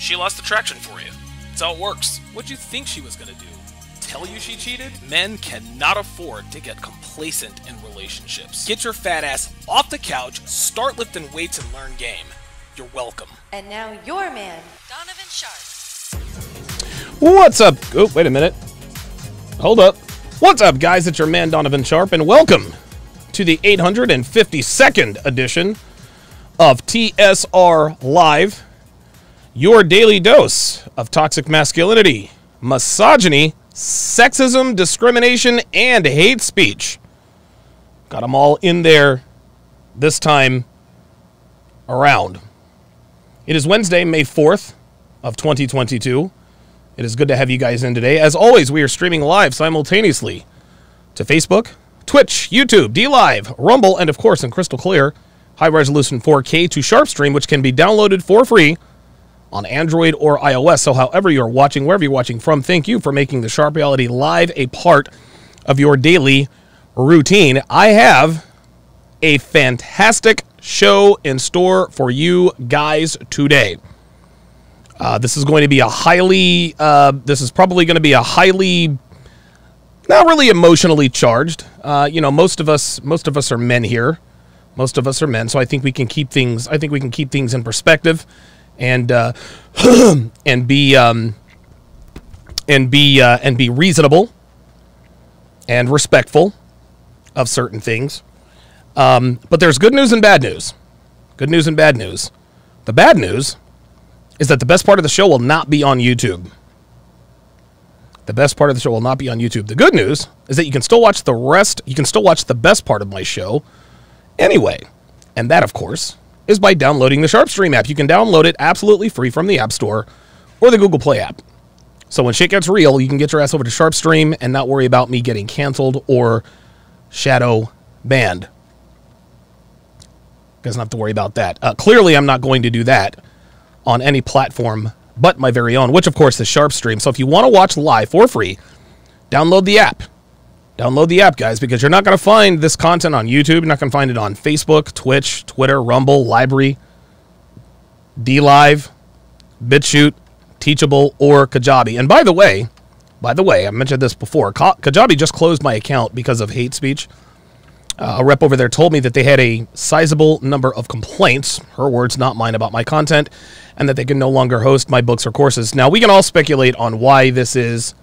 she lost attraction for you. That's how it works. What'd you think she was gonna do? Tell you she cheated? Men cannot afford to get complacent in relationships. Get your fat ass off the couch, start lifting weights, and learn game. You're welcome. And now your man, Donovan Sharpe. What's up? Oh, wait a minute. Hold up. What's up, guys? It's your man, Donovan Sharpe, and welcome to the 852nd edition of TSR Live, your daily dose of toxic masculinity, misogyny, sexism, discrimination, and hate speech. Got them all in there this time around. It is Wednesday, May 4th of 2022. It is good to have you guys in today. As always, we are streaming live simultaneously to Facebook, Twitch, YouTube, DLive, Rumble, and of course in crystal clear, high-resolution 4K to Sharpe Stream, which can be downloaded for free on Android or iOS. So however you're watching, wherever you're watching from, thank you for making the Sharpe Reality Live a part of your daily routine. I have a fantastic show in store for you guys today. This is going to be a highly, this is probably going to be a highly, not really emotionally charged. You know, most of us are men here. Most of us are men, so I think we can keep things, in perspective and and be reasonable and respectful of certain things. But there's good news and bad news. Good news and bad news. The bad news is that the best part of the show will not be on YouTube. The best part of the show will not be on YouTube. The good news is that you can still watch the rest. You can still watch the best part of my show anyway. And that, of course, is by downloading the Sharpe Stream app. You can download it absolutely free from the App Store or the Google Play app. So when shit gets real, you can get your ass over to Sharpe Stream and not worry about me getting canceled or shadow banned. Doesn't have to worry about that. Clearly, I'm not going to do that on any platform but my very own, which of course is Sharpe Stream. So if you want to watch live for free, download the app. Download the app, guys, because you're not going to find this content on YouTube. You're not going to find it on Facebook, Twitch, Twitter, Rumble, Library, DLive, BitChute, Teachable, or Kajabi. And by the way, I mentioned this before. Kajabi just closed my account because of hate speech. A rep over there told me that they had a sizable number of complaints, her words, not mine, about my content, and that they can no longer host my books or courses. Now, we can all speculate on why this is,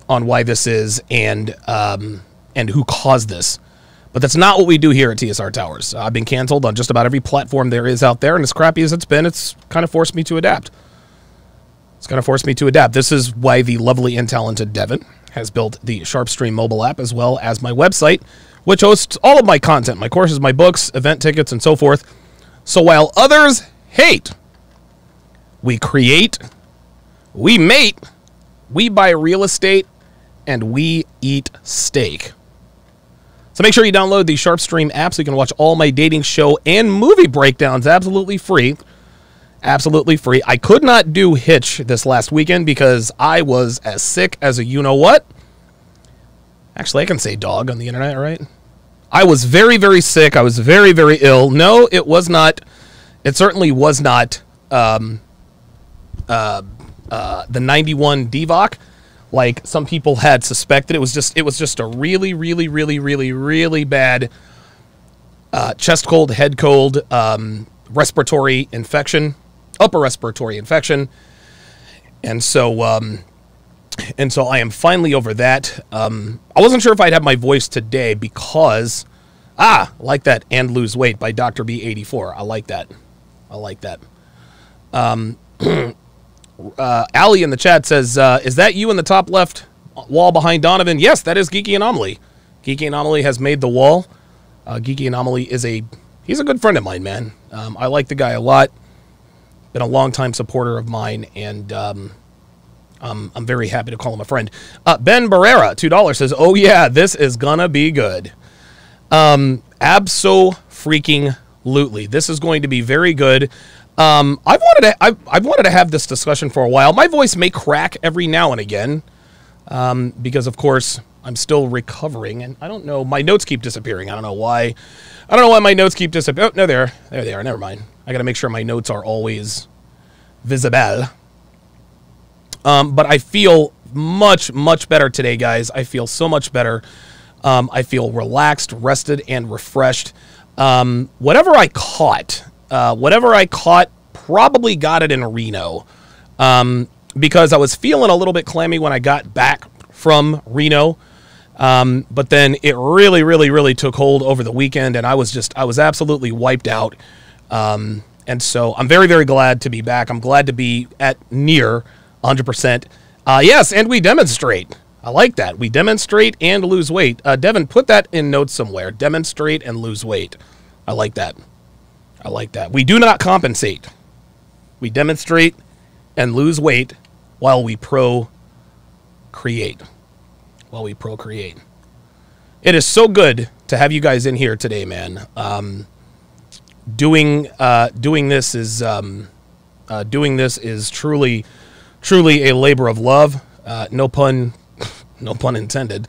and who caused this. But that's not what we do here at TSR Towers. I've been canceled on just about every platform there is out there, and as crappy as it's been, it's kind of forced me to adapt. This is why the lovely and talented Devin has built the Sharpe Stream mobile app, as well as my website, which hosts all of my content, my courses, my books, event tickets, and so forth. So while others hate, we create, we mate, we buy real estate, and we eat steak. So make sure you download the Sharpe Stream app so you can watch all my dating show and movie breakdowns absolutely free. Absolutely free. I could not do Hitch this last weekend because I was as sick as a you-know-what. Actually, I can say dog on the internet, right? I was very, very sick. I was very, very ill. No, it was not. It certainly was not the 91 DVOC like some people had suspected. It was just a really, really, really, really, really bad chest cold, head cold, respiratory infection. Upper respiratory infection, and so I am finally over that. I wasn't sure if I'd have my voice today because, like that, and lose weight by Dr. B84. I like that. Allie in the chat says, is that you in the top left wall behind Donovan? Yes, that is Geeky Anomaly. Geeky Anomaly has made the wall. Geeky Anomaly he's a good friend of mine, man. I like the guy a lot. Been a long-time supporter of mine, and I'm very happy to call him a friend. Ben Barrera, $2, says, "Oh yeah, this is gonna be good." Abso-freaking-lutely, this is going to be very good. I've wanted to have this discussion for a while. My voice may crack every now and again, because of course I'm still recovering, and I don't know. My notes keep disappearing. I don't know why. My notes keep disappearing. Oh, no, there they are. Never mind. I got to make sure my notes are always visible. But I feel much, much better today, guys. I feel so much better. I feel relaxed, rested, and refreshed. Whatever I caught, probably got it in Reno. Because I was feeling a little bit clammy when I got back from Reno. But then it really, really, really took hold over the weekend, and I was absolutely wiped out. And so I'm very, very glad to be back. I'm glad to be at near 100%. Yes, and we demonstrate. I like that. We demonstrate and lose weight. Devin, put that in notes somewhere. Demonstrate and lose weight. I like that. I like that. We do not compensate. We demonstrate and lose weight while we procreate. It is so good to have you guys in here today, man. Doing this is truly a labor of love. No pun intended.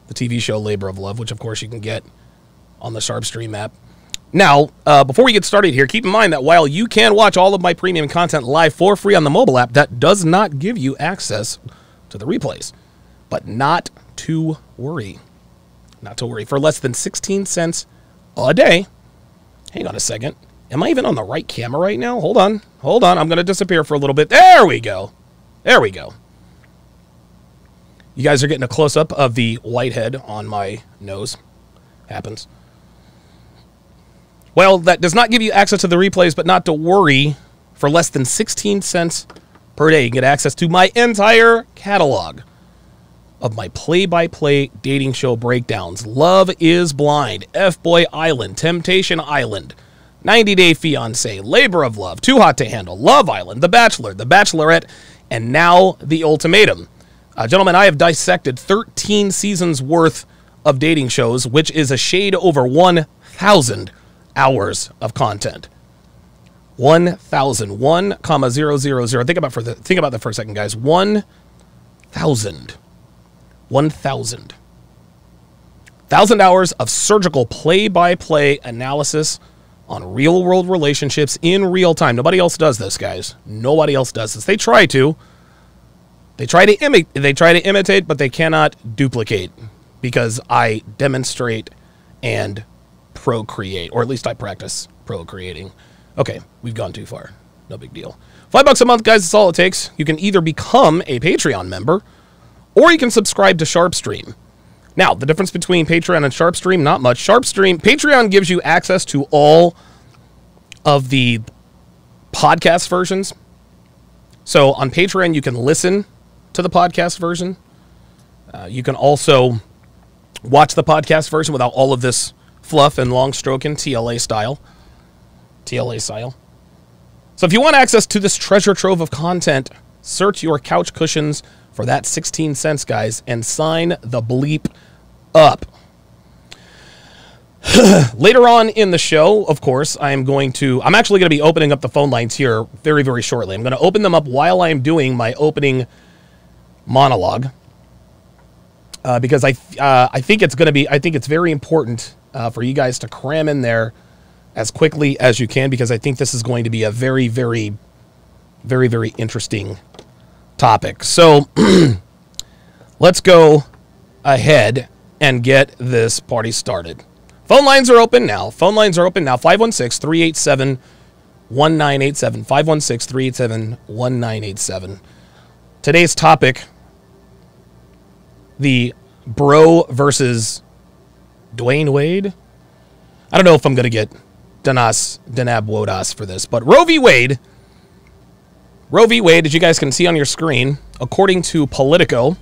The TV show Labor of Love, which of course you can get on the Sharpe Stream app. Now, before we get started here, keep in mind that while you can watch all of my premium content live for free on the mobile app, that does not give you access to the replays. But not to worry. Not to worry. For less than 16 cents a day. Hang on a second. Am I even on the right camera right now? Hold on. Hold on. I'm going to disappear for a little bit. There we go. There we go. You guys are getting a close-up of the whitehead on my nose. Happens. Well, that does not give you access to the replays, but not to worry. For less than 16 cents per day, you can get access to my entire catalog of my play-by-play dating show breakdowns. Love is Blind, F-Boy Island, Temptation Island, 90 Day Fiancé, Labor of Love, Too Hot to Handle, Love Island, The Bachelor, The Bachelorette, and now The Ultimatum. Gentlemen, I have dissected 13 seasons worth of dating shows, which is a shade over 1,000 hours of content. 1,000. 1,000. Think about that for a second, guys. 1,000. 1,000. 1,000 hours of surgical play-by-play analysis on real-world relationships in real time. Nobody else does this, guys. Nobody else does this. They try to. They try to imitate, but they cannot duplicate because I demonstrate and procreate, or at least I practice procreating. Okay, we've gone too far. No big deal. $5 a month, guys, that's all it takes. You can either become a Patreon member, or you can subscribe to Sharpe Stream. Now, the difference between Patreon and Sharpe Stream, not much. Sharpe Stream, Patreon gives you access to all of the podcast versions. So on Patreon, you can listen to the podcast version. You can also watch the podcast version without all of this fluff and long stroking, TLA style. So if you want access to this treasure trove of content, search your couch cushions for that 16 cents, guys, and sign the bleep up. Later on in the show, of course, I'm actually going to be opening up the phone lines here very, very shortly. I'm going to open them up while I'm doing my opening monologue, because I think it's very important for you guys to cram in there as quickly as you can, because I think this is going to be a very, very, very, very interesting topic. So let's go ahead and get this party started. Phone lines are open now. 516-387-1987. 516-387-1987. Today's topic, the bro versus Dwayne Wade. I don't know if I'm going to get Danab Wodas for this, but Roe v. Wade, as you guys can see on your screen, according to Politico,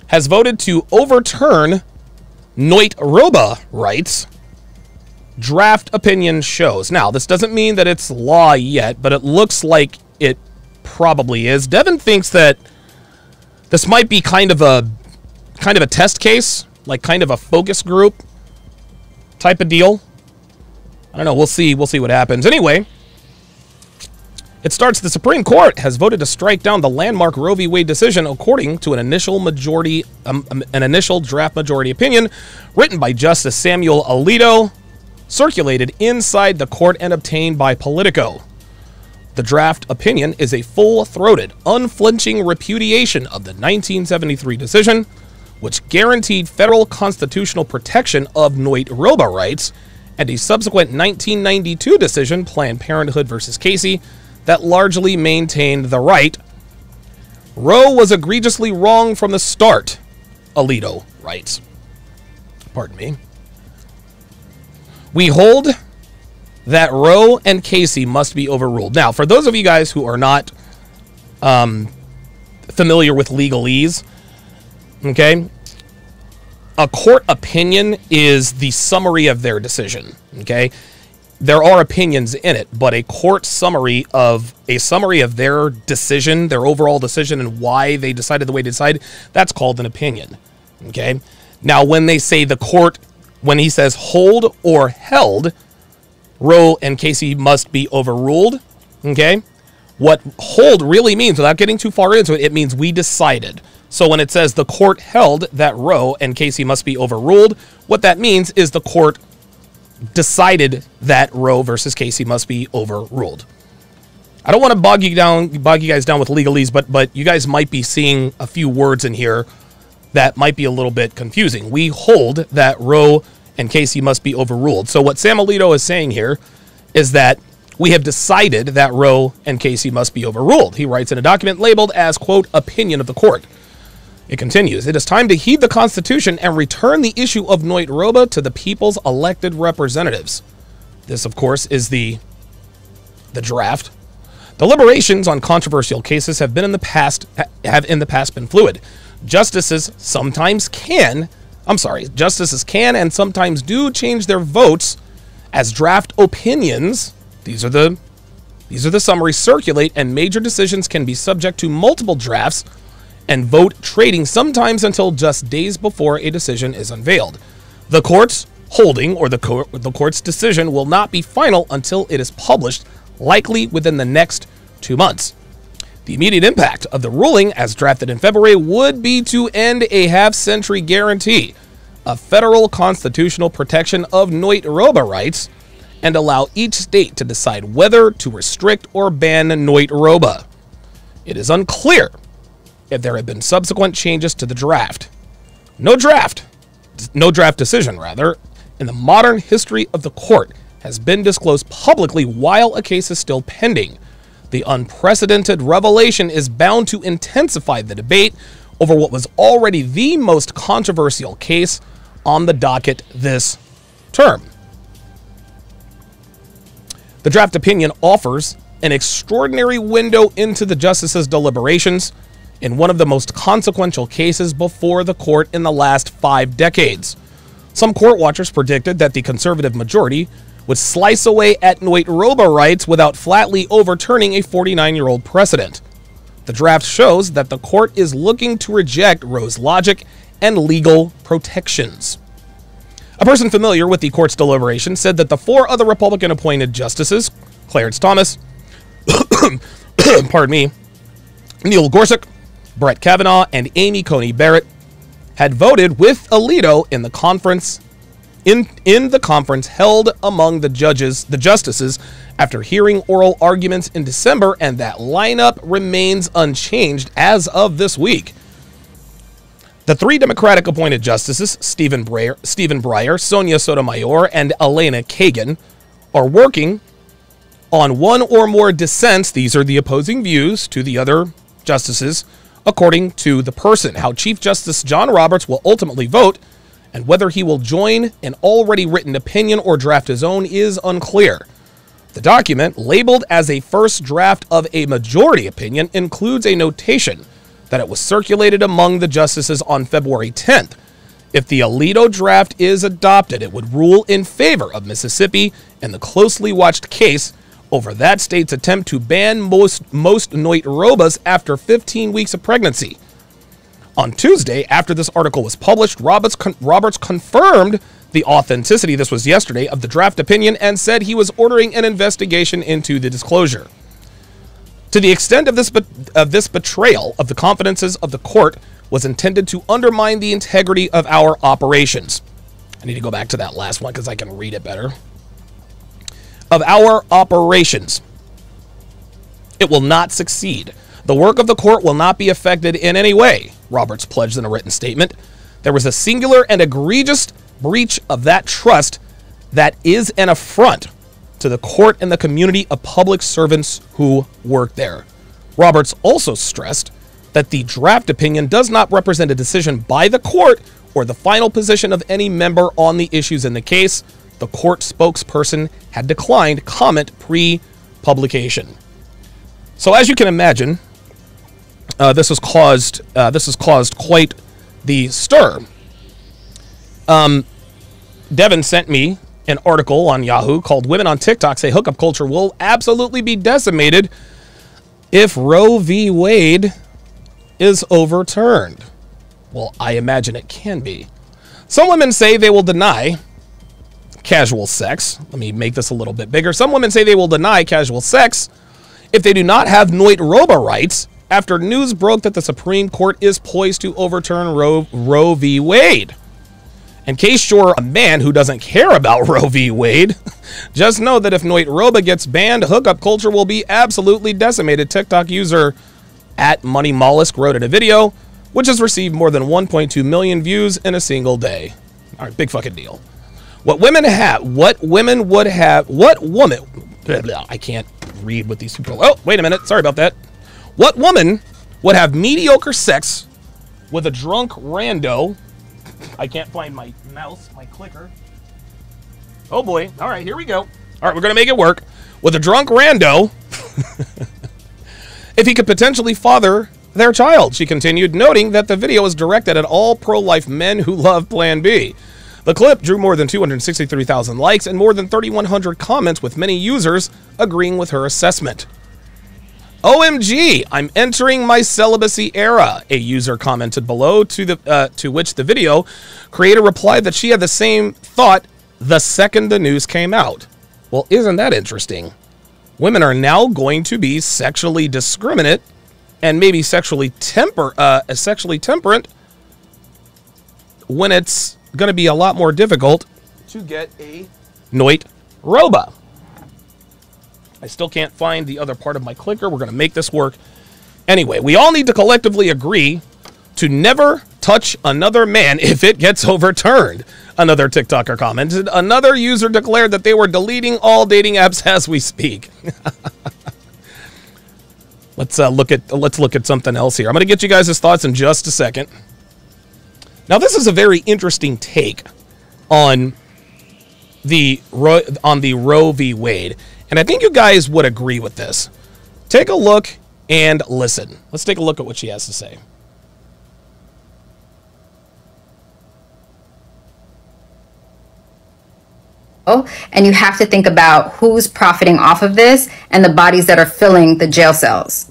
has voted to overturn Noit Roba rights. Draft opinion shows. Now, this doesn't mean that it's law yet, but it looks like it probably is. Devin thinks that this might be kind of a test case, like kind of a focus group type of deal. I don't know. We'll see what happens. Anyway, it starts, the Supreme Court has voted to strike down the landmark Roe v. Wade decision according to an initial draft majority opinion written by Justice Samuel Alito, circulated inside the court and obtained by Politico. The draft opinion is a full-throated, unflinching repudiation of the 1973 decision, which guaranteed federal constitutional protection of Noit-Roba rights, and a subsequent 1992 decision, Planned Parenthood versus Casey, that largely maintained the right. Roe was egregiously wrong from the start, Alito writes. Pardon me. We hold that Roe and Casey must be overruled. Now, for those of you guys who are not familiar with legalese, okay, a court opinion is the summary of their decision, okay? There are opinions in it, but a court summary of their decision, their overall decision, and why they decided the way they decided, that's called an opinion, okay? Now, when they say the court, when he says hold or held, Roe and Casey must be overruled, okay? What hold really means, without getting too far into it, it means we decided. So when it says the court held that Roe and Casey must be overruled, what that means is the court decided that Roe versus Casey must be overruled. I don't want to bog you guys down with legalese, but you guys might be seeing a few words in here that might be a little bit confusing. We hold that Roe and Casey must be overruled. So what Sam Alito is saying here is that we have decided that Roe and Casey must be overruled. He writes in a document labeled as, quote, opinion of the court. It continues, it is time to heed the Constitution and return the issue of Noit-Roba to the people's elected representatives. This, of course, is the draft. Deliberations on controversial cases have in the past been fluid. Justices can and sometimes do change their votes as draft opinions. These are the summaries circulate, and major decisions can be subject to multiple drafts and vote trading sometimes until just days before a decision is unveiled. The court's holding or the court's decision will not be final until it is published, likely within the next 2 months. The immediate impact of the ruling, as drafted in February, would be to end a half-century guarantee of federal constitutional protection of Noit-Roba rights and allow each state to decide whether to restrict or ban Noit-Roba. It is unclear if there have been subsequent changes to the draft. No draft decision, in the modern history of the court has been disclosed publicly while a case is still pending. The unprecedented revelation is bound to intensify the debate over what was already the most controversial case on the docket this term. The draft opinion offers an extraordinary window into the justices' deliberations in one of the most consequential cases before the court in the last 5 decades. Some court watchers predicted that the conservative majority would slice away at Noit-Roba rights without flatly overturning a 49-year-old precedent. The draft shows that the court is looking to reject Roe's logic and legal protections. A person familiar with the court's deliberation said that the 4 other Republican-appointed justices, Clarence Thomas, pardon me, Neil Gorsuch, Brett Kavanaugh, and Amy Coney Barrett, had voted with Alito in the conference held among the justices after hearing oral arguments in December, and that lineup remains unchanged as of this week. The 3 Democratic-appointed justices, Stephen Breyer, Sonia Sotomayor, and Elena Kagan, are working on one or more dissents. These are the opposing views to the other justices, according to the person. How Chief Justice John Roberts will ultimately vote and whether he will join an already written opinion or draft his own is unclear. The document, labeled as a first draft of a majority opinion, includes a notation that it was circulated among the justices on February 10th. If the Alito draft is adopted, it would rule in favor of Mississippi in the closely watched case over that state's attempt to ban most Noit-Robas after 15 weeks of pregnancy. On Tuesday, after this article was published, Roberts confirmed the authenticity, this was yesterday, of the draft opinion and said he was ordering an investigation into the disclosure. To the extent of this betrayal of the confidences of the court was intended to undermine the integrity of our operations. I need to go back to that last one because I can read it better. Of our operations. It will not succeed. The work of the court will not be affected in any way, Roberts pledged in a written statement. There was a singular and egregious breach of that trust that is an affront to the court and the community of public servants who work there. Roberts also stressed that the draft opinion does not represent a decision by the court or the final position of any member on the issues in the case. The court spokesperson had declined comment pre-publication. So as you can imagine, this has caused quite the stir. Devin sent me an article on Yahoo called "Women on TikTok Say Hookup Culture Will Absolutely Be Decimated If Roe v. Wade is Overturned." Well, I imagine it can be. Some women say they will deny casual sex. Let me make this a little bit bigger. Some women say they will deny casual sex if they do not have Noit Roba rights after news broke that the Supreme Court is poised to overturn Roe v. Wade. In case you're a man who doesn't care about Roe v. Wade, just know that if Noit Roba gets banned, hookup culture will be absolutely decimated. TikTok user @MoneyMollusk wrote in a video, which has received more than 1.2 million views in a single day. All right, big fucking deal. What women would have, I can't read what these people, oh, wait a minute, sorry about that. What woman would have mediocre sex with a drunk rando? I can't find my mouse, my clicker. Oh boy, all right, here we go. All right, we're gonna make it work. With a drunk rando, if he could potentially father their child, she continued, noting that the video is directed at all pro-life men who love Plan B. The clip drew more than 263,000 likes and more than 3,100 comments, with many users agreeing with her assessment. OMG, I'm entering my celibacy era, a user commented below, to which the video creator replied that she had the same thought the second the news came out. Well, isn't that interesting? Women are now going to be sexually discriminate and maybe sexually temperate when it's going to be a lot more difficult to get a Noit Roba. I still can't find the other part of my clicker. We're going to make this work. Anyway, we all need to collectively agree to never touch another man if it gets overturned, another TikToker commented. Another user declared that they were deleting all dating apps as we speak. Let's look at something else here. I'm going to get you guys' thoughts in just a second. Now, this is a very interesting take on the Roe v. Wade. And I think you guys would agree with this. Take a look and listen. Let's take a look at what she has to say. And you have to think about who's profiting off of this and the bodies that are filling the jail cells.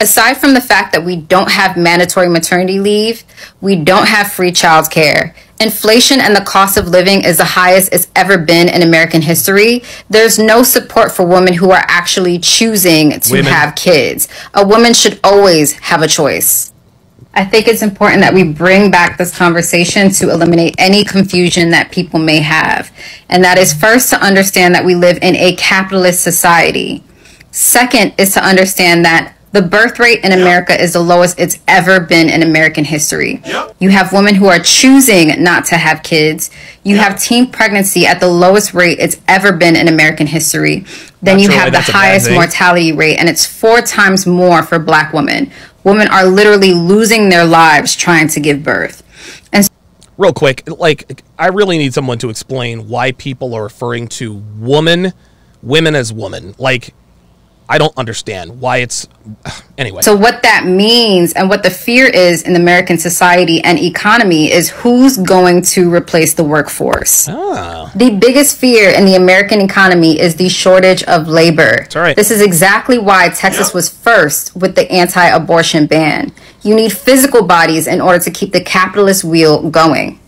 Aside from the fact that we don't have mandatory maternity leave, we don't have free childcare. Inflation and the cost of living is the highest it's ever been in American history. There's no support for women who are actually choosing to have kids. A woman should always have a choice. I think it's important that we bring back this conversation to eliminate any confusion that people may have. And that is first to understand that we live in a capitalist society. Second is to understand that the birth rate in America is the lowest it's ever been in American history. You have women who are choosing not to have kids. You have teen pregnancy at the lowest rate it's ever been in American history. Then you have the highest mortality rate, and it's 4 times more for Black women. Women are literally losing their lives trying to give birth. And real quick, like, I really need someone to explain why people are referring to women as woman. Like, I don't understand why it's... Anyway. So what that means and what the fear is in American society and economy is who's going to replace the workforce. The biggest fear in the American economy is the shortage of labor. That's right. This is exactly why Texas was first with the anti-abortion ban. You need physical bodies in order to keep the capitalist wheel going.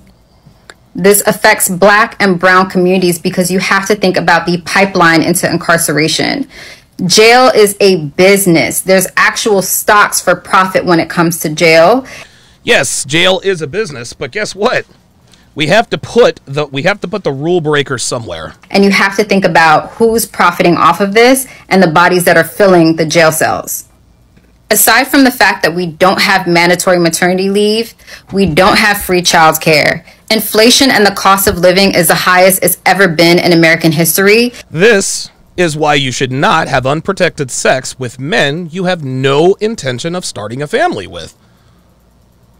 This affects Black and brown communities because you have to think about the pipeline into incarceration. Jail is a business. There's actual stocks for profit when it comes to jail. Yes, jail is a business, but guess what? We have to put the rule breakers somewhere. And you have to think about who's profiting off of this and the bodies that are filling the jail cells. Aside from the fact that we don't have mandatory maternity leave, we don't have free childcare. Inflation and the cost of living is the highest it's ever been in American history. This is why you should not have unprotected sex with men you have no intention of starting a family with.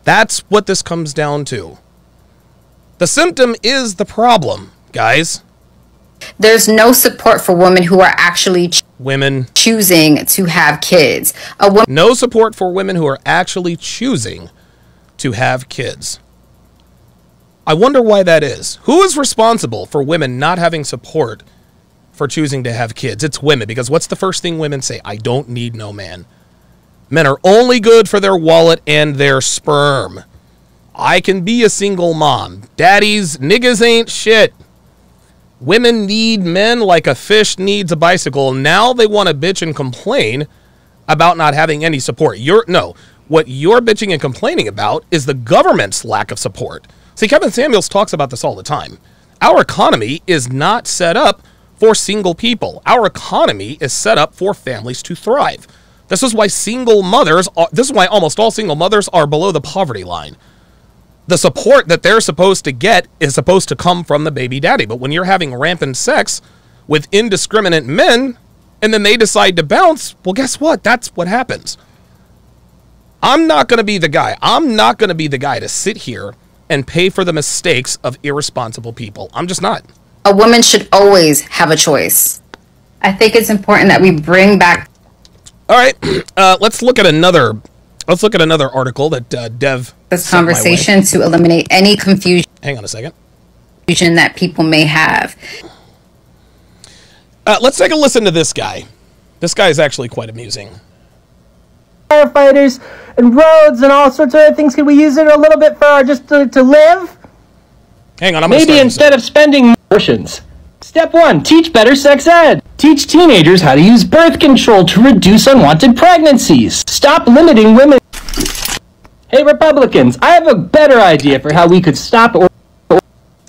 That's what this comes down to. The symptom is the problem, guys. There's no support for women who are actually choosing to have kids. No support for women who are actually choosing to have kids. I wonder why that is. Who is responsible for women not having support for choosing to have kids? It's women, because what's the first thing women say? I don't need no man. Men are only good for their wallet and their sperm. I can be a single mom. Daddies, niggas ain't shit. Women need men like a fish needs a bicycle. Now they want to bitch and complain about not having any support. What you're bitching and complaining about is the government's lack of support. See, Kevin Samuels talks about this all the time. Our economy is not set up for single people. Our economy is set up for families to thrive. This is why almost all single mothers are below the poverty line. The support that they're supposed to get is supposed to come from the baby daddy. But when you're having rampant sex with indiscriminate men and then they decide to bounce, well, guess what? That's what happens. I'm not going to be the guy. I'm not going to be the guy to sit here and pay for the mistakes of irresponsible people. I'm just not. A woman should always have a choice. I think it's important that we bring back. All right, let's look at another article that Dev this conversation to eliminate any confusion. Hang on a second. Confusion that people may have. Let's take a listen to this guy. This guy is actually quite amusing. Firefighters and roads and all sorts of other things. Could we use it a little bit for to live? Hang on, maybe instead of spending abortions. Step 1, teach better sex ed. Teach teenagers how to use birth control to reduce unwanted pregnancies. Stop limiting women. Hey, Republicans, I have a better idea for how we could stop or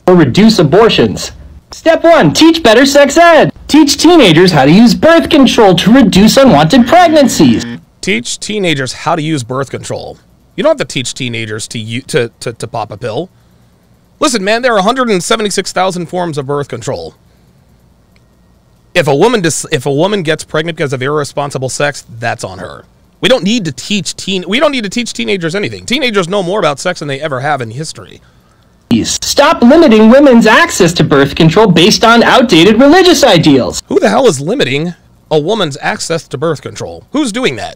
reduce abortions. Step 1, teach better sex ed. Teach teenagers how to use birth control to reduce unwanted pregnancies. Teach teenagers how to use birth control. You don't have to teach teenagers to pop a pill. Listen, man, there are 176,000 forms of birth control. If a woman gets pregnant because of irresponsible sex, that's on her. We don't need to teach teenagers anything. Teenagers know more about sex than they ever have in history. Stop limiting women's access to birth control based on outdated religious ideals. Who the hell is limiting a woman's access to birth control? Who's doing that?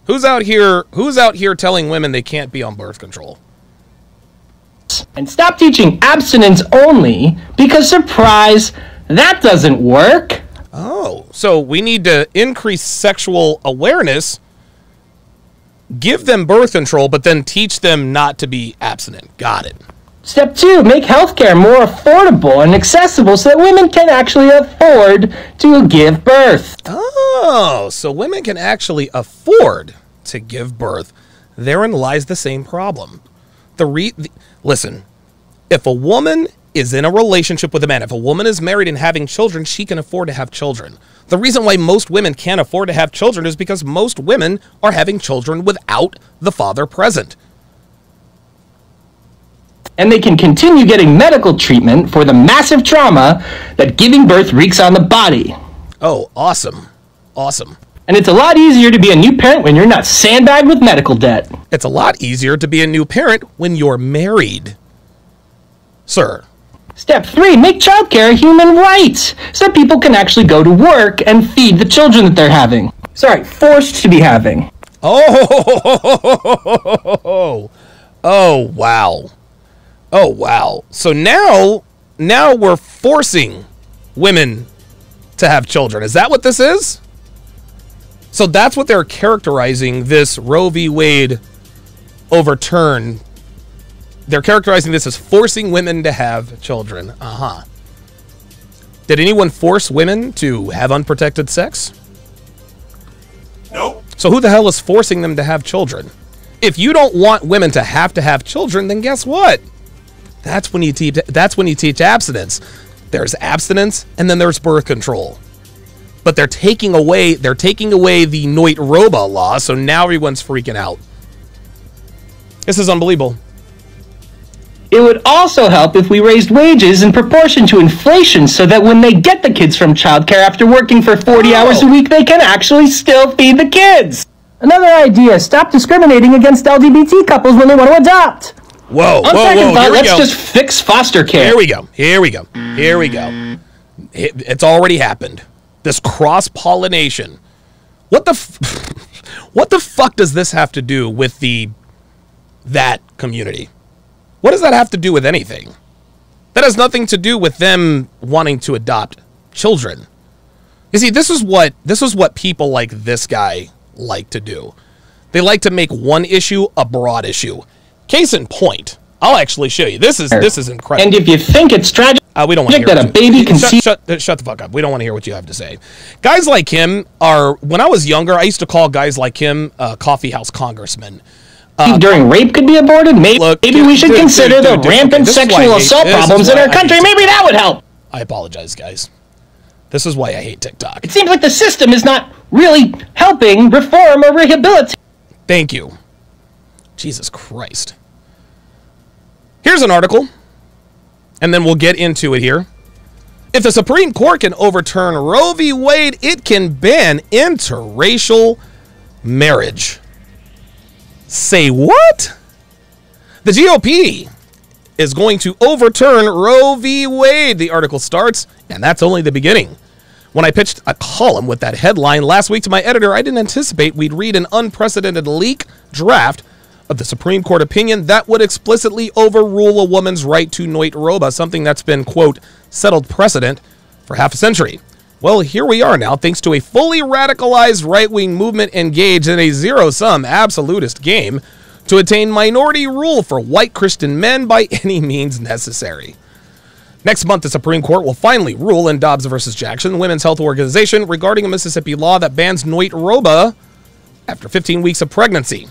Who's out here telling women they can't be on birth control? And stop teaching abstinence only, because surprise, that doesn't work. Oh, so we need to increase sexual awareness, give them birth control, but then teach them not to be abstinent. Got it. Step 2, make healthcare more affordable and accessible so that women can actually afford to give birth. Oh, so women can actually afford to give birth. Therein lies the same problem. Listen, if a woman is in a relationship with a man, if a woman is married and having children, she can afford to have children. The reason why most women can't afford to have children is because most women are having children without the father present. And they can continue getting medical treatment for the massive trauma that giving birth wreaks on the body. Oh, awesome. Awesome. And it's a lot easier to be a new parent when you're not sandbagged with medical debt. It's a lot easier to be a new parent when you're married, sir. Step 3, make childcare a human right, so that people can actually go to work and feed the children that they're having. Sorry, forced to be having. Oh, wow. Oh, wow. So now we're forcing women to have children. Is that what this is? So that's what they're characterizing this Roe v. Wade overturn. They're characterizing this as forcing women to have children. Uh-huh. Did anyone force women to have unprotected sex? Nope. So who the hell is forcing them to have children? If you don't want women to have children, then guess what? That's when you teach abstinence. There's abstinence and then there's birth control. But they're taking away the Noit Roba law, so now everyone's freaking out. This is unbelievable. It would also help if we raised wages in proportion to inflation so that when they get the kids from childcare after working for 40 hours a week, they can actually still feed the kids. Another idea, stop discriminating against LGBT couples when they want to adopt. Whoa, let's just fix foster care. Here we go. It's already happened. This cross-pollination. What the fuck does this have to do with that community? What does that have to do with anything? That has nothing to do with them wanting to adopt children. You see, this is what people like this guy like to do. They like to make one issue a broad issue. Case in point, I'll actually show you. This is incredible. And if you think it's tragic, we don't want to hear that a baby can see. Shut the fuck up. We don't want to hear what you have to say. Guys like him are. When I was younger, I used to call guys like him coffee house congressmen. During rape could be aborted. Maybe we should consider the rampant sexual assault problems in our country. Maybe that would help. I apologize, guys. This is why I hate TikTok. It seems like the system is not really helping reform or rehabilitate. Thank you. Jesus Christ. Here's an article, and then we'll get into it here. If the Supreme Court can overturn Roe v. Wade, it can ban interracial marriage. Say what? The GOP is going to overturn Roe v. Wade, the article starts, and that's only the beginning. When I pitched a column with that headline last week to my editor, I didn't anticipate we'd read an unprecedented leak draft of the Supreme Court opinion that would explicitly overrule a woman's right to Noit Roba, something that's been, quote, settled precedent for half a century. Well, here we are now, thanks to a fully radicalized right-wing movement engaged in a zero-sum absolutist game to attain minority rule for white Christian men by any means necessary. Next month, the Supreme Court will finally rule in Dobbs v. Jackson, the women's health organization, regarding a Mississippi law that bans Noit Roba after 15 weeks of pregnancy.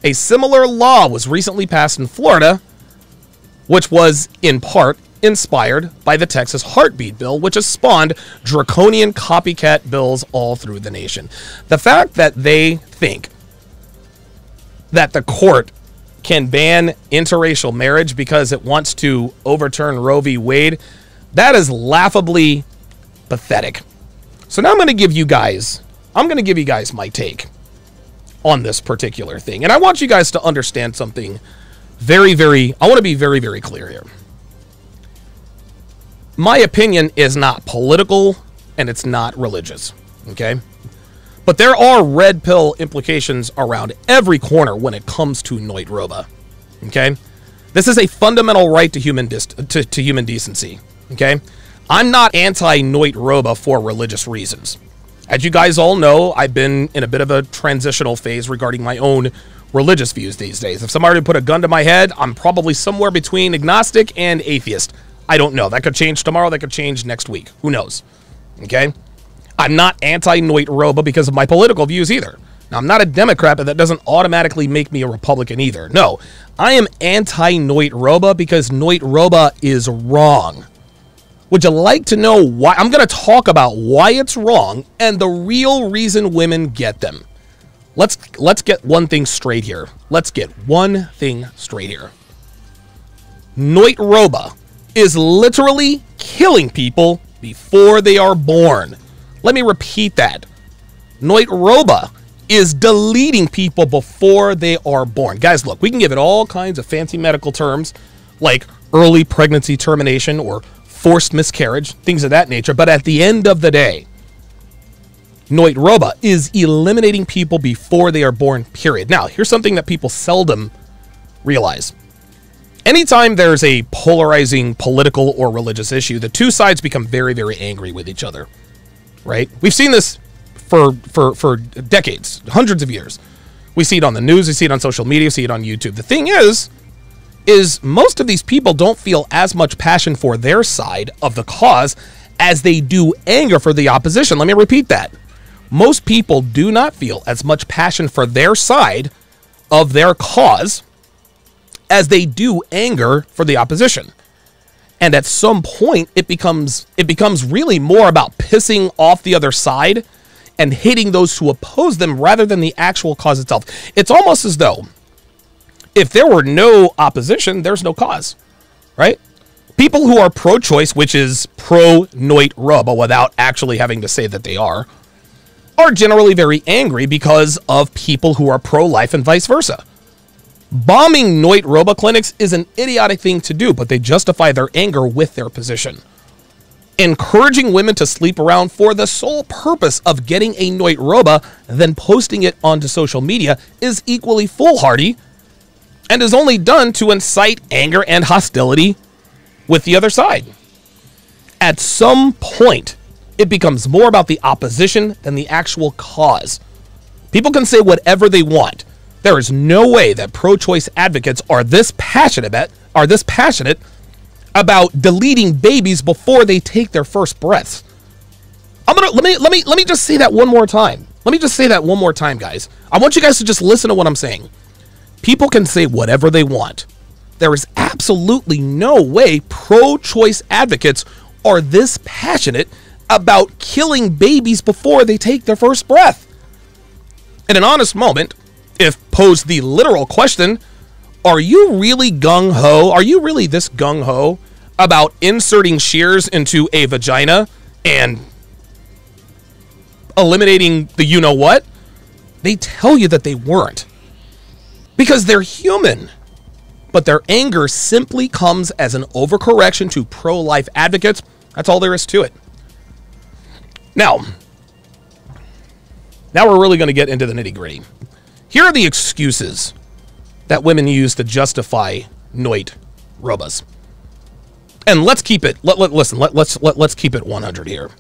A similar law was recently passed in Florida, which was, in part, inspired by the Texas Heartbeat Bill, which has spawned draconian copycat bills all through the nation. The fact that they think that the court can ban interracial marriage because it wants to overturn Roe v. Wade, that is laughably pathetic. So now I'm going to give you guys my take on this particular thing. And I want you guys to understand something I want to be very, very clear here. My opinion is not political and it's not religious, okay? But there are red pill implications around every corner when it comes to Noit Roba, okay? This is a fundamental right to human decency, okay? I'm not anti-Noit Roba for religious reasons. As you guys all know, I've been in a bit of a transitional phase regarding my own religious views these days. If somebody put a gun to my head, I'm probably somewhere between agnostic and atheist. I don't know. That could change tomorrow. That could change next week. Who knows? Okay? I'm not anti-Noit Roba because of my political views either. Now, I'm not a Democrat, but that doesn't automatically make me a Republican either. No, I am anti-Noit Roba because Noit Roba is wrong. Would you like to know why? I'm going to talk about why it's wrong and the real reason women get them. Let's get one thing straight here. Noit Roba is literally killing people before they are born. Let me repeat that. Noit Roba is deleting people before they are born. Guys, look, we can give it all kinds of fancy medical terms like early pregnancy termination or forced miscarriage, things of that nature. But at the end of the day, Noit Roba is eliminating people before they are born, period. Now, here's something that people seldom realize. Anytime there's a polarizing political or religious issue, the two sides become very, very angry with each other, right? We've seen this for decades, hundreds of years. We see it on the news, we see it on social media, we see it on YouTube. The thing is most of these people don't feel as much passion for their side of the cause as they do anger for the opposition. Let me repeat that. Most people do not feel as much passion for their side of their cause as they do anger for the opposition. And at some point, it becomes really more about pissing off the other side and hating those who oppose them rather than the actual cause itself. It's almost as though if there were no opposition, there's no cause, right? People who are pro-choice, which is pro-Noit Roba without actually having to say that they are generally very angry because of people who are pro-life and vice versa. Bombing Noit Roba clinics is an idiotic thing to do, but they justify their anger with their position. Encouraging women to sleep around for the sole purpose of getting a Noit Roba, then posting it onto social media is equally foolhardy and is only done to incite anger and hostility with the other side. At some point, it becomes more about the opposition than the actual cause. People can say whatever they want. There is no way that pro-choice advocates are this passionate about deleting babies before they take their first breaths. Let me just say that one more time. Let me just say that one more time, guys. I want you guys to just listen to what I'm saying. People can say whatever they want. There is absolutely no way pro-choice advocates are this passionate about killing babies before they take their first breath. In an honest moment, if posed the literal question, are you really gung-ho? Are you really this gung-ho about inserting shears into a vagina and eliminating the you-know-what? They tell you that they weren't. Because they're human. But their anger simply comes as an overcorrection to pro-life advocates. That's all there is to it. Now we're really going to get into the nitty-gritty. Here are the excuses that women use to justify Noit Robas. And let's keep it, let's keep it 100 here.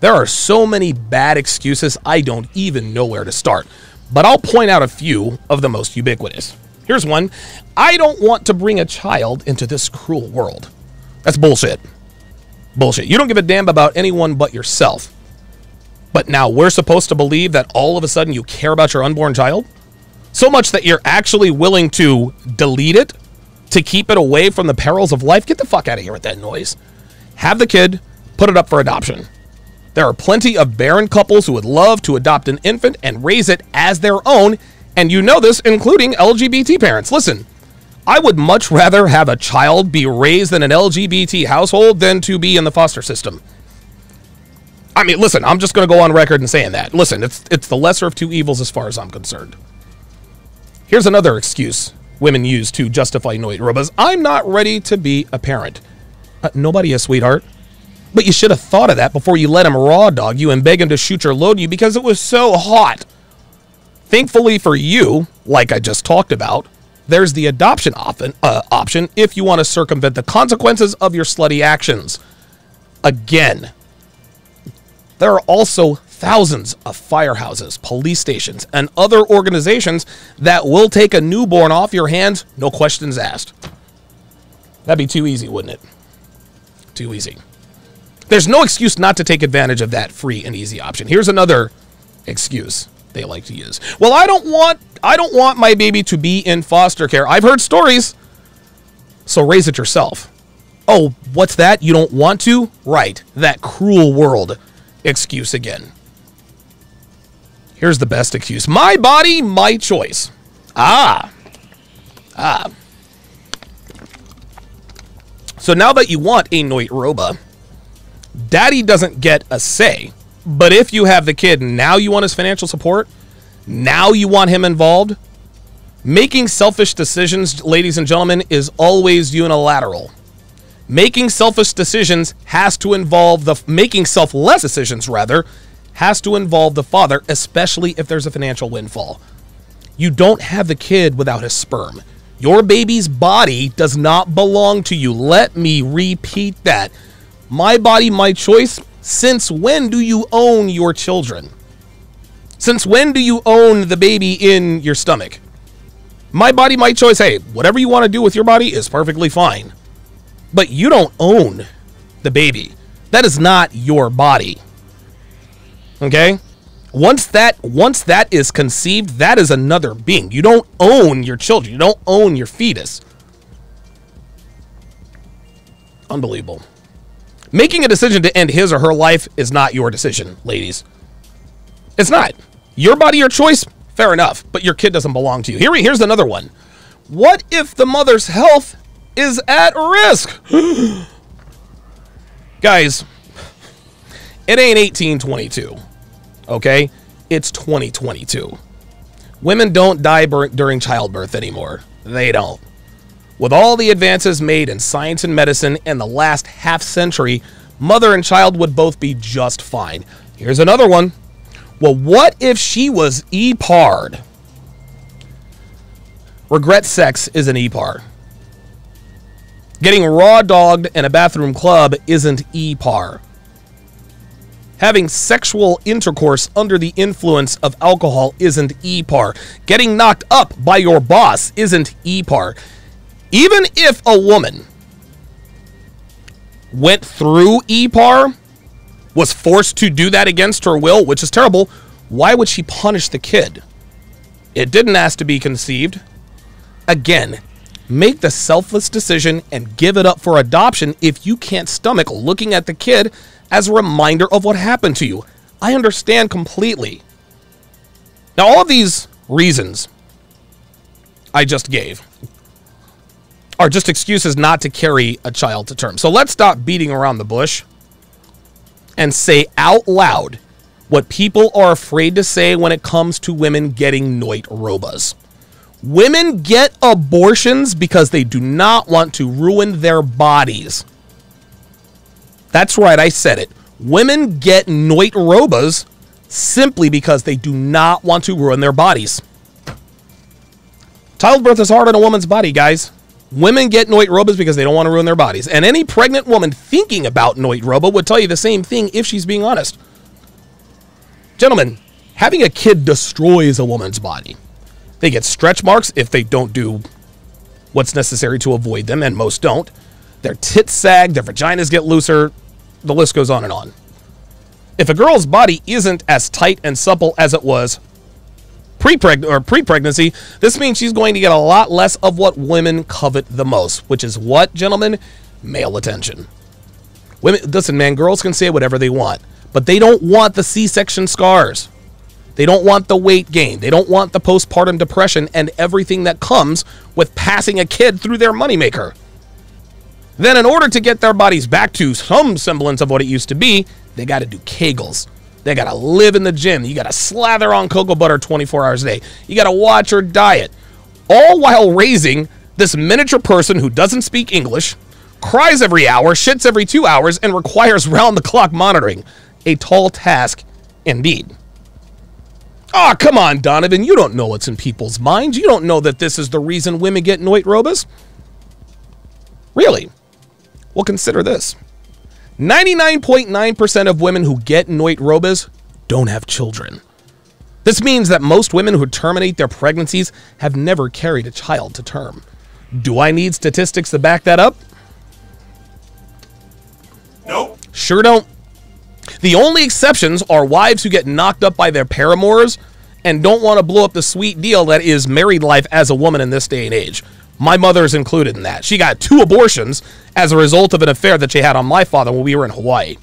There are so many bad excuses, I don't even know where to start. But I'll point out a few of the most ubiquitous. Here's one. I don't want to bring a child into this cruel world. That's bullshit. Bullshit. You don't give a damn about anyone but yourself. But now we're supposed to believe that all of a sudden you care about your unborn child? So much that you're actually willing to delete it to keep it away from the perils of life? Get the fuck out of here with that noise. Have the kid, put it up for adoption. There are plenty of barren couples who would love to adopt an infant and raise it as their own, and you know this, including LGBT parents. Listen, I would much rather have a child be raised in an LGBT household than to be in the foster system. I mean, listen, I'm just going to go on record and saying that. Listen, it's the lesser of two evils as far as I'm concerned. Here's another excuse women use to justify Noit Robas. I'm not ready to be a parent. Nobody is, sweetheart. But you should have thought of that before you let him raw dog you and beg him to shoot your load you because it was so hot. Thankfully for you, like I just talked about, there's the adoption option if you want to circumvent the consequences of your slutty actions. Again, there are also thousands of firehouses, police stations, and other organizations that will take a newborn off your hands, no questions asked. That'd be too easy, wouldn't it? Too easy. There's no excuse not to take advantage of that free and easy option. Here's another excuse they like to use. Well, I don't want my baby to be in foster care. I've heard stories. So raise it yourself. Oh, what's that? You don't want to? Right. That cruel world excuse again. Here's the best excuse. My body, my choice. So now that you want a Noit Roba, daddy doesn't get a say. But if you have the kid, now you want his financial support? Now you want him involved? Making selfish decisions, ladies and gentlemen, is always unilateral. Making selfish decisions has to involve making selfless decisions, rather, has to involve the father, especially if there's a financial windfall. You don't have the kid without his sperm. Your baby's body does not belong to you. Let me repeat that. My body, my choice. Since when do you own your children? Since when do you own the baby in your stomach? My body, my choice. Hey, whatever you want to do with your body is perfectly fine. But you don't own the baby. That is not your body. Okay? Once that is conceived, that is another being. You don't own your children. You don't own your fetus. Unbelievable. Making a decision to end his or her life is not your decision, ladies. It's not. Your body, your choice, fair enough, but your kid doesn't belong to you. Here's another one. What if the mother's health is at risk? Guys, it ain't 1822, okay? It's 2022. Women don't die during childbirth anymore. They don't. With all the advances made in science and medicine in the last half century, mother and child would both be just fine. Here's another one. Well, what if she was E-par'd? Regret sex is an E-par. Getting raw dogged in a bathroom club isn't E-par. Having sexual intercourse under the influence of alcohol isn't E-par. Getting knocked up by your boss isn't E-par. Even if a woman went through E-par, was forced to do that against her will, which is terrible, why would she punish the kid? It didn't ask to be conceived. Again, make the selfless decision and give it up for adoption if you can't stomach looking at the kid as a reminder of what happened to you. I understand completely. Now, all of these reasons I just gave are just excuses not to carry a child to term. So let's stop beating around the bush and say out loud what people are afraid to say when it comes to women getting noit robas. Women get abortions because they do not want to ruin their bodies. That's right, I said it. Women get noit robas simply because they do not want to ruin their bodies. Childbirth is hard on a woman's body, guys. Women get noit robas because they don't want to ruin their bodies. And any pregnant woman thinking about noit roba would tell you the same thing if she's being honest. Gentlemen, having a kid destroys a woman's body. They get stretch marks if they don't do what's necessary to avoid them, and most don't. Their tits sag, their vaginas get looser, the list goes on and on. If a girl's body isn't as tight and supple as it was pre-pregnancy, this means she's going to get a lot less of what women covet the most, which is what, gentlemen? Male attention. Women, listen, man, girls can say whatever they want, but they don't want the C-section scars. They don't want the weight gain. They don't want the postpartum depression and everything that comes with passing a kid through their moneymaker. Then in order to get their bodies back to some semblance of what it used to be, they got to do Kegels. They got to live in the gym. You got to slather on cocoa butter 24 hours a day. You got to watch your diet. All while raising this miniature person who doesn't speak English, cries every hour, shits every 2 hours, and requires round-the-clock monitoring. A tall task indeed. Oh, come on, Donovan. You don't know what's in people's minds. You don't know that this is the reason women get noit robas. Really? Well, consider this. 99.9% of women who get noit robas don't have children. This means that most women who terminate their pregnancies have never carried a child to term. Do I need statistics to back that up? Nope. Sure don't. The only exceptions are wives who get knocked up by their paramours and don't want to blow up the sweet deal that is married life as a woman in this day and age. My mother is included in that. She got 2 abortions as a result of an affair that she had on my father when we were in Hawaii.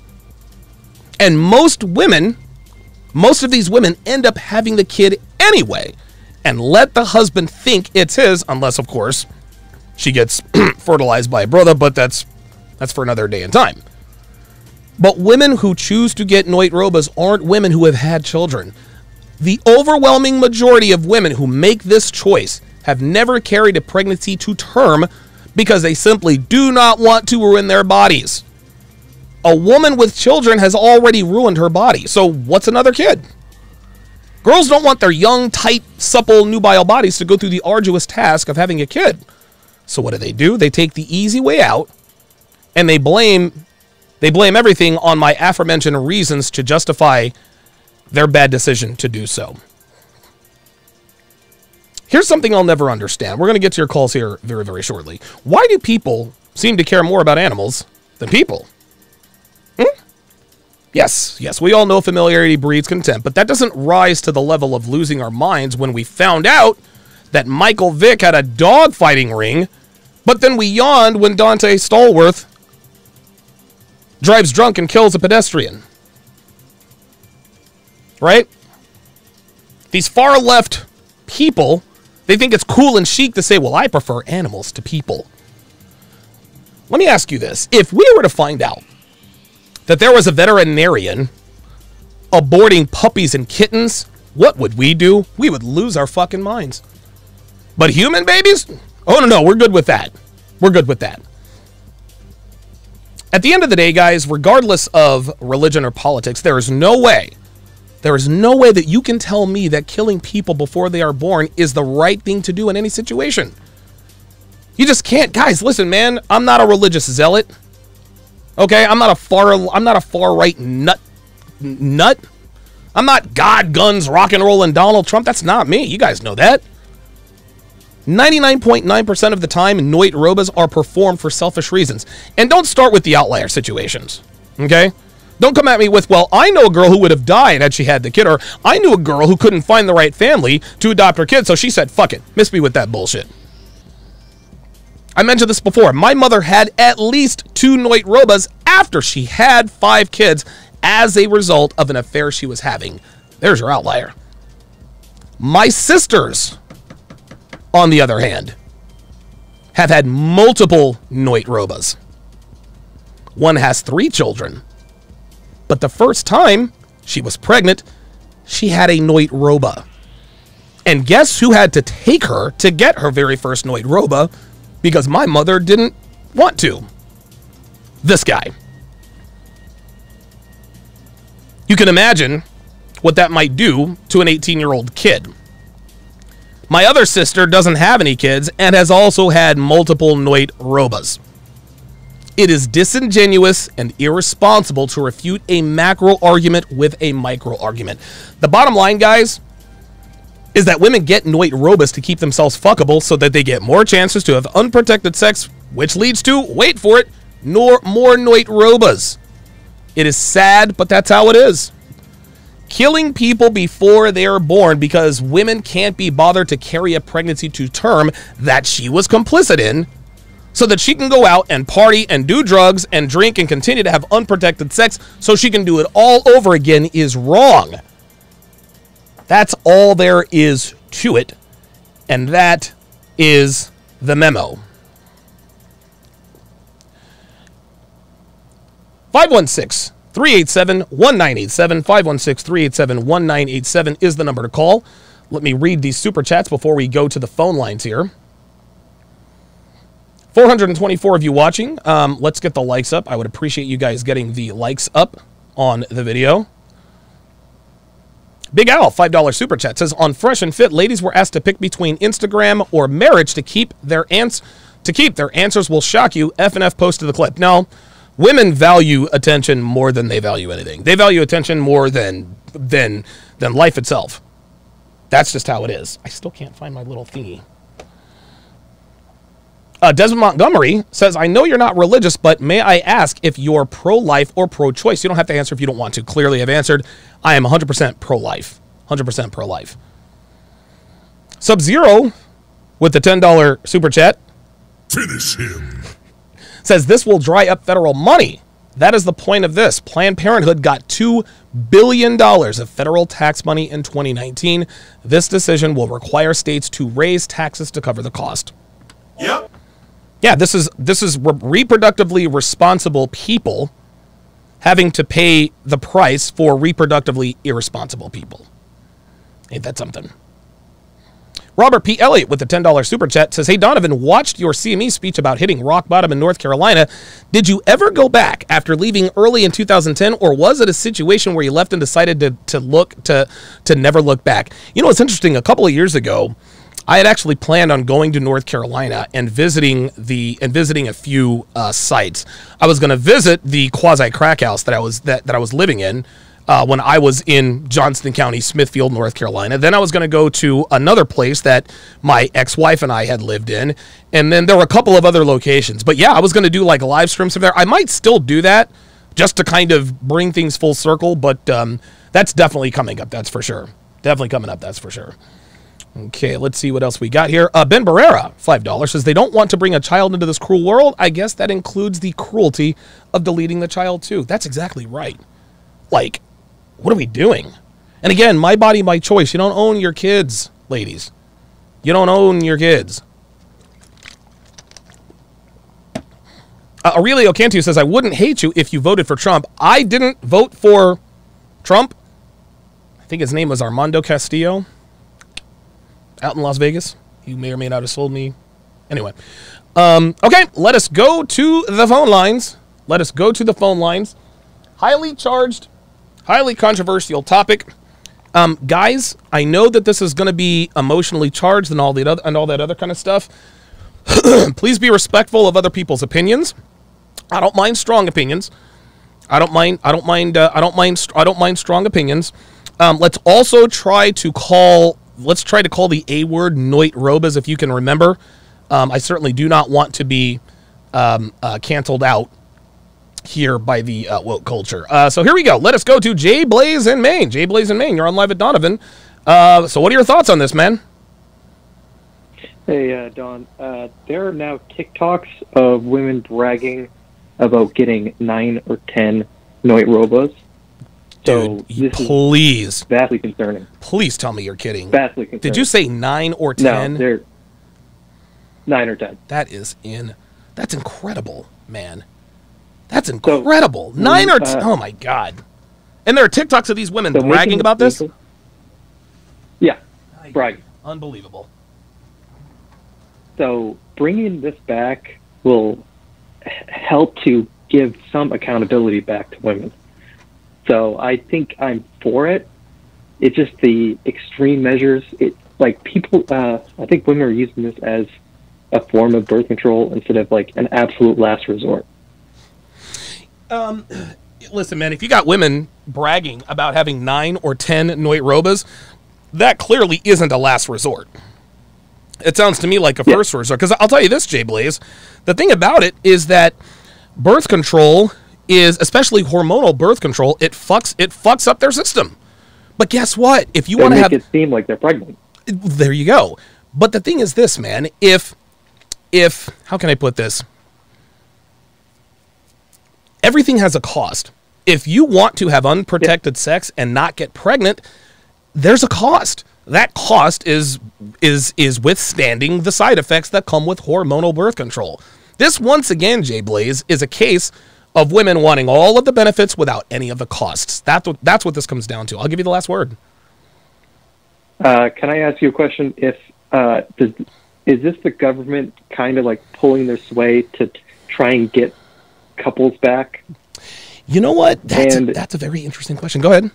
And most of these women end up having the kid anyway and let the husband think it's his, unless, of course, she gets fertilized by a brother, but that's for another day and time. But women who choose to get noit robas aren't women who have had children. The overwhelming majority of women who make this choice have never carried a pregnancy to term because they simply do not want to ruin their bodies. A woman with children has already ruined her body, so what's another kid? Girls don't want their young, tight, supple, nubile bodies to go through the arduous task of having a kid. So what do? They take the easy way out, and they blame everything on my aforementioned reasons to justify their bad decision to do so. Here's something I'll never understand. We're going to get to your calls here very, very shortly. Why do people seem to care more about animals than people? Yes, we all know familiarity breeds contempt, but that doesn't rise to the level of losing our minds when we found out that Michael Vick had a dog fighting ring, but then we yawned when Dante Stallworth drives drunk and kills a pedestrian. Right? These far left people, they think it's cool and chic to say, well, I prefer animals to people. Let me ask you this. If we were to find out that there was a veterinarian aborting puppies and kittens, what would we do? We would lose our fucking minds. But human babies? Oh, no, we're good with that. We're good with that. At the end of the day, guys, regardless of religion or politics, there is no way that you can tell me that killing people before they are born is the right thing to do in any situation. You just can't. Guys, listen, man, I'm not a religious zealot. Okay, I'm not a far right nut. I'm not God, guns, rock and roll, and Donald Trump. That's not me. You guys know that. 99.9% of the time, Noit Robas are performed for selfish reasons. And don't start with the outlier situations. Okay? Don't come at me with, well, I know a girl who would have died had she had the kid, or I knew a girl who couldn't find the right family to adopt her kid, so she said, fuck it, miss me with that bullshit. I mentioned this before. My mother had at least 2 Noit Robas after she had 5 kids as a result of an affair she was having. There's your outlier. My sisters, on the other hand, have had multiple Noit Robas. One has 3 children. But the first time she was pregnant, she had a Noit Roba. And guess who had to take her to get her very first Noit Roba? Because my mother didn't want to. This guy. You can imagine what that might do to an 18-year-old kid. My other sister doesn't have any kids and has also had multiple Noit Robas. It is disingenuous and irresponsible to refute a macro argument with a micro argument. The bottom line, guys, is that women get Noit Robas to keep themselves fuckable so that they get more chances to have unprotected sex, which leads to, wait for it, more Noit Robas. It is sad, but that's how it is. Killing people before they are born because women can't be bothered to carry a pregnancy to term that she was complicit in, so that she can go out and party and do drugs and drink and continue to have unprotected sex so she can do it all over again, is wrong. That's all there is to it. And that is the memo. 516-387-1987. 516-387-1987 is the number to call. Let me read these super chats before we go to the phone lines here. 424 of you watching. Let's get the likes up. I would appreciate you guys getting the likes up on the video. Big Al, $5 super chat, says, on Fresh and Fit, ladies were asked to pick between Instagram or marriage to keep their answers will shock you. F&F posted the clip. Now, women value attention more than they value anything. They value attention more than life itself. That's just how it is. I still can't find my little thingy. Desmond Montgomery says, I know you're not religious, but may I ask if you're pro-life or pro-choice? You don't have to answer if you don't want to. Clearly, I've answered. I am 100% pro-life. 100% pro-life. Sub-Zero with the $10 super chat. Finish him. Says, this will dry up federal money. That is the point of this. Planned Parenthood got $2 billion of federal tax money in 2019. This decision will require states to raise taxes to cover the cost. Yep. Yeah, this is reproductively responsible people having to pay the price for reproductively irresponsible people. Ain't that something? Robert P. Elliott with the $10 super chat says, hey, Donovan, watched your CME speech about hitting rock bottom in North Carolina. Did you ever go back after leaving early in 2010, or was it a situation where you left and decided to never look back? You know, it's interesting. A couple of years ago, I had actually planned on going to North Carolina and visiting a few sites. I was going to visit the quasi crack house that I was living in when I was in Johnston County, Smithfield, North Carolina. Then I was going to go to another place that my ex-wife and I had lived in, and then there were a couple of other locations. But yeah, I was going to do like live streams from there. I might still do that just to kind of bring things full circle, but that's definitely coming up. That's for sure. Definitely coming up. That's for sure. Okay, let's see what else we got here. Ben Barrera, $5, says they don't want to bring a child into this cruel world. I guess that includes the cruelty of deleting the child too. That's exactly right. Like, what are we doing? And again, my body, my choice. You don't own your kids, ladies. You don't own your kids. Aurelio Cantu says, I wouldn't hate you if you voted for Trump. I didn't vote for Trump. I think his name was Armando Castillo. Out in Las Vegas. You may or may not have sold me. Anyway. Okay, let us go to the phone lines. Let us go to the phone lines. Highly charged, highly controversial topic. Guys, I know that this is going to be emotionally charged and all that other kind of stuff. Please be respectful of other people's opinions. I don't mind strong opinions. I don't mind strong opinions. Let's also try to call the A word Noit Robas, if you can remember. I certainly do not want to be canceled out here by the woke culture. So here we go. Let us go to Jay Blaze in Maine. Jay Blaze in Maine, you're on live at Donovan. So what are your thoughts on this, man? Hey, Don. There are now TikToks of women bragging about getting 9 or 10 Noit Robas. So dude, please. Vastly concerning. Please tell me you're kidding. Vastly concerning. Did you say 9 or 10? No, they're 9 or 10. That's incredible, man. That's incredible. So, 9 or 10. Oh my God. And there are TikToks of these women bragging about this? Yeah, bragging. Unbelievable. So bringing this back will help to give some accountability back to women. So I think I'm for it. It's just the extreme measures. I think women are using this as a form of birth control instead of like an absolute last resort. Listen, man, if you got women bragging about having 9 or 10 Noit Robas, that clearly isn't a last resort. It sounds to me like a first resort. Because I'll tell you this, Jay Blaze, the thing about it is that birth control is, especially hormonal birth control, it fucks up their system. But guess what? If you want to have it seem like they're pregnant, there you go. But the thing is this, man. If how can I put this? Everything has a cost. If you want to have unprotected sex and not get pregnant, there's a cost. That cost is withstanding the side effects that come with hormonal birth control. This, once again, Jay Blaze, is a case of women wanting all of the benefits without any of the costs. That's what this comes down to. I'll give you the last word. Can I ask you a question? Is this the government kind of like pulling their sway to try and get couples back? You know what? That's a very interesting question. Go ahead.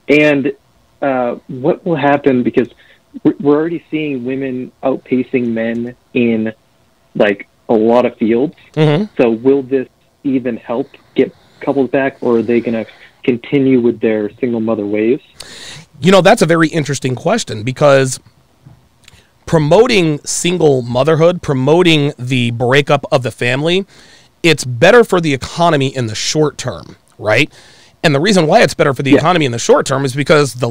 And what will happen, because we're already seeing women outpacing men in like a lot of fields. Mm-hmm. So will this even help get couples back, or are they going to continue with their single mother ways? You know, that's a very interesting question, because promoting single motherhood, promoting the breakup of the family, it's better for the economy in the short term, right? And the reason why it's better for the economy in the short term is because the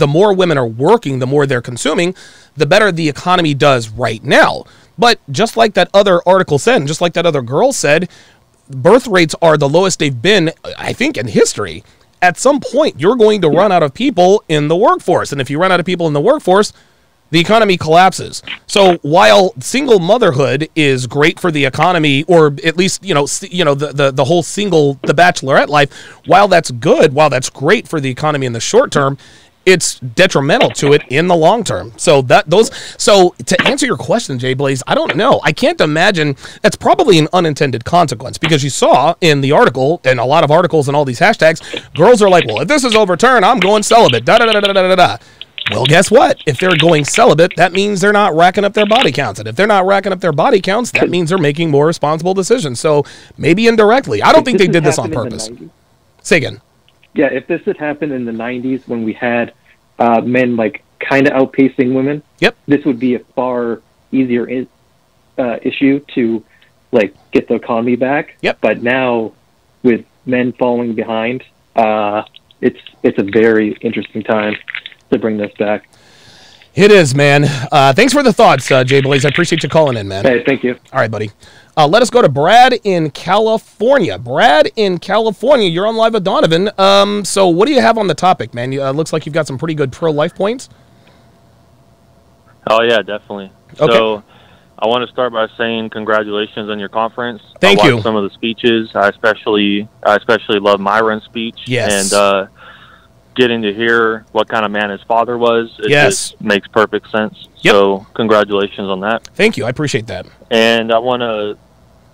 more women are working, the more they're consuming, the better the economy does right now. But just like that other article said, and just like that other girl said, birth rates are the lowest they've been, I think, in history. At some point, you're going to run out of people in the workforce. And if you run out of people in the workforce, the economy collapses. So while single motherhood is great for the economy, or at least, the whole the bachelorette life, while that's good, while that's great for the economy in the short term, it's detrimental to it in the long term. So to answer your question, Jay Blaze, I don't know. I can't imagine. That's probably an unintended consequence, because you saw in the article, and a lot of articles and all these hashtags, girls are like, well, if this is overturned, I'm going celibate, da-da-da-da-da-da-da. Well, guess what? If they're going celibate, that means they're not racking up their body counts. And if they're not racking up their body counts, that means they're making more responsible decisions. So maybe indirectly. I don't think they did this on purpose. Say again. Yeah, if this had happened in the 90s when we had men like kind of outpacing women, this would be a far easier issue to like get the economy back. But now with men falling behind, it's a very interesting time. to bring this back. It is, man. Thanks for the thoughts, Jay Blaze. I appreciate you calling in, man. Hey, thank you. All right, buddy. Let us go to Brad in California. Brad in California, you're on Live with Donovan. So what do you have on the topic, man? Looks like you've got some pretty good pro-life points. Oh, yeah, definitely. Okay. So I want to start by saying congratulations on your conference. Thank you. I watched some of the speeches. I especially love Myron's speech. Yes. And getting to hear what kind of man his father was, it just makes perfect sense. Yep. So congratulations on that. Thank you. I appreciate that. And I want to,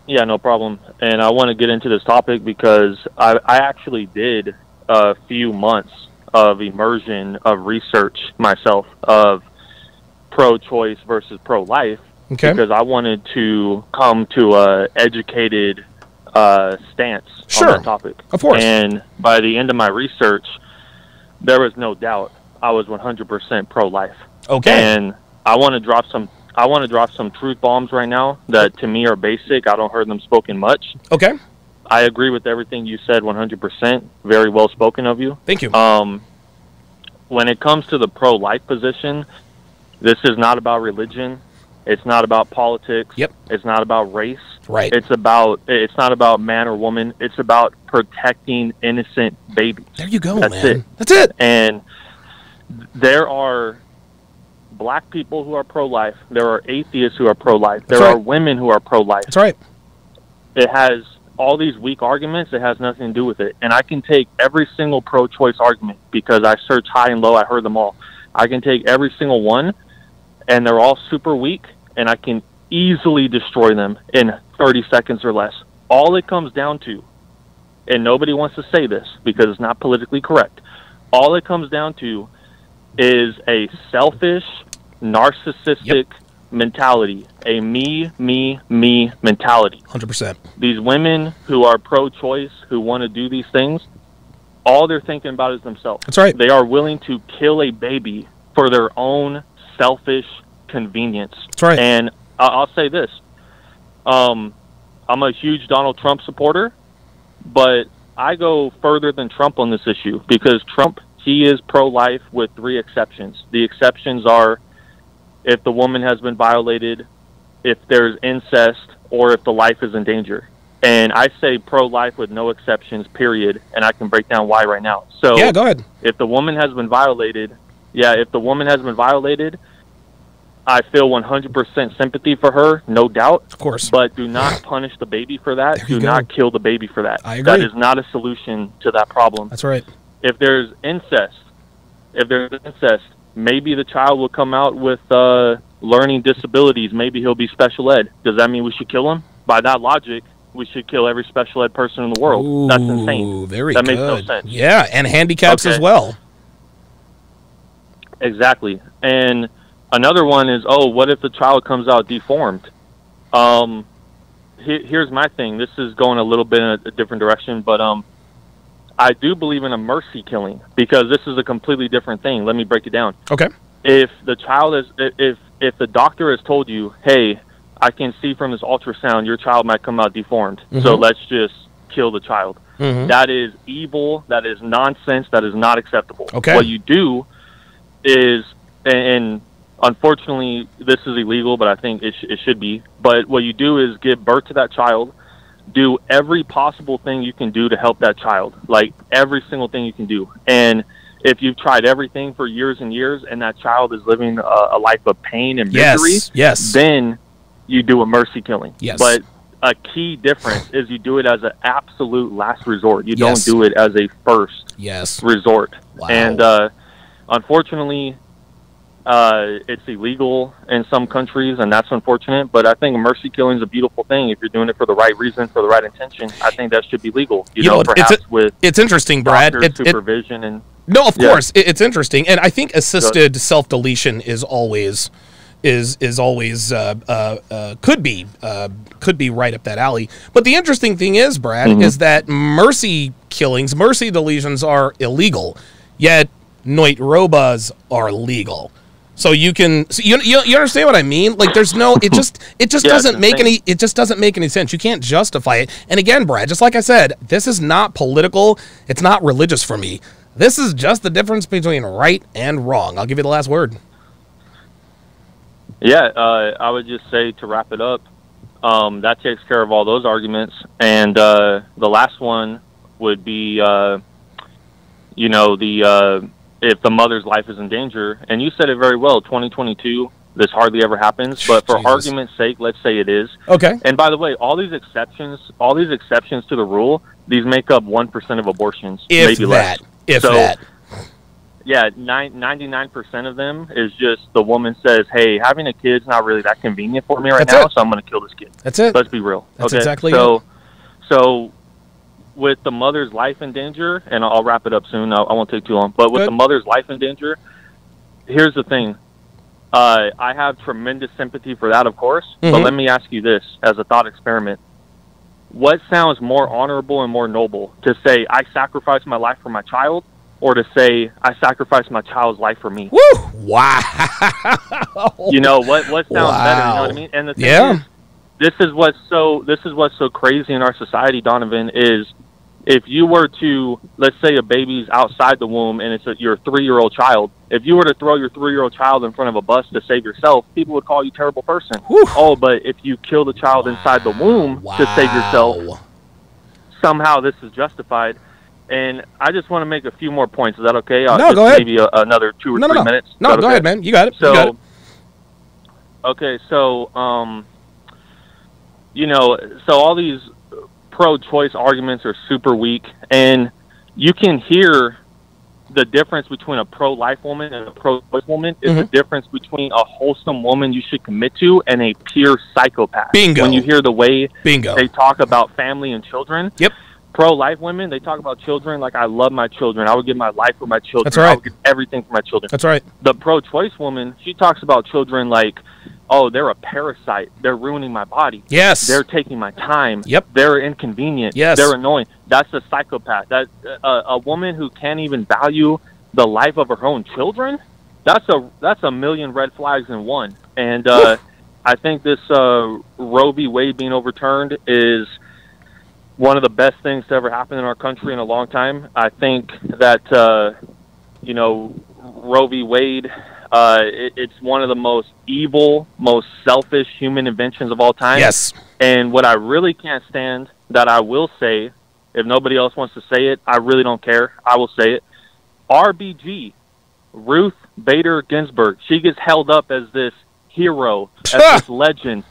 yeah, no problem. And I want to get into this topic because I actually did a few months of immersion of research myself of pro-choice versus pro-life. Okay. Because I wanted to come to a educated stance Sure. on that topic. Of course. And by the end of my research, there was no doubt I was 100% pro-life. Okay. And I want to drop some truth bombs right now that to me are basic. I don't hear them spoken much. Okay. I agree with everything you said 100%. Very well spoken of you. Thank you. When it comes to the pro-life position, this is not about religion. It's not about politics. Yep. It's not about race. Right. It's not about man or woman. It's about protecting innocent babies. There you go, That's man. it. That's it. And there are black people who are pro-life. There are atheists who are pro-life. There right. are women who are pro-life. That's right. It has all these weak arguments. It has nothing to do with it. And I can take every single pro-choice argument because I searched high and low. I heard them all. I can take every single one, and they're all super weak, and I can easily destroy them in 30 seconds or less. All it comes down to, and nobody wants to say this because it's not politically correct, all it comes down to is a selfish, narcissistic mentality, a me mentality. 100%. These women who are pro-choice, who want to do these things, all they're thinking about is themselves. That's right. They are willing to kill a baby for their own selfish convenience. That's right. And I'll say this. I'm a huge Donald Trump supporter, but I go further than Trump on this issue because Trump, he is pro-life with 3 exceptions. The exceptions are if the woman has been violated, if there's incest, or if the life is in danger. And I say pro-life with no exceptions, period, and I can break down why right now. So Yeah, go ahead. if the woman has been violated, I feel 100% sympathy for her, no doubt. Of course. But do not punish the baby for that. There you Do go. not kill the baby for that. I agree. That is not a solution to that problem. That's right. If there's incest, maybe the child will come out with learning disabilities. Maybe he'll be special ed. Does that mean we should kill him? By that logic, we should kill every special ed person in the world. Ooh, That's insane. Very that good. makes no sense. Yeah, and handicaps Okay. as well. Exactly. And another one is, what if the child comes out deformed? Here's my thing. This is going a little bit in a different direction, but I do believe in a mercy killing because this is a completely different thing. Let me break it down. Okay. If the child is, if the doctor has told you, hey, I can see from this ultrasound your child might come out deformed, so let's just kill the child. That is evil. That is nonsense. That is not acceptable. Okay. What you do is, and unfortunately this is illegal, but I think it should be, but what you do is give birth to that child, do every possible thing you can do to help that child, like every single thing you can do. And if you've tried everything for years and years and that child is living a life of pain and misery, yes, then you do a mercy killing. Yes. But a key difference is you do it as an absolute last resort. You Yes. don't do it as a first Yes. resort. Wow. And unfortunately, it's illegal in some countries, and that's unfortunate. But I think mercy killing is a beautiful thing. If you're doing it for the right reason, for the right intention, I think that should be legal. You know, perhaps with it's interesting, Brad. doctor supervision and No, of Yeah. course, it's interesting, and I think assisted self deletion is always could be right up that alley. But the interesting thing is, Brad, is that mercy killings, mercy deletions are illegal, yet noit robas are legal. So you can, so you understand what I mean? Like, there's no, it just Yeah, doesn't it's make insane. it just doesn't make any sense. You can't justify it. And again, Brad, just like I said, this is not political. It's not religious for me. This is just the difference between right and wrong. I'll give you the last word. Yeah, I would just say, to wrap it up, that takes care of all those arguments. And the last one would be, if the mother's life is in danger. And you said it very well, 2022, this hardly ever happens. But for argument's sake, let's say it is. Okay. And by the way, all these exceptions to the rule, these make up 1% of abortions, maybe less. If that. Yeah, 99% of them is just the woman says, hey, having a kid's not really that convenient for me right now, so I'm going to kill this kid. That's it. Let's be real. That's okay? exactly it. So with the mother's life in danger, and I'll wrap it up soon, I won't take too long, but with the mother's life in danger, here's the thing. I have tremendous sympathy for that, of course, but let me ask you this as a thought experiment. What sounds more honorable and more noble, to say I sacrificed my life for my child, or to say I sacrificed my child's life for me? Woo! Wow. You know what sounds better? You know what I mean? And the thing is, this is what's so crazy in our society, Donovan, is if you were to, let's say a baby's outside the womb and it's your 3-year-old child, if you were to throw your 3-year-old child in front of a bus to save yourself, people would call you a terrible person. Whew. Oh, but if you kill the child inside the womb to save yourself, somehow this is justified. And I just want to make a few more points. Is that okay? No, go ahead. Maybe another 2 or 3 minutes. No, go ahead, man. You got it. So, you got it. Okay, so, so all these pro-choice arguments are super weak, and you can hear the difference between a pro-life woman and a pro-choice woman is the difference between a wholesome woman you should commit to and a pure psychopath. Bingo. When you hear the way they talk about family and children. Yep. Pro-life women, they talk about children like, I love my children. I would give my life for my children. That's right. I would give everything for my children. That's right. The pro-choice woman, she talks about children like, oh, they're a parasite. They're ruining my body. Yes. They're taking my time. Yep. They're inconvenient. Yes. They're annoying. That's a psychopath. That a woman who can't even value the life of her own children, that's a million red flags in one. And I think this Roe v. Wade being overturned is one of the best things to ever happen in our country in a long time. I think that, Roe v. Wade, it's one of the most evil, most selfish human inventions of all time. Yes. And what I really can't stand, that I will say, if nobody else wants to say it, I really don't care. I will say it. RBG, Ruth Bader Ginsburg, she gets held up as this hero, as this legend.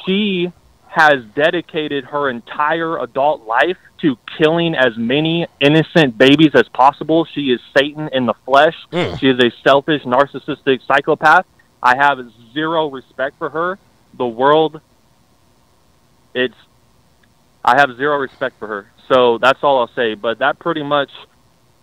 She has dedicated her entire adult life to killing as many innocent babies as possible. She is Satan in the flesh. She is a selfish, narcissistic psychopath. I have zero respect for her. I have zero respect for her. So that's all I'll say. But that pretty much,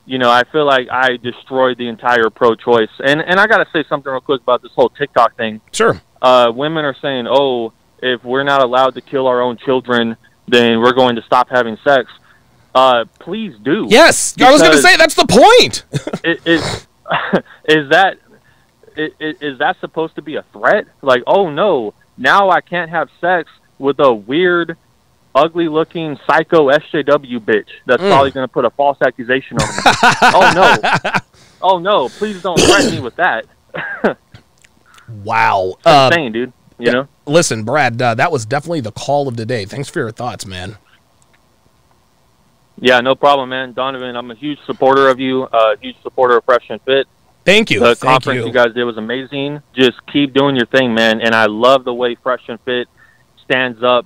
I feel like I destroyed the entire pro-choice. And I got to say something real quick about this whole TikTok thing. Sure. Women are saying, oh, if we're not allowed to kill our own children, then we're going to stop having sex. Please do. Yes, I was going to say that's the point. Is that supposed to be a threat? Like, oh no, now I can't have sex with a weird, ugly-looking psycho SJW bitch that's probably going to put a false accusation on me. Oh no, please don't threaten me with that. Wow. Insane, dude. You know? Listen, Brad, that was definitely the call of the day. Thanks for your thoughts, man. Yeah, no problem, man. Donovan, I'm a huge supporter of you, a huge supporter of Fresh and Fit. Thank you. The conference you guys did was amazing. Just keep doing your thing, man. And I love the way Fresh and Fit stands up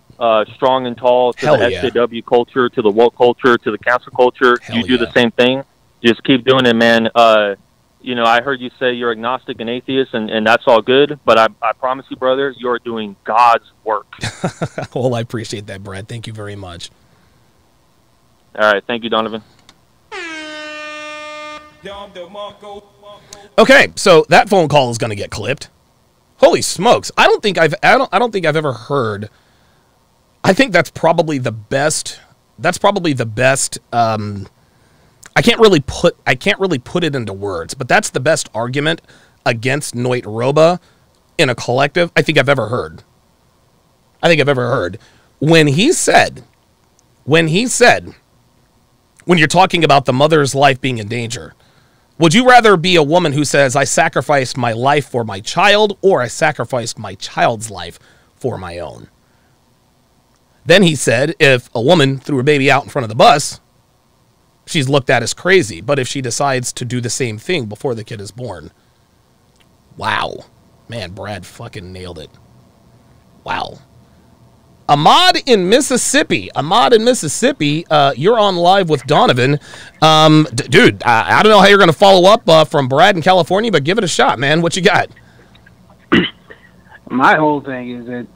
strong and tall to the SJW culture, to the woke culture, to the cancel culture. You do the same thing. Just keep doing it, man. I heard you say you're agnostic and atheist, and that's all good. But I promise you, brother, you're doing God's work. Well, I appreciate that, Brad. Thank you very much. All right. Thank you, Donovan. Okay, so that phone call is going to get clipped. Holy smokes! I don't think I've ever heard. I think that's probably the best. That's probably the best. I can't really put it into words, but that's the best argument against Noit Roba in a collective I think I've ever heard. When he said, when you're talking about the mother's life being in danger. Would you rather be a woman who says, I sacrificed my life for my child, or I sacrificed my child's life for my own? Then he said, if a woman threw a baby out in front of the bus, she's looked at as crazy. But if she decides to do the same thing before the kid is born, wow. Man, Brad fucking nailed it. Wow. Ahmad in Mississippi. Ahmad in Mississippi, you're on live with Donovan. Dude, I don't know how you're going to follow up from Brad in California, but give it a shot, man. What you got? My whole thing is that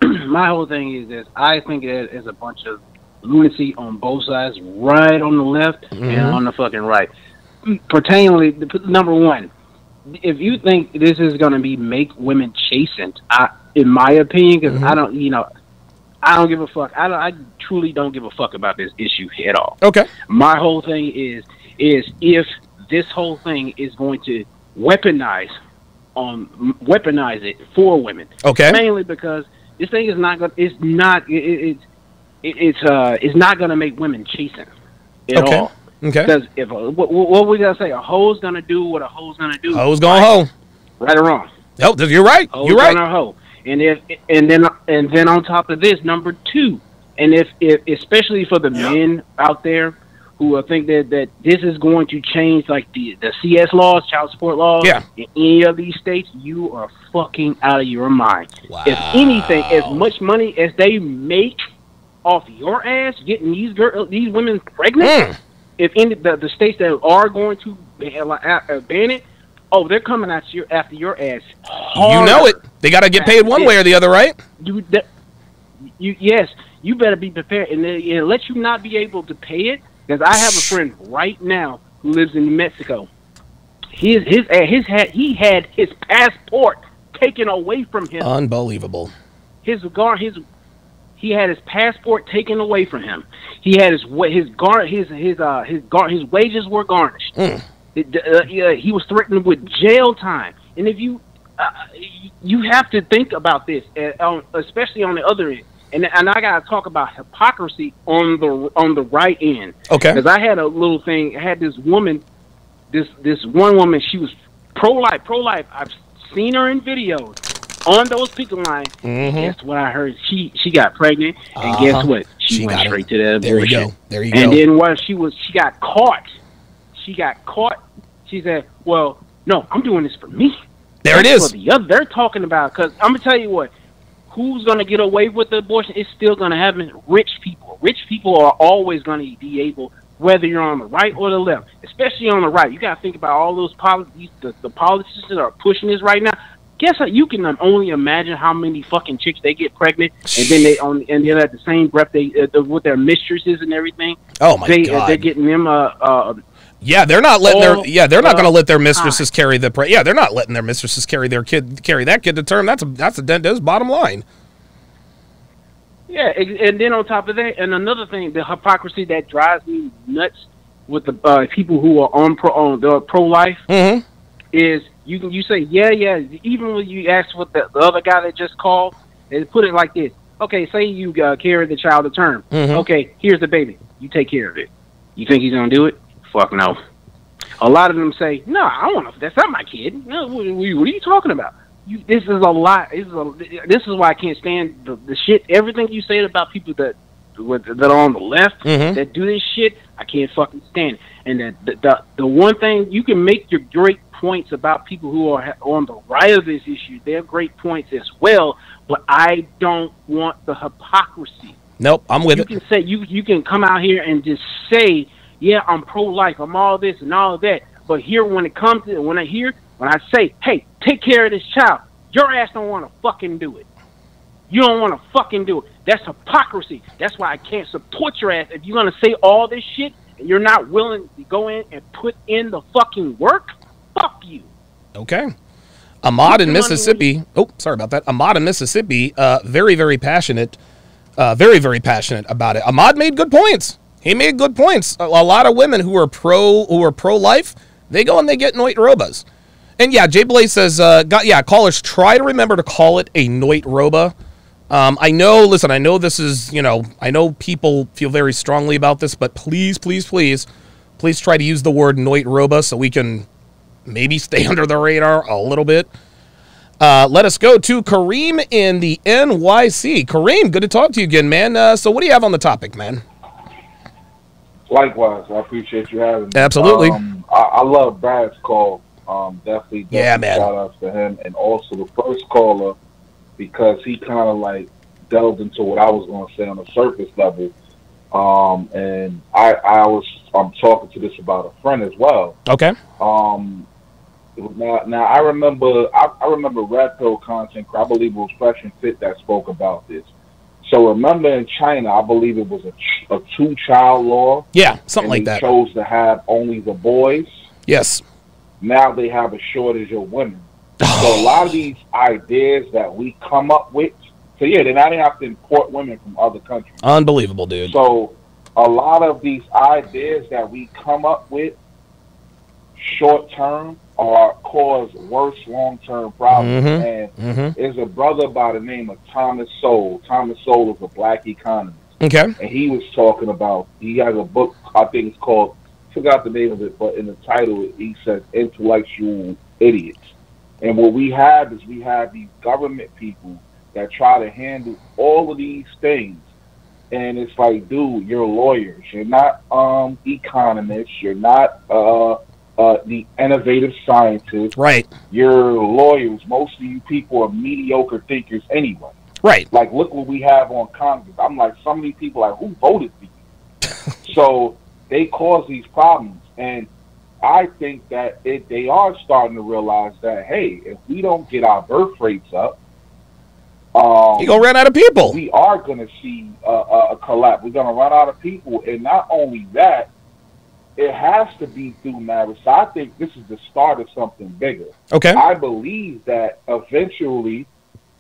I think it is a bunch of lunacy on both sides, right on the left and on the fucking right. Pertaining, number one, if you think this is going to make women chastened, in my opinion, because I don't give a fuck. I truly don't give a fuck about this issue at all. Okay. My whole thing is if this whole thing is going to weaponize it for women. Okay. Mainly because this thing is not going. It's not going to make women chasten at all. Okay. Because if what we gotta say, a hoe's gonna do what a hoe's gonna do. Hoe's gonna hoe. Right or wrong? Oh, you're right. You're right. Gonna hoe. And then on top of this, number two, and if especially for the men out there who think that this is going to change, like the CS laws, child support laws, in any of these states, you are fucking out of your mind. Wow. If anything, as much money as they make off your ass getting these women pregnant, if any the states that are going to ban it, oh, they're coming after your ass harder. You know it. They got to get paid one way or the other, right? Yes, you better be prepared. And it lets you not be able to pay it, because I have a friend right now who lives in New Mexico. He had his passport taken away from him. Unbelievable. He had his passport taken away from him. He had his wages were garnished. He was threatened with jail time. And if you have to think about this, especially on the other end. And I gotta talk about hypocrisy on the right end. Okay. Because I had a little thing. I had this woman, this one woman. She was pro-life. I've seen her in videos on those picket lines. Guess what I heard? She got pregnant, and guess what? She went straight to that abortion. There you go. There you go. And then while she got caught. She said, "Well, no, I'm doing this for me." There it is. They're talking about, because I'm gonna tell you what. Who's going to get away with the abortion? It's still going to happen. Rich people. Rich people are always going to be able, whether you're on the right or the left, especially on the right. You got to think about all those the politicians that are pushing this right now. Guess what? You can only imagine how many fucking chicks they get pregnant, and then they're at the same breath with their mistresses and everything. Oh my God! They're getting them yeah, they're not letting they're not going to let their mistresses carry the they're not letting their mistresses carry that kid to term. That's bottom line. Yeah, and then on top of that, and another thing, the hypocrisy that drives me nuts with the people who are on pro-life is you say even when you ask what the other guy that just called, they put it like this. Okay, say you carry the child to term. Okay, here's the baby. You take care of it. You think he's going to do it? Fuck no. A lot of them say, "No, I don't want to. That's not my kid." No, what are you talking about? This is a lot. This is why I can't stand the shit. Everything you say about people that are on the left that do this shit, I can't fucking stand it. And the one thing you can make your great points about people who are on the right of this issue, they're great points as well. But I don't want the hypocrisy. Nope, I'm with it. You can say you can come out here and just say, yeah, I'm pro-life, I'm all this and all that. But here, when I say, hey, take care of this child, your ass don't want to fucking do it. You don't want to fucking do it. That's hypocrisy. That's why I can't support your ass. If you're going to say all this shit and you're not willing to go in and put in the fucking work, fuck you. Okay. Ahmad in Mississippi. Oh, sorry about that. Ahmad in Mississippi, very, very passionate. Very, very passionate about it. Ahmad made good points. He made good points. A lot of women who are pro-life, they go and they get Noit Robas. And yeah, Jay Blaze says, callers, try to remember to call it a Noit Roba. I know this is, I know people feel very strongly about this, but please, please, please, Please try to use the word Noit Roba so we can maybe stay under the radar a little bit. Let us go to Kareem in the NYC. Kareem, good to talk to you again, man. So what do you have on the topic, man? Likewise, I appreciate you having me. Absolutely. I love Brad's call. Definitely yeah, man. Shout outs to him, and also the first caller, because he kind of like delved into what I was going to say on the surface level. And I'm talking to this about a friend as well. Okay. Now I remember Red Pill content. I believe it was Fresh and Fit that spoke about this. So remember in China, I believe it was a 2-child law. Yeah, something like that. They chose to have only the boys. Yes. Now they have a shortage of women. So a lot of these ideas that we come up with. So yeah, they have to import women from other countries. Unbelievable, dude. So a lot of these ideas that we come up with short term or cause worse long-term problems. And there's a brother by the name of Thomas Sowell. Thomas Sowell is a black economist. Okay. And he was talking about, he has a book, I think it's called, I forgot the name of it, but in the title, he says Intellectual Idiots. And what we have is we have these government people that try to handle all of these things. And it's like, dude, you're lawyers. You're not economists. You're not the innovative scientists. Right. You're lawyers. Most of you people are mediocre thinkers anyway. Right. Like, look what we have on Congress. I'm like, some of these people, like, who voted for you? So they cause these problems. And I think that they are starting to realize that, hey, if we don't get our birth rates up, you're going to run out of people. We are going to see a collapse. We're going to run out of people. And not only that, it has to be through marriage. So I think this is the start of something bigger. Okay. I believe that eventually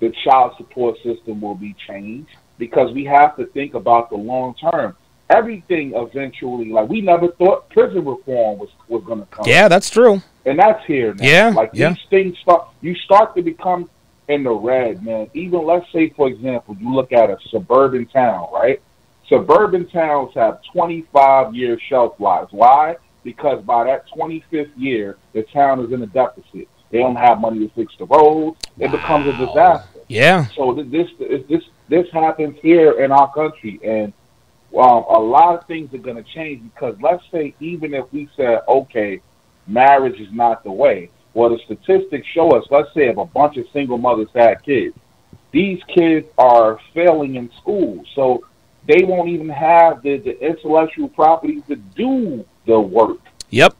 the child support system will be changed because we have to think about the long term. Everything eventually, like we never thought prison reform was going to come. Yeah, that's true. And that's here now. Yeah, like these things you start to become in the red, man. Even let's say, for example, you look at a suburban town, right? Suburban towns have 25-year shelf lives. Why? Because by that 25th year, the town is in a deficit. They don't have money to fix the roads. It becomes a disaster. Yeah. So this happens here in our country, and a lot of things are going to change because let's say even if we said, okay, marriage is not the way. Well, the statistics show us, let's say if a bunch of single mothers had kids, these kids are failing in school. So they won't even have the intellectual property to do the work. Yep.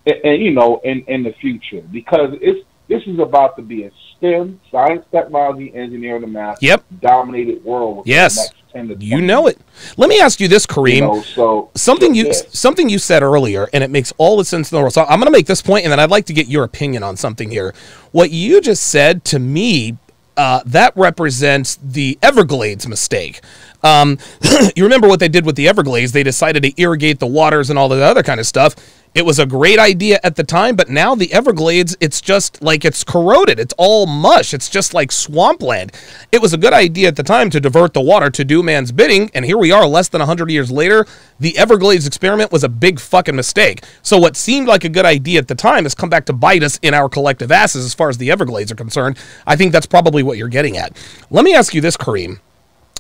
And you know, in the future, because this is about to be a STEM, science, technology, engineering, and math, dominated world. With yes. The next 10 to 20 you know it. Let me ask you this, Kareem. You know, so something you said earlier, and it makes all the sense in the world. So I'm going to make this point, and then I'd like to get your opinion on something here. What you just said to me, that represents the Everglades mistake. You remember what they did with the Everglades? They decided to irrigate the waters and all the other kind of stuff. It was a great idea at the time, but now the Everglades, it's just like it's corroded. It's all mush. It's just like swampland. It was a good idea at the time to divert the water to do man's bidding, and here we are less than 100 years later. The Everglades experiment was a big fucking mistake. So what seemed like a good idea at the time has come back to bite us in our collective asses as far as the Everglades are concerned. I think that's probably what you're getting at. Let me ask you this, Kareem,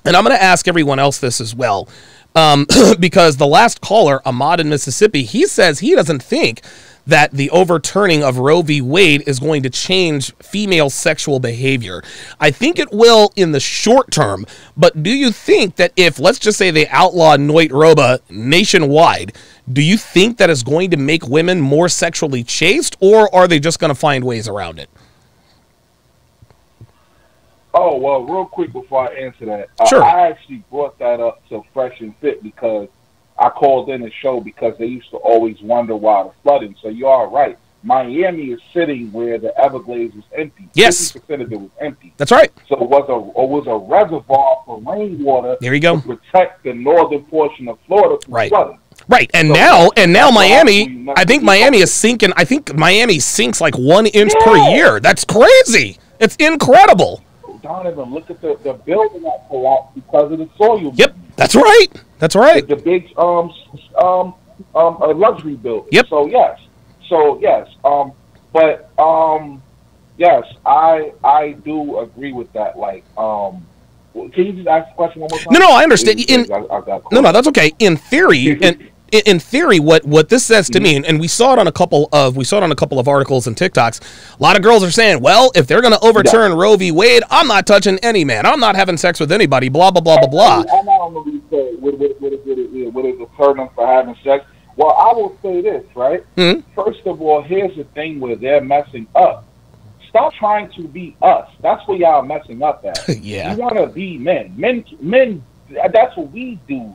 and I'm going to ask everyone else this as well. Because the last caller, Ahmad in Mississippi, he says he doesn't think that the overturning of Roe v. Wade is going to change female sexual behavior. I think it will in the short term, but do you think that if, let's just say they outlaw Noit Roba nationwide, do you think that is going to make women more sexually chaste, or are they just going to find ways around it? Oh, well, real quick before I answer that, sure. I actually brought that up to Fresh and Fit because I called in the show because they used to always wonder why the flooding. So you are right. Miami is sitting where the Everglades was empty. Yes. 50% of it was empty. That's right. So it was a reservoir for rainwater. There you go. To protect the northern portion of Florida from flooding. Right, and so now Miami, I think Miami is sinking. I think Miami sinks like 1 inch per year. That's crazy. It's incredible. Donovan, look at the building that collapsed because of the soil. Yep, that's right. That's right. The big a luxury building. Yep. So yes. But yes, I do agree with that. Like, can you just ask the question one more time? No, I understand. No, that's okay. In theory, in theory, what this says to me, and we saw it on a couple of articles and TikToks. A lot of girls are saying, well, if they're going to overturn Roe v. Wade, I'm not touching any man. I'm not having sex with anybody. Blah blah blah blah blah. I'm not going to say would it deter them for having sex. Well, I will say this, right? Mm-hmm. First of all, here's the thing where they're messing up. Stop trying to be us. That's where y'all messing up at. Yeah. You want to be men. Men. That's what we did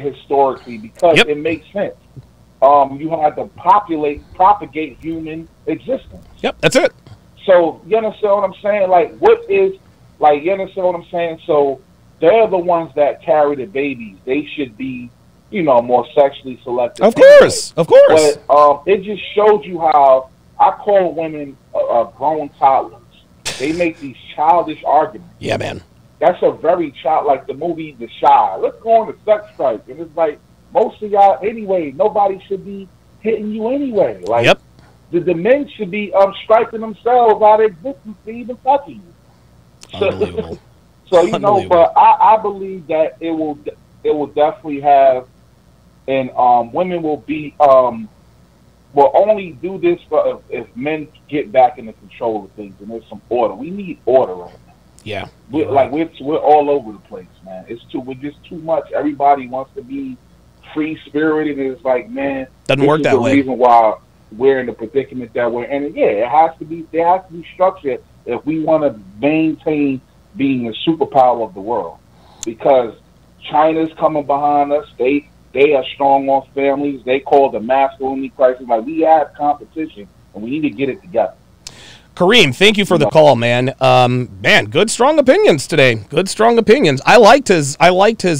historically because it makes sense. You had to propagate human existence. Yep, that's it. So you understand what I'm saying? You understand what I'm saying? So they're the ones that carry the babies. They should be, more sexually selective. Of course. But it just showed you how I call women grown toddlers. They make these childish arguments. Yeah, man. That's a very child, like the movie The Shy. Let's go on the sex strike. And it's like, most of y'all, anyway, nobody should be hitting you anyway. Like, the men should be striking themselves out of existence to even touching you. Unbelievable. So, but I believe that it will definitely have, and women will be, will only do this for if men get back into control of things and there's some order. We need order right now. Yeah. We're all over the place, man. We're just too much. Everybody wants to be free spirited, and it's like, man, doesn't work that way. The reason why we're in the predicament that we're in. And there has to be structure if we want to maintain being a superpower of the world. Because China's coming behind us. They are strong on families. They call the masculinity crisis. Like, we have competition, and we need to get it together. Kareem, thank you for the call, man. Man, good strong opinions today. Good strong opinions. I liked his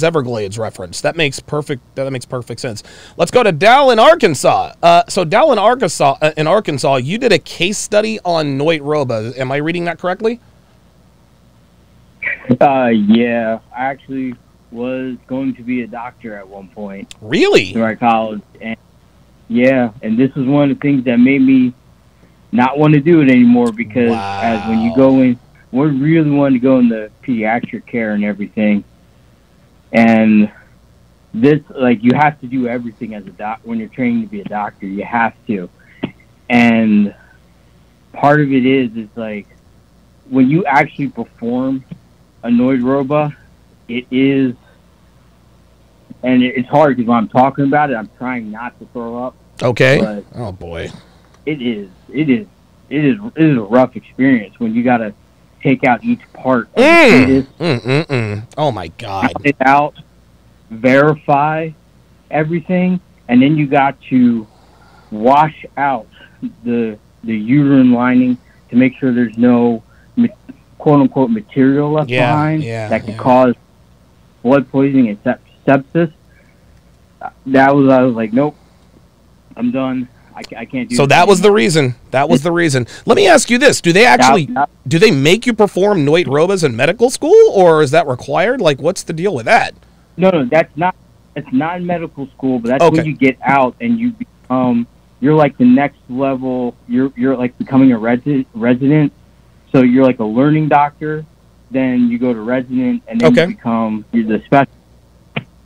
Everglades reference. That makes perfect sense. Let's go to Dal in Arkansas. So Dal in Arkansas, you did a case study on Noit Roba. Am I reading that correctly? Yeah, I actually was going to be a doctor at one point. Really? Throughout college. And this was one of the things that made me not want to do it anymore, because as when you go in, we really wanted to go in the pediatric care and everything. And this, like, you have to do everything as a doc when you're training to be a doctor. You have to. And part of it is like when you actually perform a Noit Roba, it is, and it's hard because when I'm talking about it, I'm trying not to throw up. Okay. But oh boy. It is a rough experience when you got to take out each part of the fetus. Oh my God. Count it out, verify everything, and then you got to wash out the uterine lining to make sure there's no quote unquote material left behind that could cause blood poisoning and sepsis. I was like, nope, I'm done. I can't do. So that was the reason. That was the reason. Let me ask you this: do they make you perform Noit Robas in medical school, or is that required? Like, what's the deal with that? No, that's not. It's not in medical school, but that's when you get out and you become. You're like the next level. You're like becoming a resident. So you're like a learning doctor. Then you go to resident, and then you're the specialist.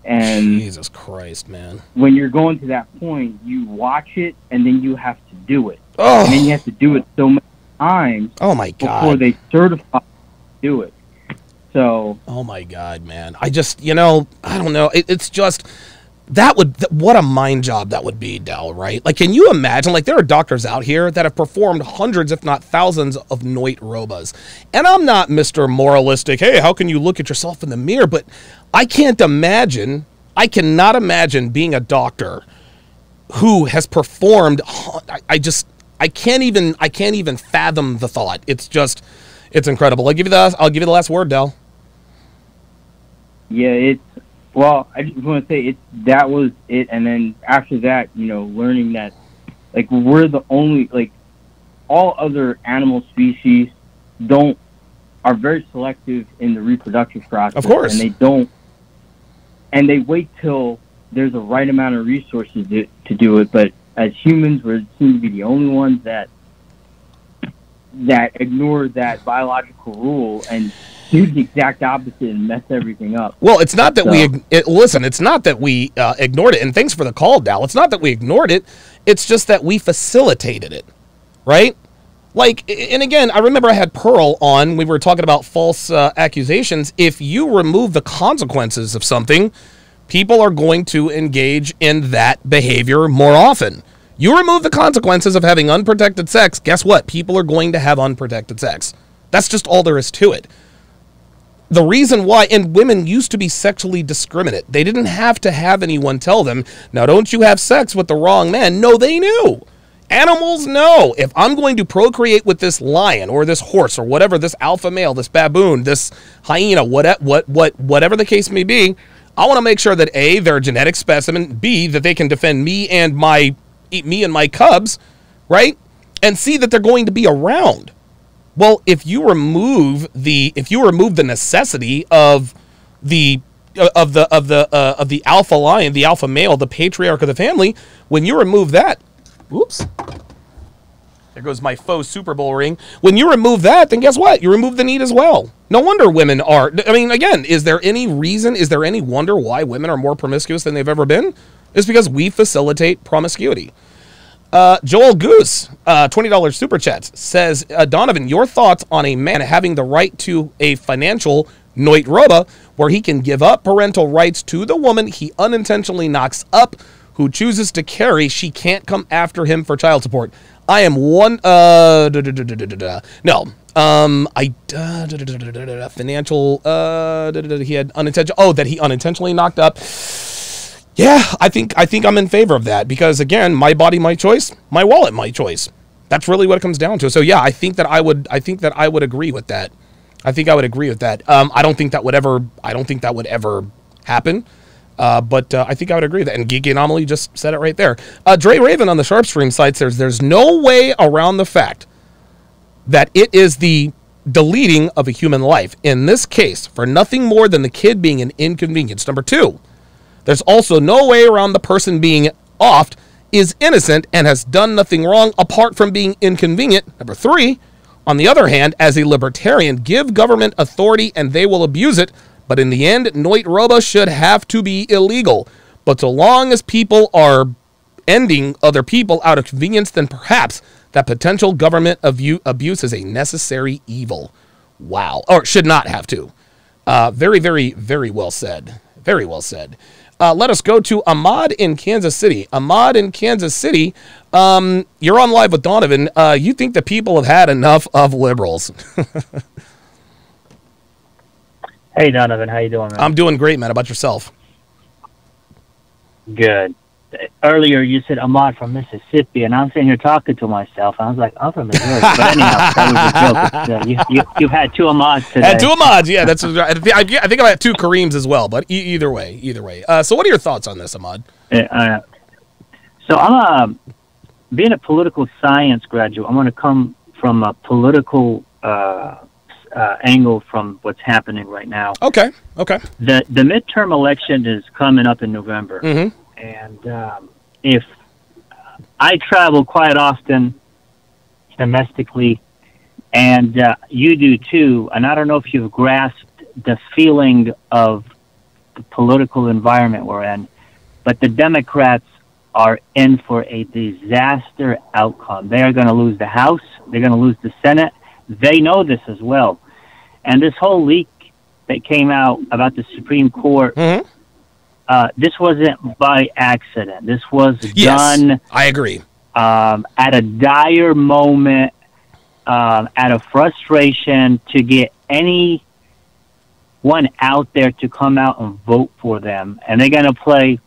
And Jesus Christ, man. When you're going to that point, you watch it, and then you have to do it. Oh. And then you have to do it so many times my God. Before they certify to do it. So. Oh, my God, man. I just, I don't know. It's just, what a mind job that would be, Del, right? Like, can you imagine? Like, there are doctors out here that have performed hundreds, if not thousands, of Noit Robas. And I'm not Mr. Moralistic, hey, how can you look at yourself in the mirror? But I cannot imagine being a doctor who has performed. I can't even fathom the thought. It's incredible. I'll give you the last word, Del. Yeah, well, I just want to say that was it, and then after that, learning that, like, we're the only, like, all other animal species are very selective in the reproductive process. Of course. And they wait till there's a right amount of resources to do it, but as humans, we seem to be the only ones that ignore that biological rule and do the exact opposite and mess everything up. Well, it's not that it's not that we ignored it, and thanks for the call, Dal. It's not that we ignored it. It's just that we facilitated it, right? Like, and again, I remember I had Pearl on. We were talking about false accusations. If you remove the consequences of something, people are going to engage in that behavior more often. You remove the consequences of having unprotected sex, guess what? People are going to have unprotected sex. That's just all there is to it. The reason why, and women used to be sexually discriminate. They didn't have to have anyone tell them, now don't you have sex with the wrong man. No, they knew. Animals know. If I'm going to procreate with this lion or this horse or whatever, this alpha male, this baboon, this hyena, whatever the case may be, I want to make sure that A, they're a genetic specimen, B, that they can defend me and my cubs, right? And C, that they're going to be around. Well, if you remove the necessity of the alpha lion, the alpha male, the patriarch of the family, when you remove that, whoops, there goes my faux Super Bowl ring. When you remove that, then guess what? You remove the need as well. No wonder women are, I mean, again, is there any wonder why women are more promiscuous than they've ever been? It's because we facilitate promiscuity. Joel Goose, $20 super chat, says, Donovan, your thoughts on a man having the right to a financial noit roba where he can give up parental rights to the woman he unintentionally knocks up who chooses to carry. She can't come after him for child support. I am one, financial, he had unintentional, that he unintentionally knocked up. Yeah, I think I'm in favor of that because, again, my body, my choice, my wallet, my choice. That's really what it comes down to. So yeah, I think that I would agree with that. I don't think that would ever happen. But I think I would agree with that. And Geeky Anomaly just said it right there. Dre Raven on the Sharpe Stream site says there's no way around the fact that it is the deleting of a human life. In this case, for nothing more than the kid being an inconvenience. Number 2, there's also no way around the person being offed is innocent and has done nothing wrong apart from being inconvenient. Number 3, on the other hand, as a libertarian, give government authority and they will abuse it. But in the end, noit roba should have to be illegal. But so long as people are ending other people out of convenience, then perhaps that potential government abuse is a necessary evil. Wow. Or should not have to. Very, very, very well said. Very well said. Let us go to Ahmad in Kansas City. Ahmad in Kansas City, you're on live with Donovan. You think that people have had enough of liberals. Hey, Donovan, how you doing, man? I'm doing great, man. How about yourself? Good. Earlier, you said Ahmad from Mississippi, and I'm sitting here talking to myself. I was like, I'm from Missouri. But anyhow, that was a joke. You've had 2 Ahmads today. Had 2 Ahmads, yeah. That's. I think I had 2 Kareems as well, but either way. So what are your thoughts on this, Ahmad? So I'm being a political science graduate. I'm going to come from a political angle from what's happening right now. Okay. The midterm election is coming up in November. Mm-hmm. And if I travel quite often domestically, and you do too, and I don't know if you've grasped the feeling of the political environment we're in, but the Democrats are in for a disaster outcome. They are going to lose the House. They're going to lose the Senate. They know this as well. And this whole leak that came out about the Supreme Court, mm-hmm. This wasn't by accident. This was done. I agree. At a dire moment, at a frustration to get anyone out there to come out and vote for them. And they're going to play.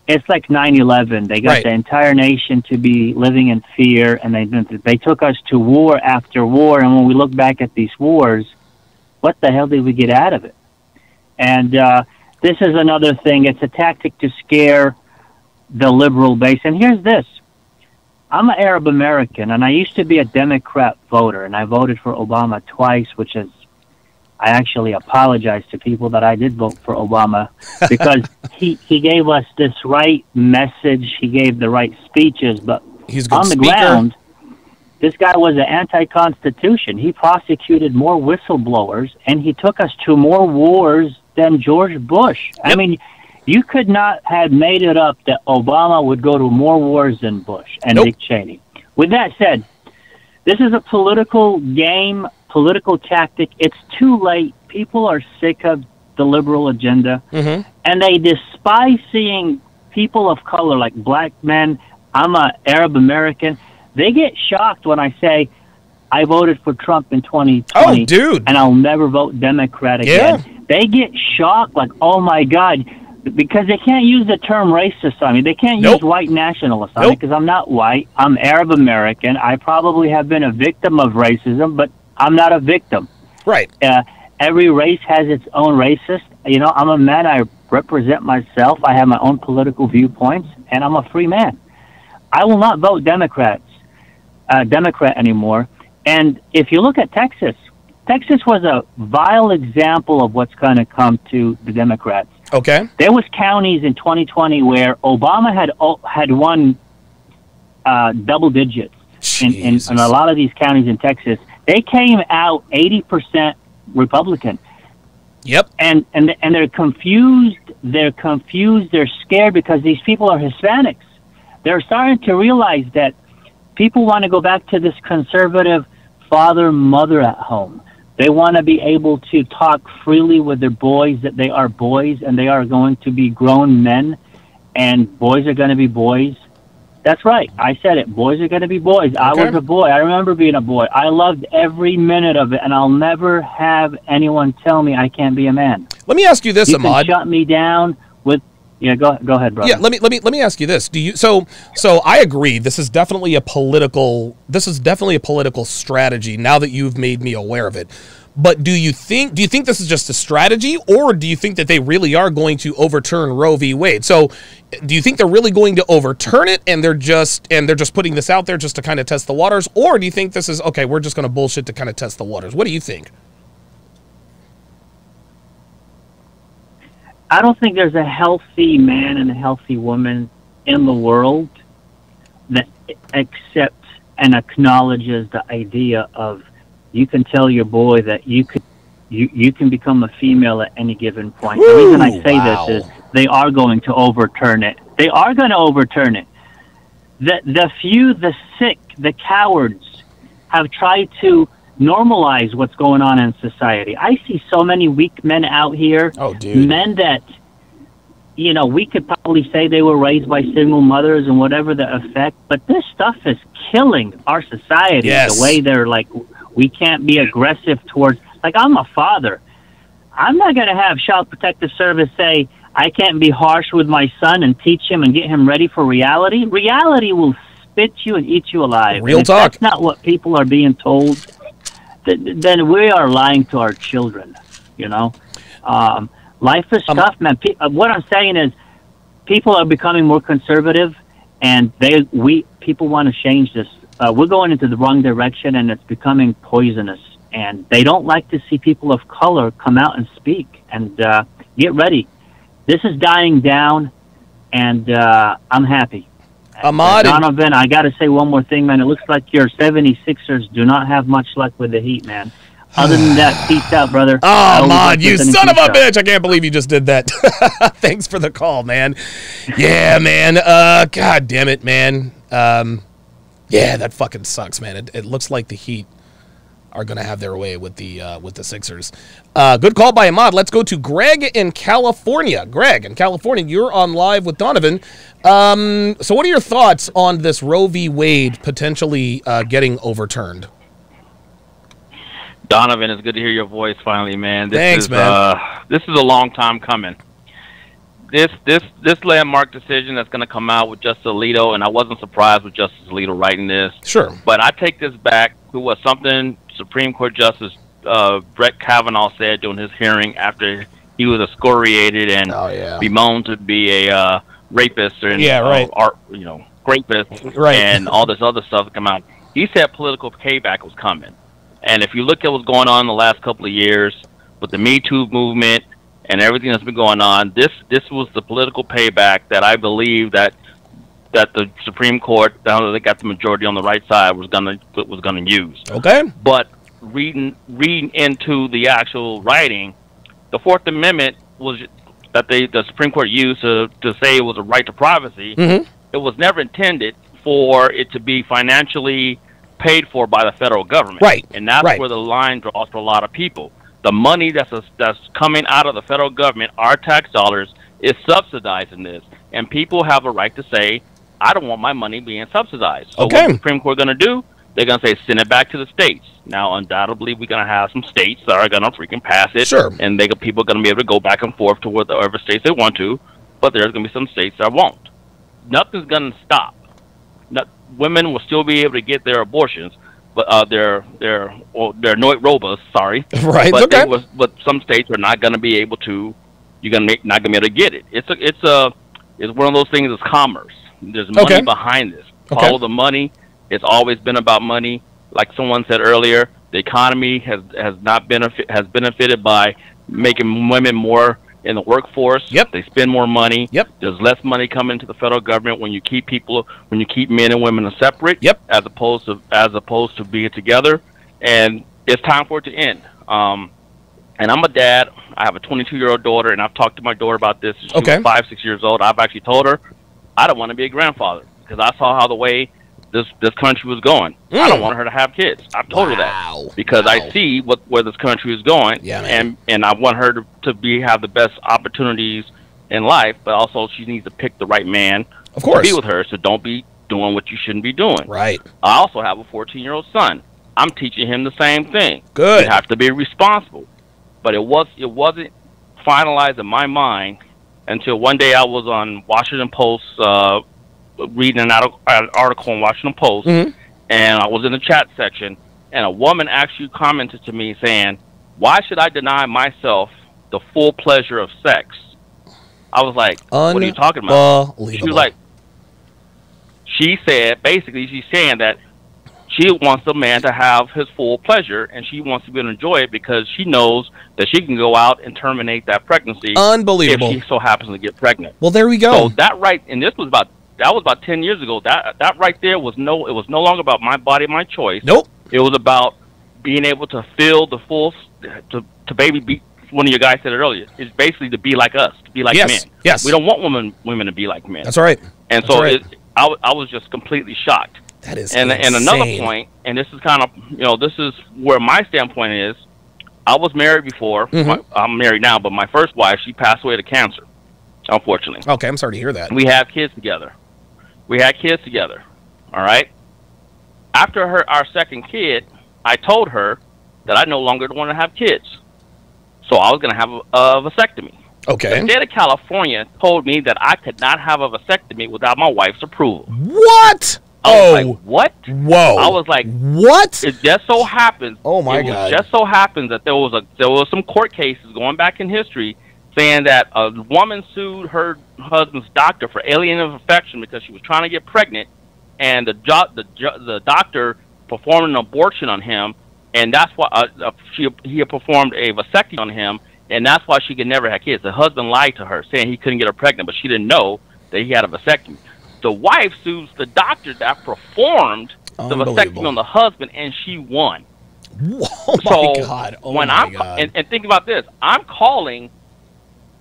It's like 9/11. They got the entire nation to be living in fear, and they took us to war after war. And when we look back at these wars, what the hell did we get out of it? And this is another thing. It's a tactic to scare the liberal base. And here's this. I'm an Arab American, and I used to be a Democrat voter, and I voted for Obama twice, which is I actually apologize to people that I did vote for Obama because he gave us this right message. He gave the right speeches, but he's a good on the speaker. ground, this guy was an anti-constitution. He prosecuted more whistleblowers, and he took us to more wars than George Bush. Yep. I mean, you could not have made it up that Obama would go to more wars than Bush and Dick Cheney. With that said, this is a political game, political tactic. It's too late. People are sick of the liberal agenda, and they despise seeing people of color, like black men. I'm an Arab American. They get shocked when I say I voted for Trump in 2020, oh, dude, and I'll never vote Democrat again. They get shocked, like, oh my God, because they can't use the term racist on me. They can't use white nationalist on me because I'm not white. I'm Arab American. I probably have been a victim of racism, but I'm not a victim. Right. Every race has its own racist. You know, I'm a man. I represent myself. I have my own political viewpoints, and I'm a free man. I will not vote Democrat anymore. And if you look at Texas, Texas was a vile example of what's going to come to the Democrats. Okay. There was counties in 2020 where Obama had won double digits in a lot of these counties in Texas. They came out 80% Republican. Yep. And they're confused. They're confused. They're scared because these people are Hispanics. They're starting to realize that people want to go back to this conservative father, mother at home. They want to be able to talk freely with their boys, that they are boys and they are going to be grown men, and boys are going to be boys. That's right. I said it. Boys are going to be boys. Okay. I was a boy. I remember being a boy. I loved every minute of it, and I'll never have anyone tell me I can't be a man. Let me ask you this, Ahmad. You can shut me down with... Yeah, go ahead, brother. Yeah, let me ask you this. Do you so I agree, this is definitely a political strategy now that you've made me aware of it. But do you think this is just a strategy, or do you think that they really are going to overturn Roe v. Wade? So do you think they're really going to overturn it and they're just putting this out there just to kind of test the waters, or do you think this is okay, we're just going to bullshit to kind of test the waters? What do you think? I don't think there's a healthy man and a healthy woman in the world that accepts and acknowledges the idea of you can tell your boy that you can become a female at any given point. Ooh, the reason I say this is they are going to overturn it. They are going to overturn it. The few, the sick, the cowards have tried to normalize what's going on in society. I see so many weak men out here. Oh, dude. Men that, you know, we could probably say they were raised by single mothers and whatever the effect, but this stuff is killing our society. Yes. The way they're like, we can't be aggressive towards, like, I'm a father. I'm not going to have Child Protective Service say, I can't be harsh with my son and teach him and get him ready for reality. Reality will spit you and eat you alive. Real talk. That's not what people are being told. Then we are lying to our children, you know. Life is tough, man. What I'm saying is people are becoming more conservative, and people want to change this. We're going into the wrong direction, and it's becoming poisonous. And they don't like to see people of color come out and speak. And get ready. This is dying down, and I'm happy. Ahmad, Donovan, I got to say one more thing, man. It looks like your 76ers do not have much luck with the Heat, man. Other than that, peace out, brother. Oh, Ahmad, you son of a bitch. I can't believe you just did that. Thanks for the call, man. Yeah, man. God damn it, man. Yeah, that fucking sucks, man. It looks like the Heat are going to have their way with the Sixers. Good call by Ahmad. Let's go to Greg in California. Greg in California, you're on live with Donovan. So what are your thoughts on this Roe v. Wade potentially getting overturned? Donovan, it's good to hear your voice finally, man. Thanks, man. This is a long time coming. This landmark decision that's going to come out with Justice Alito, and I wasn't surprised with Justice Alito writing this. Sure. But I take this back to what something Supreme Court Justice Brett Kavanaugh said during his hearing after he was excoriated and bemoaned to be a rapist or rapist, right, and all this other stuff come out. He said political payback was coming. And if you look at what's going on in the last couple of years with the Me Too movement and everything that's been going on, this was the political payback that I believe that the Supreme Court, now that they got the majority on the right side, was gonna use. Okay. But reading into the actual writing, the Fourth Amendment was that the Supreme Court used to say it was a right to privacy. Mm-hmm. It was never intended for it to be financially paid for by the federal government. Right. And that's Right. where the line draws for a lot of people. The money that's coming out of the federal government, our tax dollars, is subsidizing this. And people have a right to say, I don't want my money being subsidized. So Okay. what the Supreme Court going to do? They're going to say, send it back to the states. Now, undoubtedly, we're going to have some states that are going to freaking pass it. Sure. And people are going to be able to go back and forth to whatever states they want to. But there's going to be some states that won't. Nothing's going to stop. Women will still be able to get their abortions, but their Noit Robas, sorry. Right. But Okay. but some states are not going to be able to. Not going to be able to get it. It's one of those things. It's commerce. There's money Okay. behind this. Okay. Follow the money. It's always been about money. Like someone said earlier, the economy has benefited by making women more in the workforce. Yep. They spend more money. Yep. There's less money coming to the federal government when you keep men and women separate. Yep. As opposed to being together. And it's time for it to end. And I'm a dad. I have a 22-year-old daughter, and I've talked to my daughter about this. She Okay. was 5, 6 years old. I've actually told her I don't want to be a grandfather because I saw how the way this country was going. I don't want her to have kids. I've told her that because I see where this country is going, and I want her to have the best opportunities in life. But also, she needs to pick the right man to be with her. So don't be doing what you shouldn't be doing. Right. I also have a 14-year-old son. I'm teaching him the same thing. Good. You have to be responsible. But it wasn't finalized in my mind until one day I was on Washington Post reading an article on Washington Post, Mm-hmm. and I was in the chat section, and a woman actually commented to me saying, "Why should I deny myself the full pleasure of sex?" I was like, "What are you talking about?" She was like, she said, basically, she's saying that she wants the man to have his full pleasure, and she wants to be able to enjoy it because she knows that she can go out and terminate that pregnancy. Unbelievable. If she so happens to get pregnant. Well, there we go. So that right, and that was about 10 years ago. That right there was no longer about my body, my choice. Nope. It was about being able to feel the full, to baby be. One of your guys said it earlier. It's basically to be like us, to be like men. Yes. We don't want women to be like men. That's right. And That's so right. I was just completely shocked. That is and another point, and this is kind of this is where my standpoint is. I was married before. Mm-hmm. I'm married now, but my first wife, she passed away to cancer, unfortunately. Okay, I'm sorry to hear that. We have kids together. All right. After our second kid, I told her that I no longer want to have kids, so I was going to have a vasectomy. Okay. The state of California told me that I could not have a vasectomy without my wife's approval. What? I was like, what? Whoa. I was like, what? It just so happens. Oh my God. God. Just so happens that there was some court cases going back in history saying that a woman sued her husband's doctor for alienating affection because she was trying to get pregnant, and the doctor performed an abortion on him, and that's why he had performed a vasectomy on him, and that's why she could never have kids. The husband lied to her, saying he couldn't get her pregnant, but she didn't know that he had a vasectomy. The wife sues the doctor that performed the vasectomy on the husband, and she won. Oh my God! Oh when my God! And think about this, I'm calling,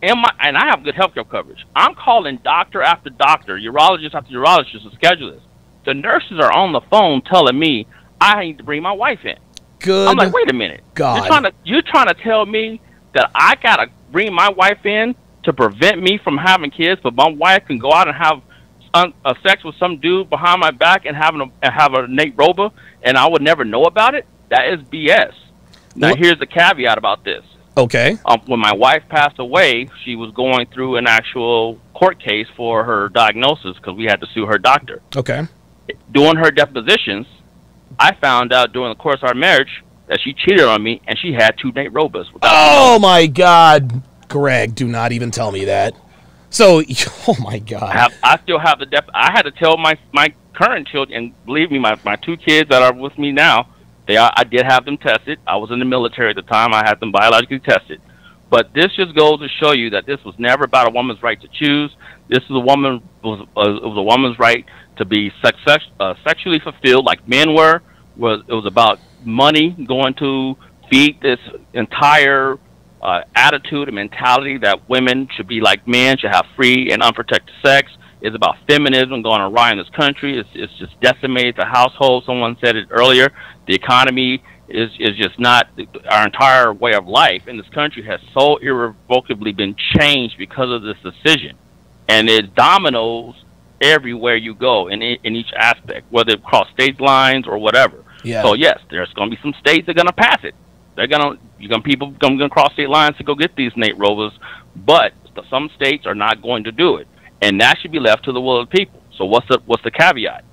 and I have good healthcare coverage. I'm calling doctor after doctor, urologist after urologist to schedule this. The nurses are on the phone telling me I need to bring my wife in. Good. I'm like, wait a minute, God! You're trying to tell me that I gotta bring my wife in to prevent me from having kids, but my wife can go out and have sex with some dude behind my back and have a Nate Roba, and I would never know about it? That is BS. Now, here's the caveat about this. Okay. When my wife passed away, she was going through an actual court case for her diagnosis because we had to sue her doctor. Okay. During her depositions, I found out during the course of our marriage that she cheated on me and she had 2 Nate Robas. Oh my God, Greg! Do not even tell me that. So, oh my God! I still have the I had to tell my current children, and believe me, my 2 kids that are with me now, I did have them tested. I was in the military at the time. I had them biologically tested. But this just goes to show you that this was never about a woman's right to choose. This is it was a woman's right to be sexually fulfilled like men were. It was about money going to feed this entire attitude and mentality that women should be like men, should have free and unprotected sex. It's about feminism going awry in this country. It's just decimated the household. Someone said it earlier. The economy is just not, our entire way of life in this country has so irrevocably been changed because of this decision. And it dominoes everywhere you go in each aspect, whether it cross state lines or whatever. Yeah. So yes, there's going to be some states that are going to pass it. People going to cross state lines to go get these Nate Rovers, but some states are not going to do it. And that should be left to the will of the people. So what's the caveat?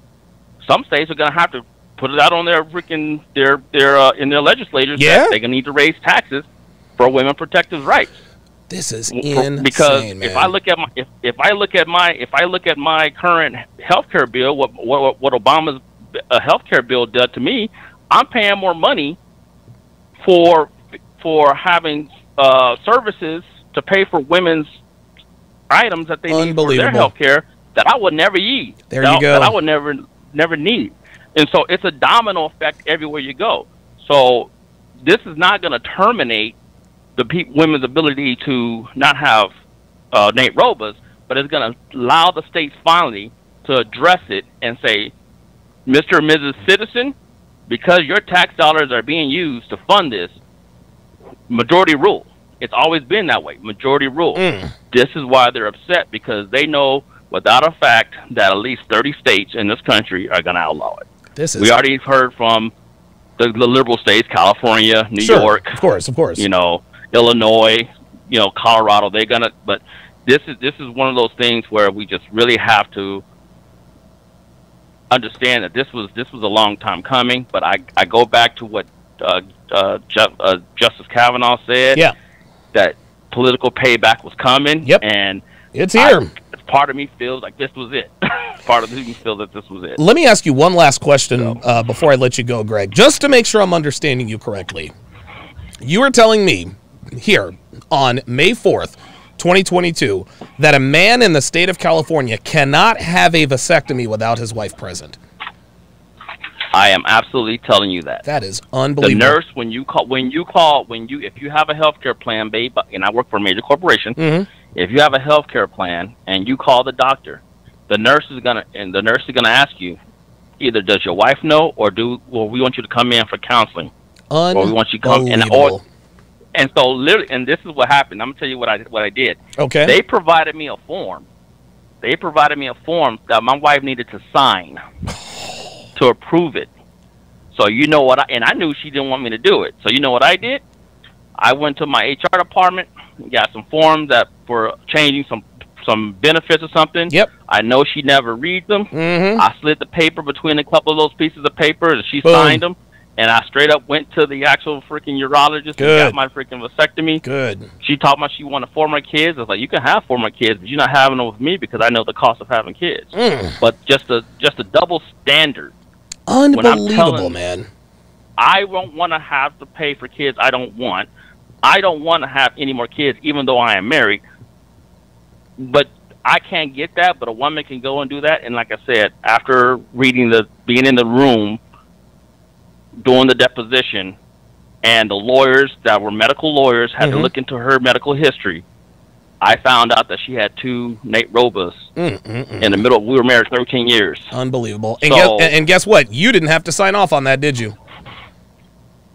Some states are going to have to put it out on their freaking in their legislatures. Yeah, that they're going to need to raise taxes for women protective rights. This is insane, because man. if I look at my current healthcare bill, what Obama's healthcare bill did to me, I'm paying more money for having services to pay for women's items that they need for their health care that I would never need. There you go. That I would never need. And so it's a domino effect everywhere you go. So this is not going to terminate the women's ability to not have Nate Robas, but it's going to allow the states finally to address it and say, Mr. and Mrs. Citizen, because your tax dollars are being used to fund this, majority rule. It's always been that way, majority rule. This is why they're upset, because they know without a fact that at least 30 states in this country are going to outlaw it. We already heard from the liberal states, California, New York, of course, Illinois, Colorado. They're going to, but this is one of those things where we just really have to understand that this was a long time coming. But I go back to what Justice Kavanaugh said. Yeah. That political payback was coming. Yep. And it's here. Part of me feels like this was it. Part of me feels that this was it. Let me ask you one last question before I let you go, Greg, just to make sure I'm understanding you correctly. You are telling me here on May 4th, 2022, that a man in the state of California cannot have a vasectomy without his wife present. I am absolutely telling you that. That is unbelievable. The nurse, if you have a healthcare plan, babe, and I work for a major corporation, if you have a healthcare plan and you call the doctor, the nurse is gonna ask you, either does your wife know, or we want you to come in for counseling, or we want you to come in, and so literally, and this is what happened. I'm gonna tell you what I did. Okay. They provided me a form. That my wife needed to sign to approve it. So I knew she didn't want me to do it. So you know what I did? I went to my HR department, got some forms that for changing some benefits or something. Yep. I know she never reads them. I slid the paper between a couple of those pieces of paper, and she Boom. signed them. And I straight up went to the actual freaking urologist and got my freaking vasectomy. Good. She told me she wanted 4 more kids. I was like, you can have 4 more kids, but you're not having them with me because I know the cost of having kids. But just a double standard. Unbelievable, man. I don't want to have to pay for kids I don't want. I don't want to have any more kids, even though I am married. But I can't get that, but a woman can go and do that. And like I said, after being in the room, doing the deposition, and the lawyers that were medical lawyers had to look into her medical history, I found out that she had 2 Nate Robas in the middle. We were married 13 years. Unbelievable. And guess what? You didn't have to sign off on that, did you?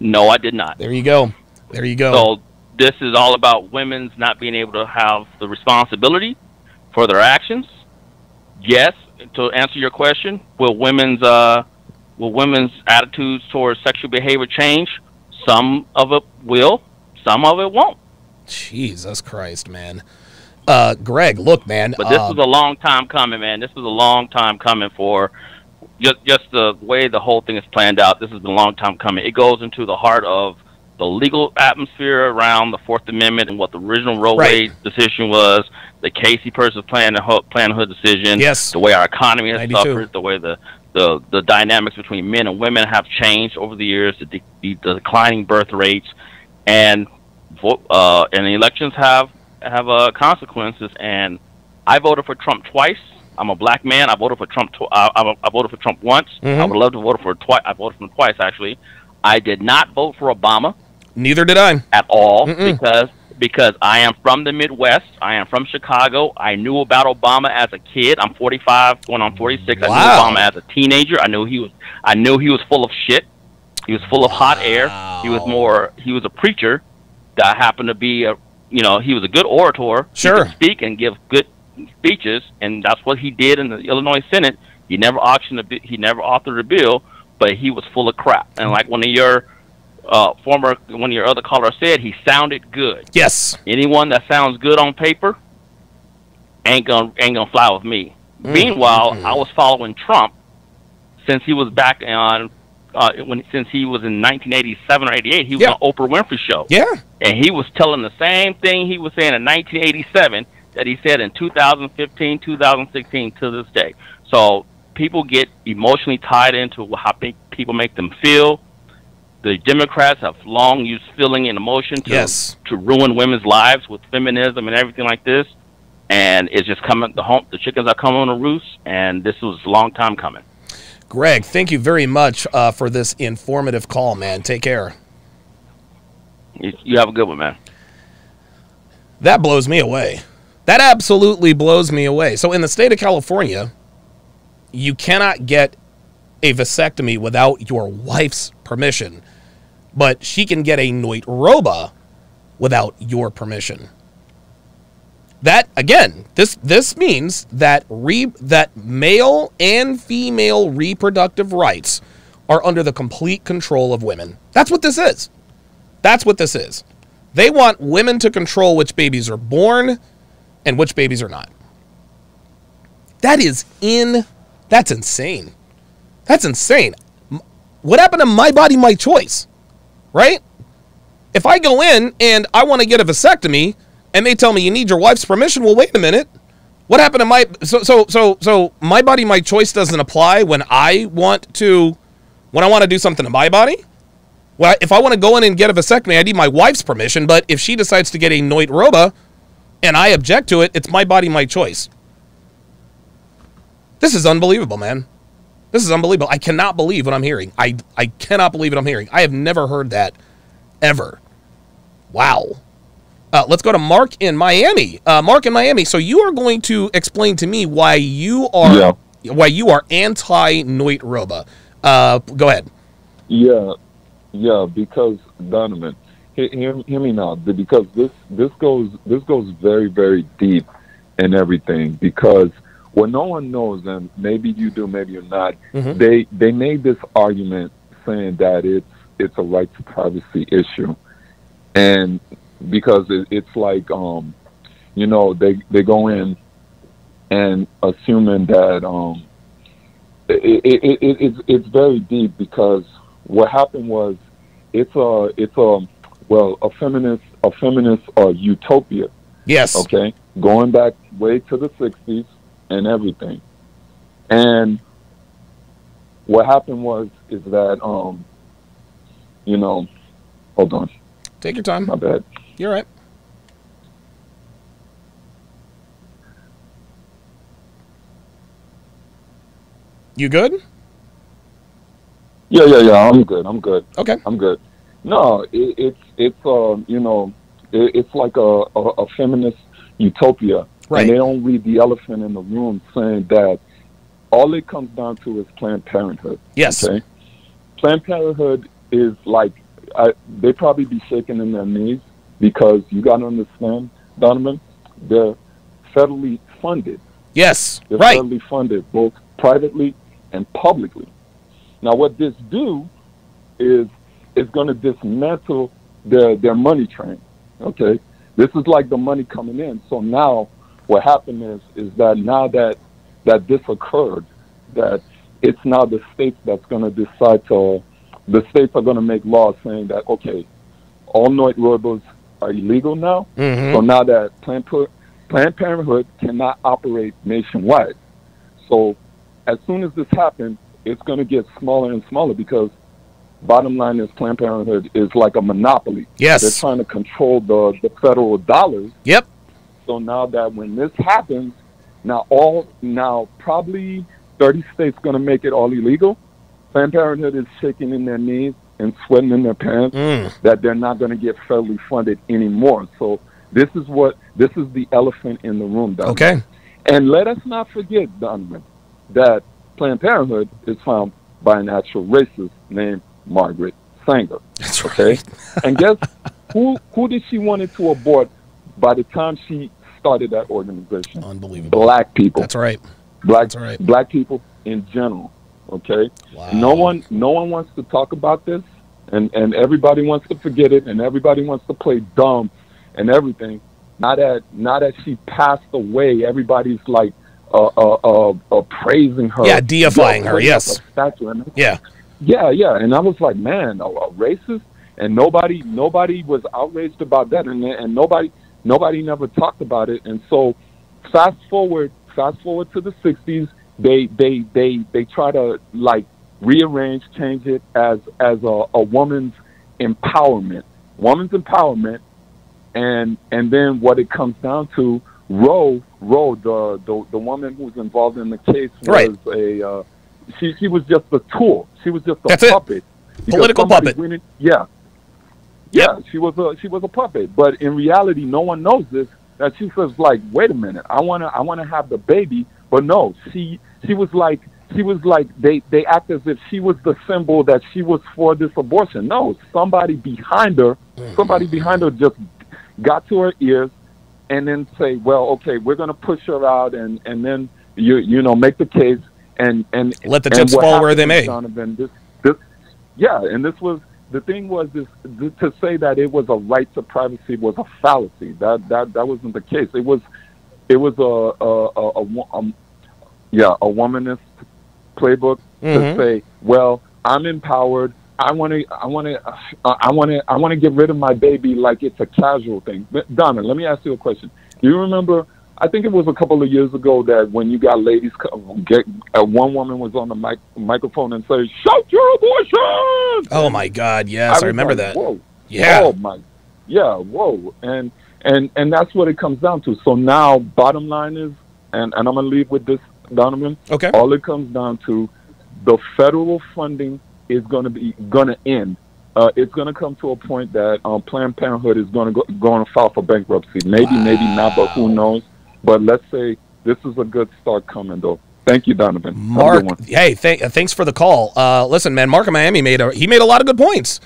No, I did not. There you go. There you go. So this is all about women's not being able to have the responsibility for their actions. Yes, to answer your question, will women's attitudes towards sexual behavior change? Some of it will, some of it won't. Jesus Christ, man. Greg, look, man. But this was a long time coming, man. This was a long time coming for just the way the whole thing is planned out. This has been a long time coming. It goes into the heart of the legal atmosphere around the 4th Amendment and what the original Roe Wade decision was, the Casey versus Planned Parenthood decision, yes, the way our economy has 92. suffered, the way the the dynamics between men and women have changed over the years. The declining birth rates, and the elections have consequences. And I voted for Trump twice. I'm a black man. I voted for Trump. I voted for Trump once. I would love to vote for twice. I voted for him twice, actually. I did not vote for Obama. Neither did I. At all, because I am from the Midwest. I am from Chicago. I knew about Obama as a kid. I'm 45, going on 46. Wow. I knew Obama as a teenager. I knew he was full of shit. He was full of hot air. He was a preacher that happened to be he was a good orator. Sure. He could speak and give good speeches, and that's what he did in the Illinois Senate. He never authored a bill, but he was full of crap. And like one of your other callers said, he sounded good. Yes. Anyone that sounds good on paper ain't gonna fly with me. Meanwhile, I was following Trump since he was back on since he was in 1987 or 88. He was on Oprah Winfrey Show. Yeah. And he was telling the same thing he was saying in 1987 that he said in 2015, 2016 to this day. So people get emotionally tied into how people make them feel. The Democrats have long used feeling and emotion to ruin women's lives with feminism and everything like this. And it's just coming. The chickens are coming on the roost, and this was a long time coming. Greg, thank you very much for this informative call, man. Take care. You have a good one, man. That blows me away. That absolutely blows me away. So in the state of California, you cannot get a vasectomy without your wife's permission, but she can get a Noit-Roba without your permission. That, again, this means that that male and female reproductive rights are under the complete control of women. That's what this is. That's what this is. They want women to control which babies are born and which babies are not. That's insane. That's insane. What happened to my body, my choice? Right? If I go in and I want to get a vasectomy and they tell me you need your wife's permission, well, wait a minute. What happened to my so my body, my choice doesn't apply when I want to do something to my body? Well, if I want to go in and get a vasectomy, I need my wife's permission, but if she decides to get a Noit-Roba and I object to it, it's my body, my choice. This is unbelievable, man. This is unbelievable. I cannot believe what I'm hearing. I cannot believe what I'm hearing. I have never heard that ever. Wow. Let's go to Mark in Miami. Mark in Miami. So you are going to explain to me why you are anti-Noit-Roba. Go ahead. Yeah, because Donovan, hear me now. Because this goes very, very deep and everything. Because what no one knows, and maybe you do, maybe you're not. They made this argument saying that it's a right to privacy issue, and because it's like they go in and assuming that it's very deep, because what happened was it's a feminist utopia. Yes. Okay. Going back way to the 60s and everything. And what happened is that hold on. Take your time. My bad. You're right. You good? Yeah. I'm good. Okay. I'm good. No, it's like a feminist utopia. Right. And they don't read the elephant in the room, saying that all it comes down to is Planned Parenthood. Yes. Okay? Planned Parenthood is like, they probably be shaking in their knees, because you got to understand, Donovan, they're federally funded. Yes, They're right. federally funded, both privately and publicly. Now, what this do is it's going to dismantle their money train. Okay? This is like the money coming in. So now what happened is that now that this occurred, that it's now the states that's going to decide the states are going to make laws saying that, okay, all Noit-Robas are illegal now. So now that Planned Parenthood cannot operate nationwide. So as soon as this happens, it's going to get smaller and smaller because bottom line is Planned Parenthood is like a monopoly. Yes. They're trying to control the federal dollars. Yep. So now that when this happens, now probably 30 states going to make it all illegal. Planned Parenthood is shaking in their knees and sweating in their pants that they're not going to get federally funded anymore. So this is the elephant in the room, Donovan. Okay. And let us not forget, Donovan, that Planned Parenthood is found by an actual racist named Margaret Sanger. That's right. And guess who did she wanted to abort by the time she started that organization? Unbelievable. Black people. That's right. Black people in general. Okay. Wow. No one wants to talk about this, and everybody wants to forget it, and everybody wants to play dumb and everything. Now that she passed away, everybody's like praising her. Yeah, deifying her. Yes. Yeah. Yeah. And I was like, man, a racist, and nobody was outraged about that, and nobody never talked about it. And so, fast forward to the 60s. They try to like rearrange, change it as a woman's empowerment, and then what it comes down to, Roe, the woman who's involved in the case was she was just a tool. She was just a puppet. Political puppet. Yeah, she was a puppet. But in reality, no one knows this. That she says like, wait a minute, I wanna have the baby, but no, she was like they act as if she was the symbol that she was for this abortion. No, somebody behind her just got to her ears and then say, well, okay, we're gonna push her out and then you know make the case and let the chips fall where they may. Donovan, and this was the thing was this to say that it was a right to privacy was a fallacy. That wasn't the case. It was a womanist playbook to say, well, I'm empowered. I want to get rid of my baby like it's a casual thing. Donna, let me ask you a question. Do you remember? I think it was a couple of years ago that when you got ladies one woman was on the microphone and said, "Shout your abortion!" Oh my God! Yes, I remember like, that. Whoa. Yeah. Oh my. Yeah. Whoa. And that's what it comes down to. So now, bottom line is, and I'm gonna leave with this, Donovan. Okay. All it comes down to, the federal funding is gonna end. It's gonna come to a point that Planned Parenthood is gonna file for bankruptcy. Maybe not, but who knows? But let's say this is a good start coming, though. Thank you, Donovan. Mark, hey, thanks for the call. Listen, man, Mark in Miami made a lot of good points.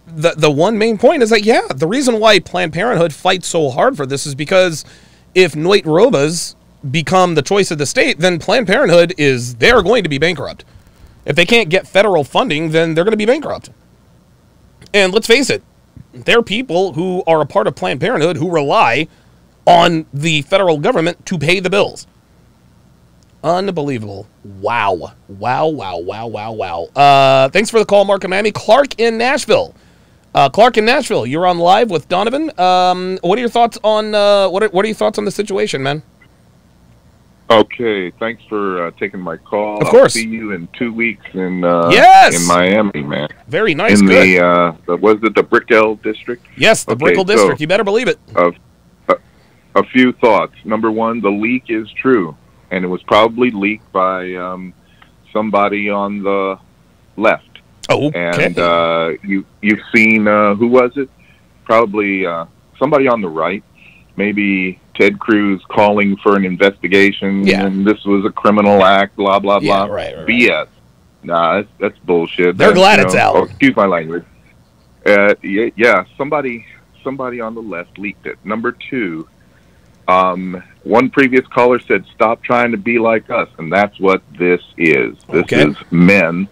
The one main point is that, the reason why Planned Parenthood fights so hard for this is because if Noit Robas become the choice of the state, then Planned Parenthood they're going to be bankrupt. If they can't get federal funding, then they're going to be bankrupt. And let's face it, there are people who are a part of Planned Parenthood who rely on the federal government to pay the bills. Unbelievable. Wow. Thanks for the call, Mark in Miami. Clark in Nashville. You're on live with Donovan. What are your thoughts on what are your thoughts on the situation, man? Okay, thanks for taking my call. Of course. I'll see you in 2 weeks in Miami, man. Very nice. In good. Was it the Brickell district? Yes, the Brickell district. You better believe it. A few thoughts. Number one, the leak is true, and it was probably leaked by somebody on the left. Oh, okay. And you've seen who was it? Probably somebody on the right. Maybe Ted Cruz calling for an investigation, and this was a criminal act, blah, blah, blah. Right. BS. Nah, that's bullshit. They're glad it's out. Oh, excuse my language. Somebody on the left leaked it. Number two, one previous caller said, stop trying to be like us, and that's what this is. This is men,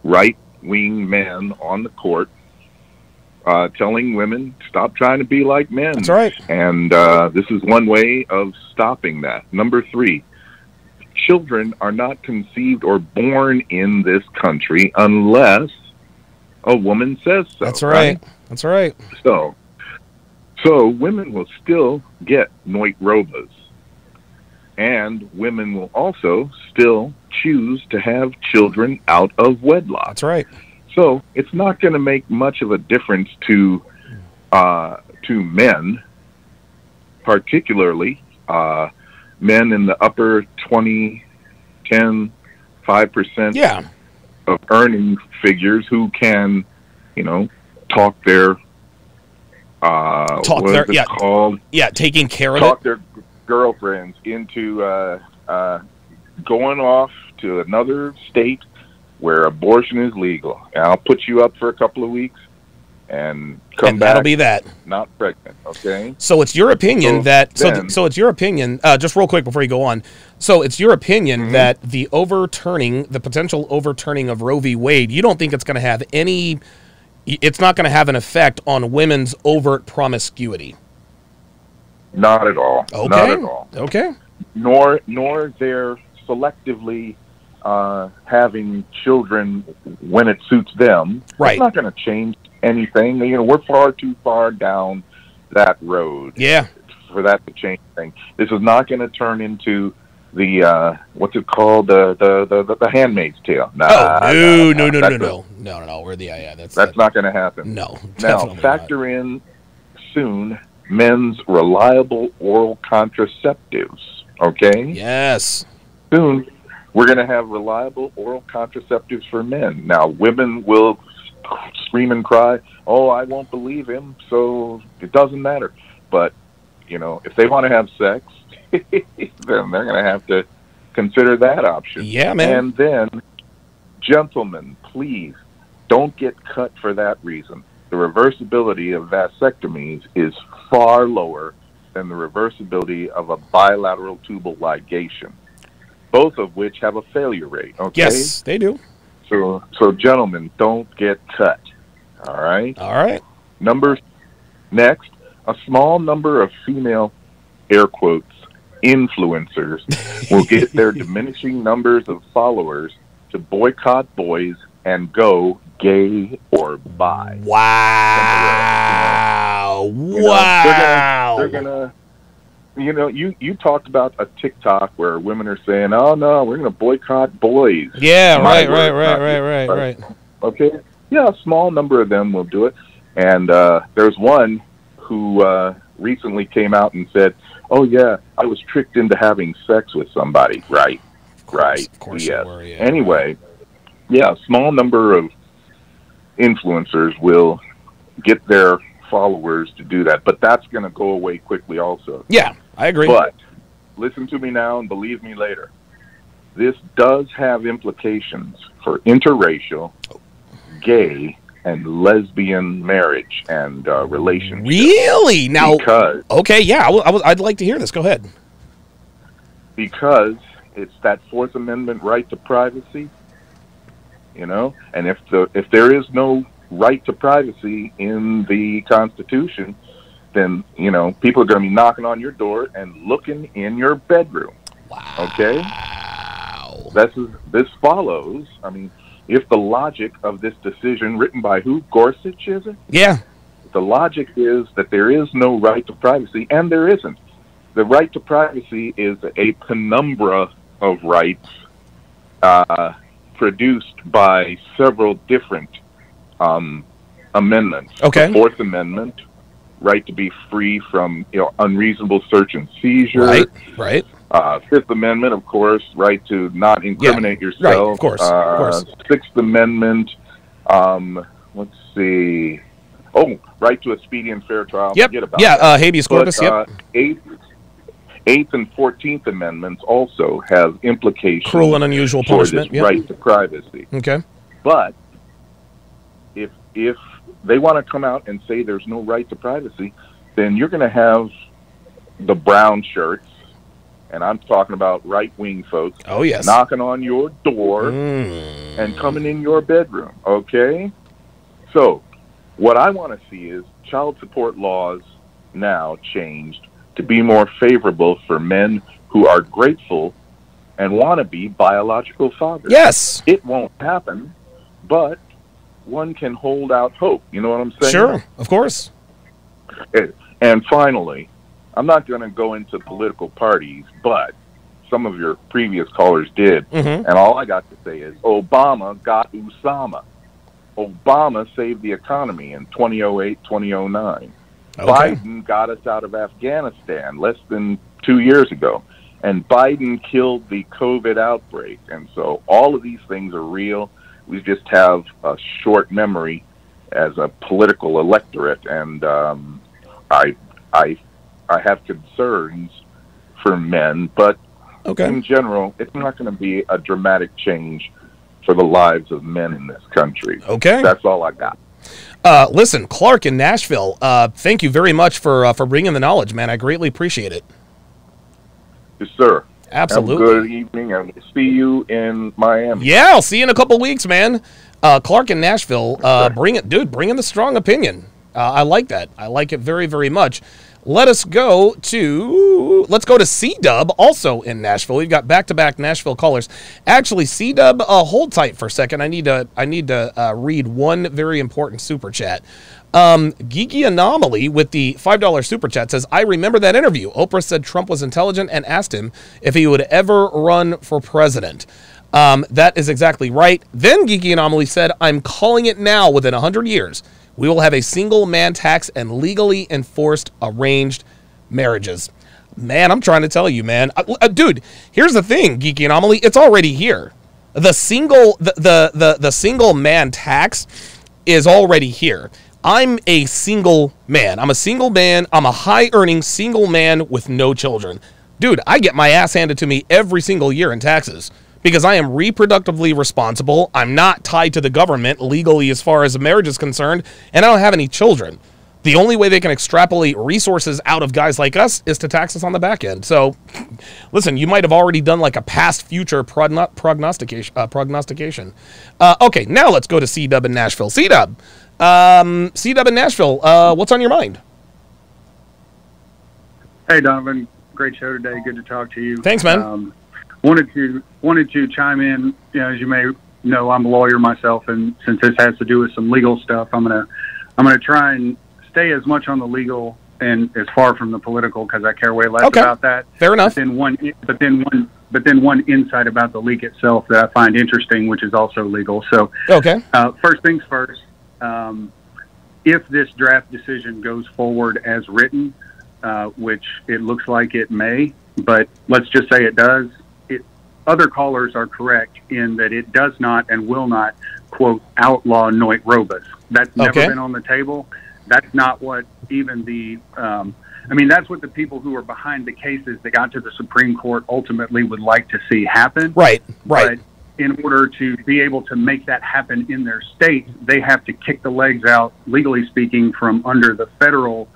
right-wing men on the court, telling women, stop trying to be like men. That's right. And this is one way of stopping that. Number three, children are not conceived or born in this country unless a woman says so. That's right. That's right. So women will still get Noit Robas. And women will also still choose to have children out of wedlock. That's right. So it's not going to make much of a difference to men, particularly men in the upper 20, 10, 5% of earning figures who can, talk their taking care of talk their girlfriends into going off to another state where abortion is legal. And I'll put you up for a couple of weeks and come back. That'll be that. Not pregnant, okay? So it's your opinion so it's your opinion, just real quick before you go on. So it's your opinion that the potential overturning of Roe v. Wade, you don't think it's going to have it's not going to have an effect on women's overt promiscuity? Not at all. Okay. Not at all. Okay. Nor they're selectively having children when it suits them. Right. It's not going to change anything. We're far too far down that road. Yeah. For that to change things. This is not going to turn into the what's it called, the Handmaid's Tale. No. That's not going to happen. No. Now factor in soon men's reliable oral contraceptives. Okay. Yes. Soon we're going to have reliable oral contraceptives for men. Now women will scream and cry, "Oh, I won't believe him," so it doesn't matter. But if they want to have sex, then they're going to have to consider that option. Yeah, man. And then, gentlemen, please don't get cut for that reason. The reversibility of vasectomies is far lower than the reversibility of a bilateral tubal ligation, both of which have a failure rate. Okay? Yes, they do. So gentlemen, don't get cut. All right? All right. Next, a small number of female, air quotes, influencers will get their diminishing numbers of followers to boycott boys and go gay or bi. Wow. They're gonna you talked about a TikTok where women are saying, "Oh no, we're gonna boycott boys." Yeah, right. Okay. Yeah, a small number of them will do it. And there's one who recently came out and said, "Oh yeah, I was tricked into having sex with somebody." Right. Of course Yes. you were, yeah. Anyway, a small number of influencers will get their followers to do that, but that's going to go away quickly also. Yeah, I agree. But listen to me now and believe me later. This does have implications for interracial, gay, and lesbian marriage and relationships. Really? Now, because, okay, yeah, I'd like to hear this. Go ahead. Because it's that Fourth Amendment right to privacy, and if there is no right to privacy in the Constitution, then people are going to be knocking on your door and looking in your bedroom. Wow. Okay. This follows. I mean, if the logic of this decision, written by who? Gorsuch, is it? Yeah. The logic is that there is no right to privacy, and there isn't. The right to privacy is a penumbra of rights produced by several different amendments. Okay. The Fourth Amendment, right to be free from unreasonable search and seizure. Right. Fifth Amendment, of course, right to not incriminate yourself. Right, of course. Sixth Amendment, let's see. Oh, right to a speedy and fair trial. Yep. Forget about that. Habeas corpus. Yep. Eighth and 14th Amendments also have implications. Cruel and unusual punishment. For this right to privacy. Okay. But if they want to come out and say there's no right to privacy, then you're going to have the brown shirts, and I'm talking about right-wing folks, oh yes, knocking on your door and coming in your bedroom, okay? So what I want to see is child support laws now changed to be more favorable for men who are grateful and want to be biological fathers. Yes. It won't happen, but one can hold out hope. You know what I'm saying? Sure, of course. And finally, I'm not going to go into political parties, but some of your previous callers did, and all I got to say is Obama got Usama. Obama saved the economy in 2008, 2009. Okay. Biden got us out of Afghanistan less than 2 years ago. And Biden killed the COVID outbreak. And so all of these things are real. We just have a short memory as a political electorate. And I have concerns for men, but in general, it's not going to be a dramatic change for the lives of men in this country. Okay. That's all I got. Listen, Clark in Nashville, thank you very much for bringing the knowledge, man. I greatly appreciate it. Yes, sir. Absolutely. Have a good evening, and we'll see you in Miami. Yeah, I'll see you in a couple weeks, man. Clark in Nashville, bring it, dude. Bring in the strong opinion. I like that. I like it very, very much. Let's go to C-Dub, also in Nashville. We've got back-to-back Nashville callers. Actually, C-Dub, hold tight for a second. I need to read one very important super chat. Geeky Anomaly with the $5 super chat says, I remember that interview. Oprah said Trump was intelligent and asked him if he would ever run for president. That is exactly right. Then Geeky Anomaly said, I'm calling it now. Within 100 years, we will have a single man tax and legally enforced arranged marriages. Man, I'm trying to tell you, man. Dude, here's the thing, Geeky Anomaly. It's already here. The single man tax is already here. I'm a single man. I'm a single man. I'm a high-earning single man with no children. Dude, I get my ass handed to me every single year in taxes because I am reproductively responsible. I'm not tied to the government legally as far as a marriage is concerned, and I don't have any children. The only way they can extrapolate resources out of guys like us is to tax us on the back end. So, listen, you might have already done like a past-future prognostication. Okay, now let's go to C-Dub in Nashville. C-Dub. C-Dub in Nashville, what's on your mind? Hey, Donovan. Great show today. Good to talk to you. Thanks, man. Wanted to chime in. You know, as you may know, I'm a lawyer myself, and since this has to do with some legal stuff, I'm gonna try and stay as much on the legal and as far from the political because I care way less about that. Fair enough. But then one insight about the leak itself that I find interesting, which is also legal. So, first things first. If this draft decision goes forward as written, which it looks like it may, but let's just say it does, other callers are correct in that it does not and will not, quote, outlaw Noit Robas. That's never been on the table. That's not what even that's what the people who are behind the cases that got to the Supreme Court ultimately would like to see happen. Right. But in order to be able to make that happen in their state, they have to kick the legs out, legally speaking, from under the federal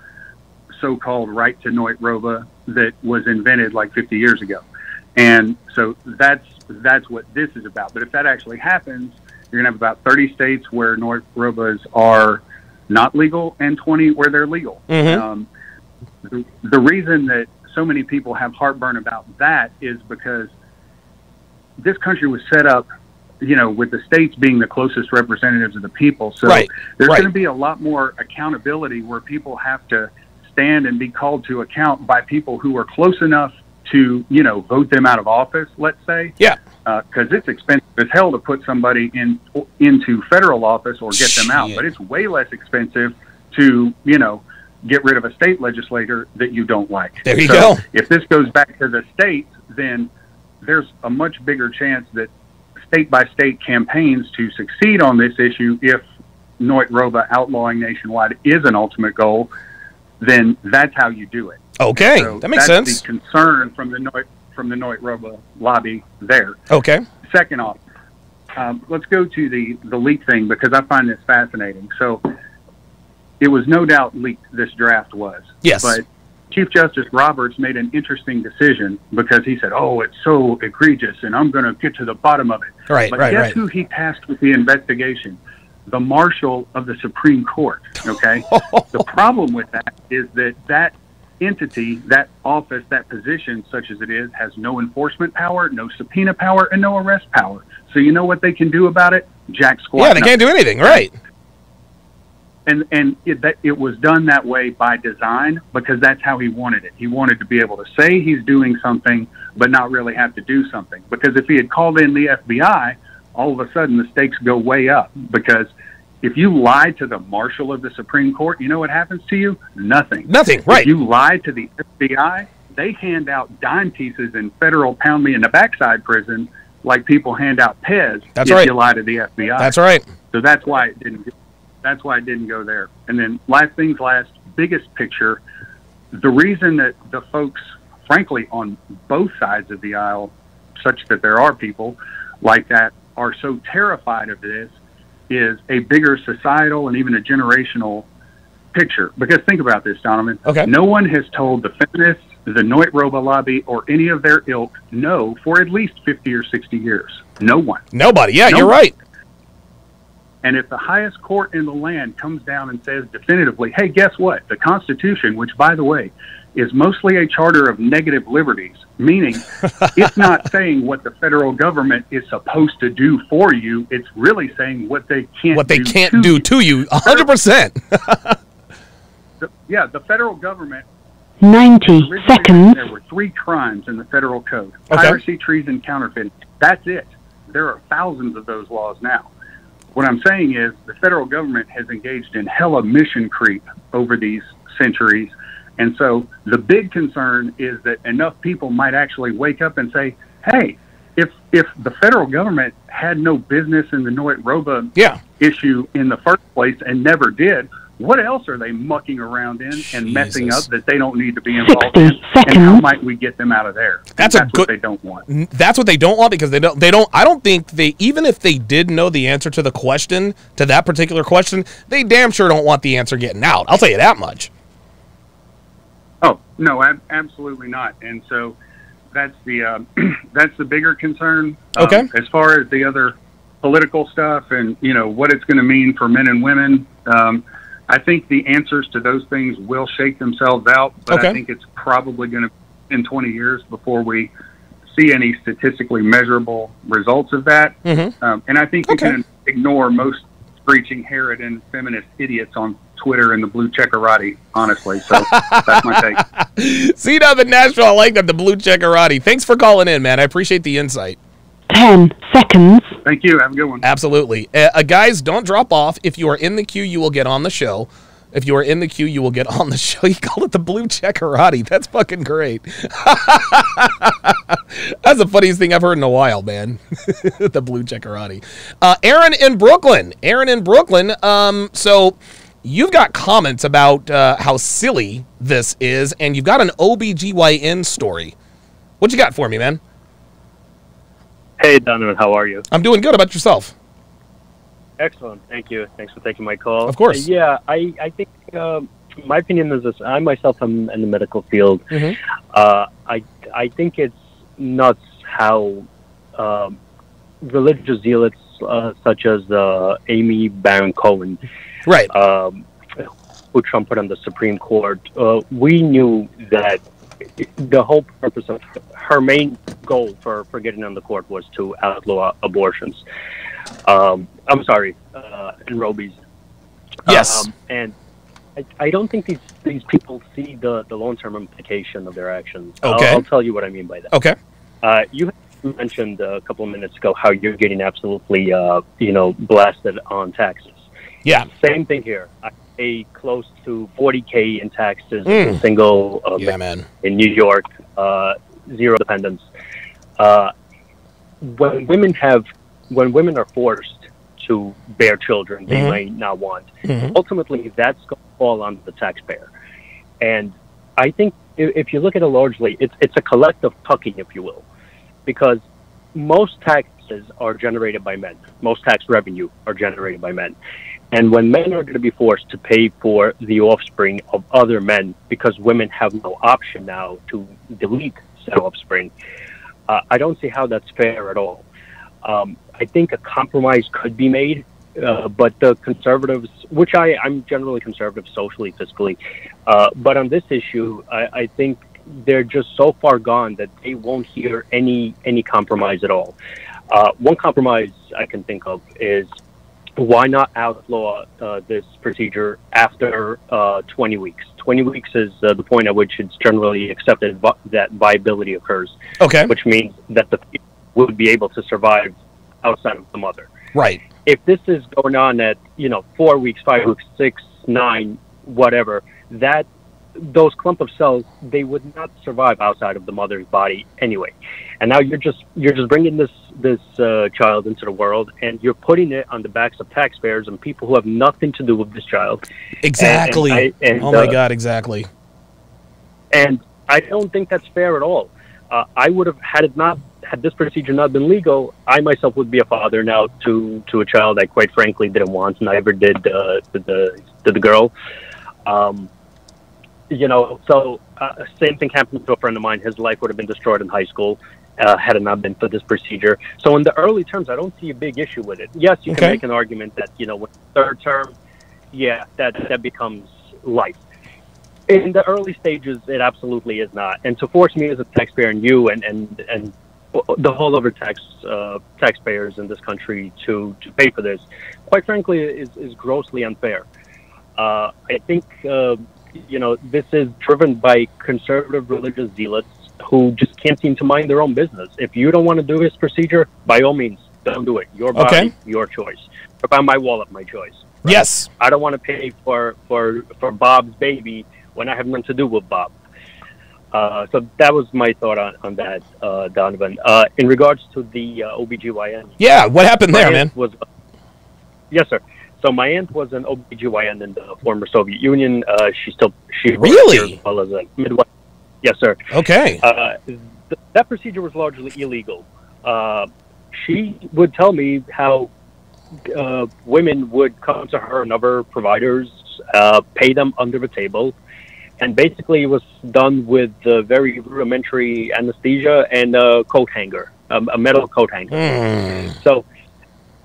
so-called right to Noit Roba that was invented like 50 years ago. And so that's what this is about. But if that actually happens, you're going to have about 30 states where Noit Robas are not legal and 20 where they're legal. The reason that so many people have heartburn about that is because this country was set up, you know, with the states being the closest representatives of the people. So there's going to be a lot more accountability where people have to stand and be called to account by people who are close enough to, you know, vote them out of office, let's say. Yeah. Because it's expensive as hell to put somebody into federal office or get them out. But it's way less expensive to, you know, get rid of a state legislator that you don't like. There you go. If this goes back to the states, then there's a much bigger chance that state-by-state campaigns to succeed on this issue, if Noit Roba outlawing nationwide is an ultimate goal, then that's how you do it. Okay, so that makes sense. That's the concern from the Noit Roba lobby there. Okay. Second off, let's go to the leak thing, because I find this fascinating. So it was no doubt leaked, this draft was. Yes. But Chief Justice Roberts made an interesting decision because he said, oh, it's so egregious and I'm going to get to the bottom of it. But guess who he tasked with the investigation? The Marshal of the Supreme Court, okay? The problem with that is that entity, that office, that position, such as it is, has no enforcement power, no subpoena power, and no arrest power. So you know what they can do about it? Jack squat. Yeah, they can't do anything, right? And it was done that way by design because that's how he wanted it. He wanted to be able to say he's doing something, but not really have to do something. Because if he had called in the FBI, all of a sudden the stakes go way up. Because if you lie to the marshal of the Supreme Court, you know what happens to you? Nothing. Nothing, right. If you lie to the FBI, they hand out dime pieces in federal pound me in the backside prison like people hand out Pez if you lie to the FBI. That's right. So that's why it didn't go there. And then last things last, biggest picture, the reason that the folks, frankly, on both sides of the aisle, such that there are people like that, are so terrified of this is a bigger societal and even a generational picture. Because think about this, Donovan. Okay. No one has told the feminists, the Noit Roba lobby, or any of their ilk no for at least 50 or 60 years. No one. Nobody. Yeah, you're right. And if the highest court in the land comes down and says definitively, hey, guess what? The Constitution, which, by the way, is mostly a charter of negative liberties, meaning it's not saying what the federal government is supposed to do for you. It's really saying what they can't do to you. 100%. Yeah, the federal government. 90 seconds. There were 3 crimes in the federal code: piracy, treason, counterfeiting. That's it. There are thousands of those laws now. What I'm saying is the federal government has engaged in hella mission creep over these centuries. And so the big concern is that enough people might actually wake up and say, hey, if the federal government had no business in the Noit Roba issue in the first place and never did, what else are they mucking around in and messing up that they don't need to be involved in? And how might we get them out of there? That's what they don't want. That's what they don't want, because they don't I don't think they, even if they did know the answer to the question, to that particular question, they damn sure don't want the answer getting out. I'll tell you that much. Oh, no, absolutely not. And so that's the that's the bigger concern. Okay. As far as the other political stuff and, what it's going to mean for men and women, I think the answers to those things will shake themselves out, but I think it's probably going to be in 20 years before we see any statistically measurable results of that. And I think we can ignore most preaching Herod and feminist idiots on Twitter and the blue checkerati, honestly. So that's my take. See, now the Nashville, I like that, the blue checkerati. Thanks for calling in, man. I appreciate the insight. 10 seconds. Thank you. Have a good one. Absolutely. Guys, don't drop off. If you are in the queue, you will get on the show. If you are in the queue, you will get on the show. You call it the blue checkerati. That's fucking great. That's the funniest thing I've heard in a while, man. The blue checkerati. Aaron in Brooklyn. So you've got comments about how silly this is, and you've got an OBGYN story. What you got for me, man? Hey, Donovan, how are you? I'm doing good. How about yourself? Excellent. Thank you. Thanks for taking my call. Of course. Yeah, I think my opinion is this. I myself am in the medical field. I think it's nuts how religious zealots such as Amy Baron Cohen, right, who Trump put on the Supreme Court, we knew that the whole purpose of her main goal for getting on the court was to outlaw abortions. I'm sorry, enrobees. Yes. And I don't think these people see the long-term implication of their actions. Okay. I'll tell you what I mean by that. Okay. You mentioned a couple of minutes ago how you're getting absolutely, blasted on taxes. Yeah. Same thing here. I pay close to $40K in taxes as a single man. in New York, zero dependents. When women are forced to bear children they might not want, ultimately that's going to fall on the taxpayer. And I think if you look at it largely, it's a collective tucking, if you will, because most taxes are generated by men. Most tax revenue are generated by men. And when men are going to be forced to pay for the offspring of other men because women have no option now to delete said offspring, I don't see how that's fair at all. I think a compromise could be made, but the conservatives, which I'm generally conservative socially, fiscally, but on this issue, I think they're just so far gone that they won't hear any compromise at all. One compromise I can think of is why not outlaw this procedure after 20 weeks? 20 weeks is the point at which it's generally accepted that viability occurs. Okay. Which means that the fetus would be able to survive outside of the mother. Right. If this is going on at 4 weeks, 5 weeks, 6, 9, whatever, those clump of cells, they would not survive outside of the mother's body anyway. And now you're just bringing this child into the world, and you're putting it on the backs of taxpayers and people who have nothing to do with this child. Exactly. Oh my God, exactly. And I don't think that's fair at all. I would have had this procedure not been legal, I myself would be a father now to a child I quite frankly didn't want, and I ever did to the girl. Same thing happened to a friend of mine. His life would have been destroyed in high school had it not been for this procedure. So in the early terms, I don't see a big issue with it. Yes, you can make an argument that, with third term, that becomes life. In the early stages, it absolutely is not. And to force me as a taxpayer and you and the whole other taxpayers in this country to pay for this, quite frankly, is grossly unfair. I think this is driven by conservative religious zealots who just can't seem to mind their own business. If you don't want to do this procedure, by all means, don't do it. Your body, your choice. About my wallet, my choice. Right? Yes. I don't want to pay for Bob's baby when I have nothing to do with Bob. So that was my thought on that, Donovan. In regards to the OBGYN. Yeah, what happened there, man? Yes, sir. So my aunt was an OBGYN in the former Soviet Union. She really? As well as a midwife. Yes, sir. Okay. That procedure was largely illegal. She would tell me how women would come to her and other providers, pay them under the table, and basically it was done with very rudimentary anesthesia and a coat hanger, a metal coat hanger. So,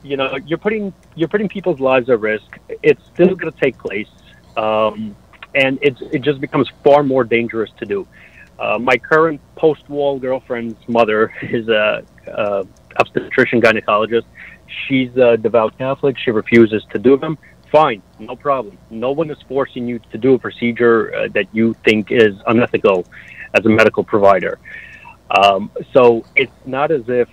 you're putting people's lives at risk. It's still going to take place, and it just becomes far more dangerous to do. My current post-wall girlfriend's mother is a obstetrician gynecologist. She's a devout Catholic. She refuses to do them. Fine, no problem. No one is forcing you to do a procedure that you think is unethical as a medical provider. So it's not as if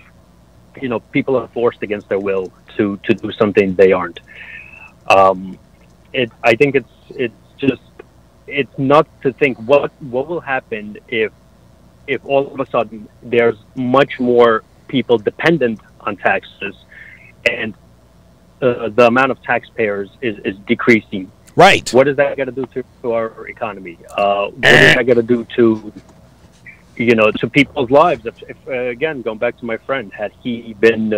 people are forced against their will to do something they aren't. I think it's nuts to think what will happen if all of a sudden there's much more people dependent on taxes and the amount of taxpayers is decreasing. Right. What is that going to do to our economy? What is that going to do to people's lives? If again, going back to my friend, had he been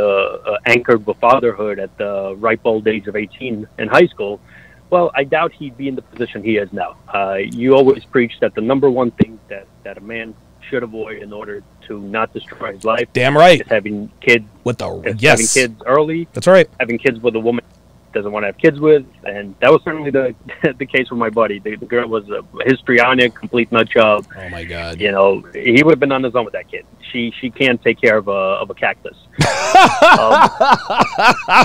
anchored with fatherhood at the ripe old age of 18 in high school, well, I doubt he'd be in the position he is now. You always preach that the number one thing that a man should avoid in order to not destroy his life. Damn right. Is having kids. Having kids early. That's right. Having kids with a woman he doesn't want to have kids with, and that was certainly the case with my buddy. The girl was a histrionic, complete nut job. Oh my God. He would have been on his own with that kid. She can't take care of a cactus.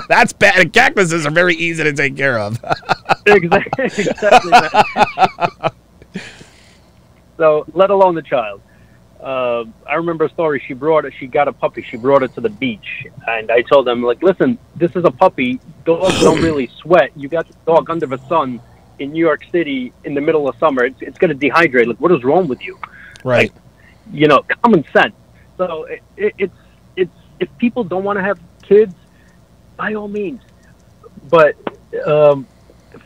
That's bad. Cactuses are very easy to take care of. Exactly. So, let alone the child. I remember a story. She got a puppy. She brought it to the beach, and I told them, listen, this is a puppy. Dogs don't really sweat. You got the dog under the sun in New York City in the middle of summer. It's going to dehydrate. What is wrong with you? Right. Common sense. So it's if people don't want to have kids, by all means, but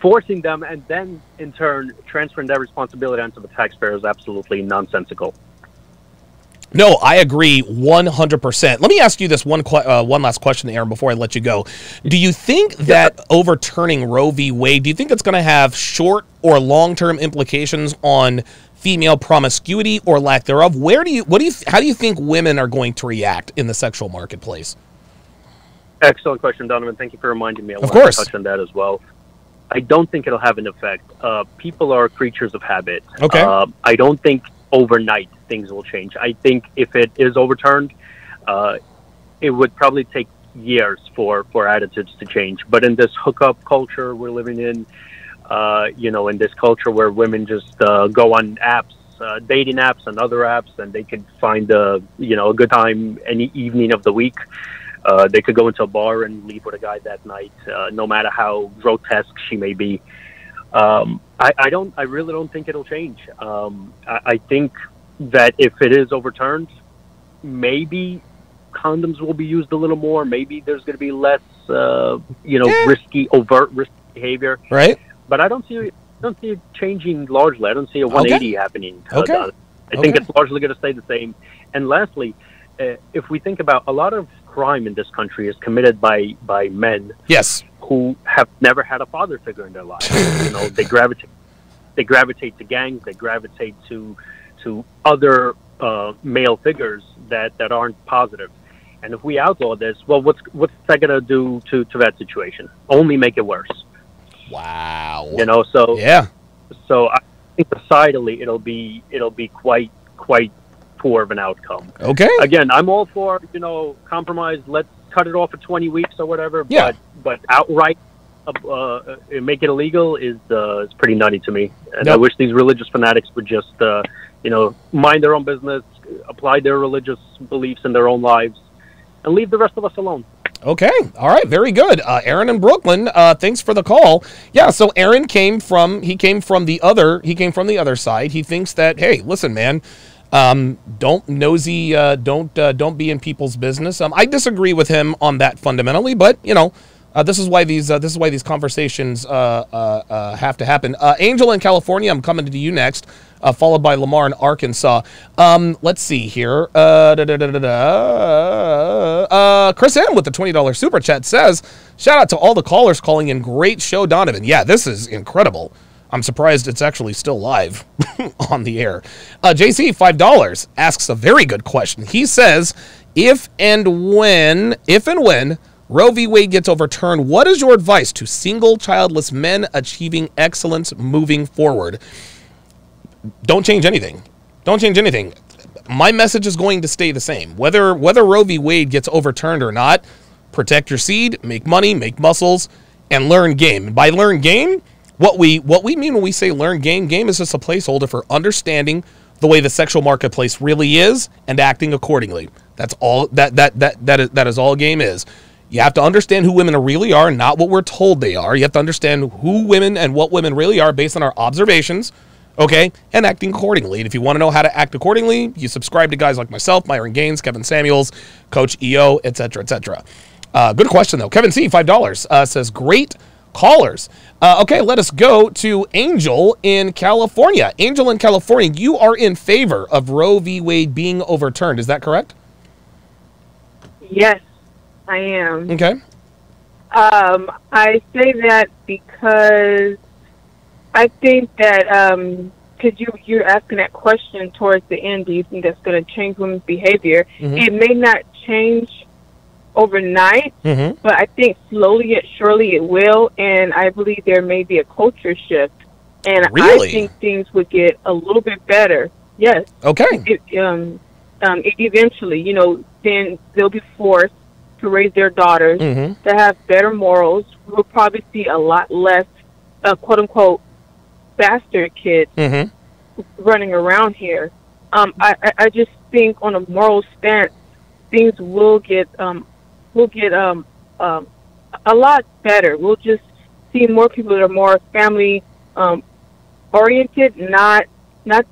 forcing them and then in turn transferring that responsibility onto the taxpayer is absolutely nonsensical. No, I agree 100%. Let me ask you this one last question, Aaron, before I let you go. Do you think that overturning Roe v. Wade, do you think it's going to have short or long-term implications on female promiscuity or lack thereof? How do you think women are going to react in the sexual marketplace? Excellent question, Donovan. Thank you for reminding me. I want to touch on that as well. I don't think it'll have an effect. People are creatures of habit. Okay. I don't think overnight things will change. I think if it is overturned, it would probably take years for attitudes to change. But in this hookup culture we're living in, in this culture where women just go on apps, dating apps and other apps, and they could find a good time any evening of the week. They could go into a bar and leave with a guy that night, no matter how grotesque she may be. I really don't think it'll change. I think that if it is overturned, maybe condoms will be used a little more. Maybe there's going to be less, overt risky behavior. Right. But I don't see it changing largely. I don't see a 180 happening. I think it's largely going to stay the same. And lastly, if we think about a lot of crime in this country is committed by men. Yes. Who have never had a father figure in their lives. They gravitate to gangs. They gravitate to other male figures that aren't positive. And if we outlaw this, well, what's that going to do to that situation? Only make it worse. Wow. So yeah. So I think societally it'll be quite poor of an outcome. Okay. Again, I'm all for compromise. Let's cut it off at 20 weeks or whatever. Yeah. But outright make it illegal is pretty nutty to me. And I wish these religious fanatics would just mind their own business, apply their religious beliefs in their own lives, and leave the rest of us alone. Okay. All right. Very good. Aaron in Brooklyn, thanks for the call. Yeah. So Aaron came from the other side. He thinks that, hey, listen, man, don't be in people's business. I disagree with him on that fundamentally, but this is why these conversations have to happen. Angel in California, I'm coming to you next, followed by Lamar in Arkansas. Let's see here. Chris M with the $20 super chat says, shout out to all the callers calling in. Great show, Donovan. Yeah, this is incredible. I'm surprised it's actually still live on the air. JC, $5, asks a very good question. He says, if and when Roe v. Wade gets overturned, what is your advice to single, childless men achieving excellence moving forward? Don't change anything. Don't change anything. My message is going to stay the same. Whether Roe v. Wade gets overturned or not, protect your seed, make money, make muscles, and learn game. And by learn game, what we mean when we say learn game is just a placeholder for understanding the way the sexual marketplace really is and acting accordingly. That's all that is all game is. You have to understand who women really are, not what we're told they are. You have to understand who women and what women really are based on our observations, okay, and acting accordingly. And if you want to know how to act accordingly, you subscribe to guys like myself, Myron Gaines, Kevin Samuels, Coach EO, etc., etc. Good question, though. Kevin C., $5, says, great callers. Okay, let us go to Angel in California. Angel in California, you are in favor of Roe v. Wade being overturned. Is that correct? Yes, I am. Okay. I say that because I think that because you're asking that question towards the end, do you think that's going to change women's behavior? Mm-hmm. It may not change overnight, mm-hmm. but I think slowly yet surely it will, and I believe there may be a culture shift, and Really? I think things would get a little bit better. Yes. Okay. Eventually, then they'll be forced to raise their daughters Mm-hmm. to have better morals. We'll probably see a lot less, quote unquote, bastard kids Mm-hmm. running around here. I just think on a moral stance, things will get a lot better. We'll just see more people that are more family oriented, not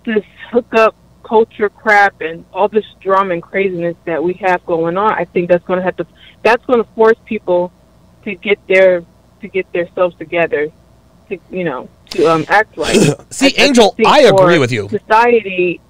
this hookup culture crap and all this drama and craziness that we have going on. I think that's going to force people to get themselves together, to act right. See, Angel, I agree with you. Society.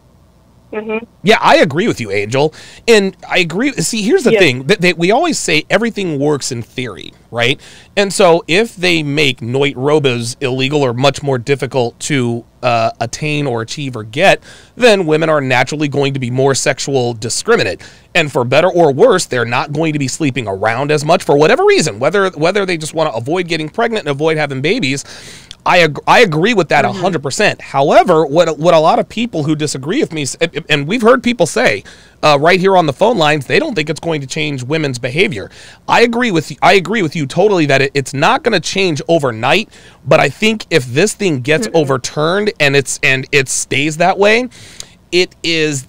Mm-hmm. Yeah, I agree with you, Angel. And I agree. See, here's the thing. We always say everything works in theory, right? And so if they make Noit Robas illegal or much more difficult to attain or achieve or get, then women are naturally going to be more sexual discriminate. And for better or worse, they're not going to be sleeping around as much for whatever reason, whether they just want to avoid getting pregnant and avoid having babies. I agree with that 100%. However, what a lot of people who disagree with me, and we've heard people say right here on the phone lines, they don't think it's going to change women's behavior. I agree with you totally that it's not going to change overnight. But I think if this thing gets overturned and it stays that way, it is.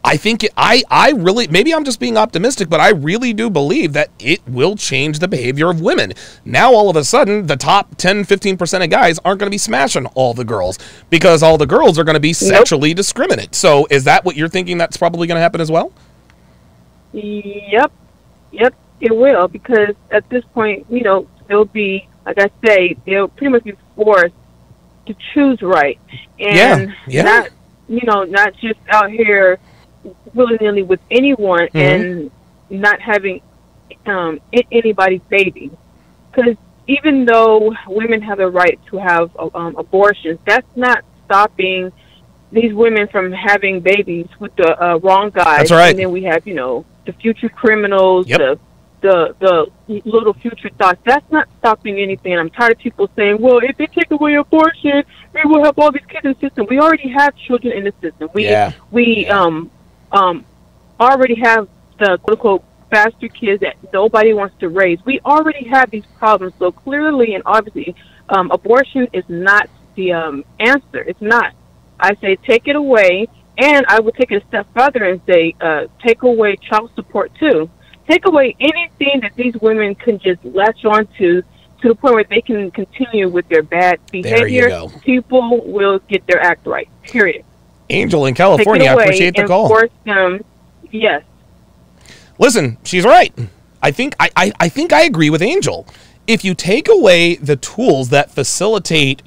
I think I really, maybe I'm just being optimistic, but I really do believe that it will change the behavior of women. Now, all of a sudden, the top 10, 15% of guys aren't going to be smashing all the girls because all the girls are going to be sexually discriminate. So is that what you're thinking that's probably going to happen as well? Yep, it will, because at this point, they'll be, like I say, they'll pretty much be forced to choose right. And not just out here willy-nilly with anyone and not having anybody's baby. Because even though women have the right to have abortions, that's not stopping these women from having babies with the wrong guy. That's right. And then we have, the future criminals, the little future thoughts. That's not stopping anything. I'm tired of people saying, well, if they take away abortion, we will have all these kids in the system. We already have children in the system. We already have the quote-unquote bastard kids that nobody wants to raise. We already have these problems. So clearly and obviously, abortion is not the answer. It's not. I say take it away, and I would take it a step further and say take away child support too. Take away anything that these women can just latch on to the point where they can continue with their bad behavior. There you go. People will get their act right, period. Angel in California, I appreciate the call. Force them, yes. Listen, she's right. I think I agree with Angel. If you take away the tools that facilitate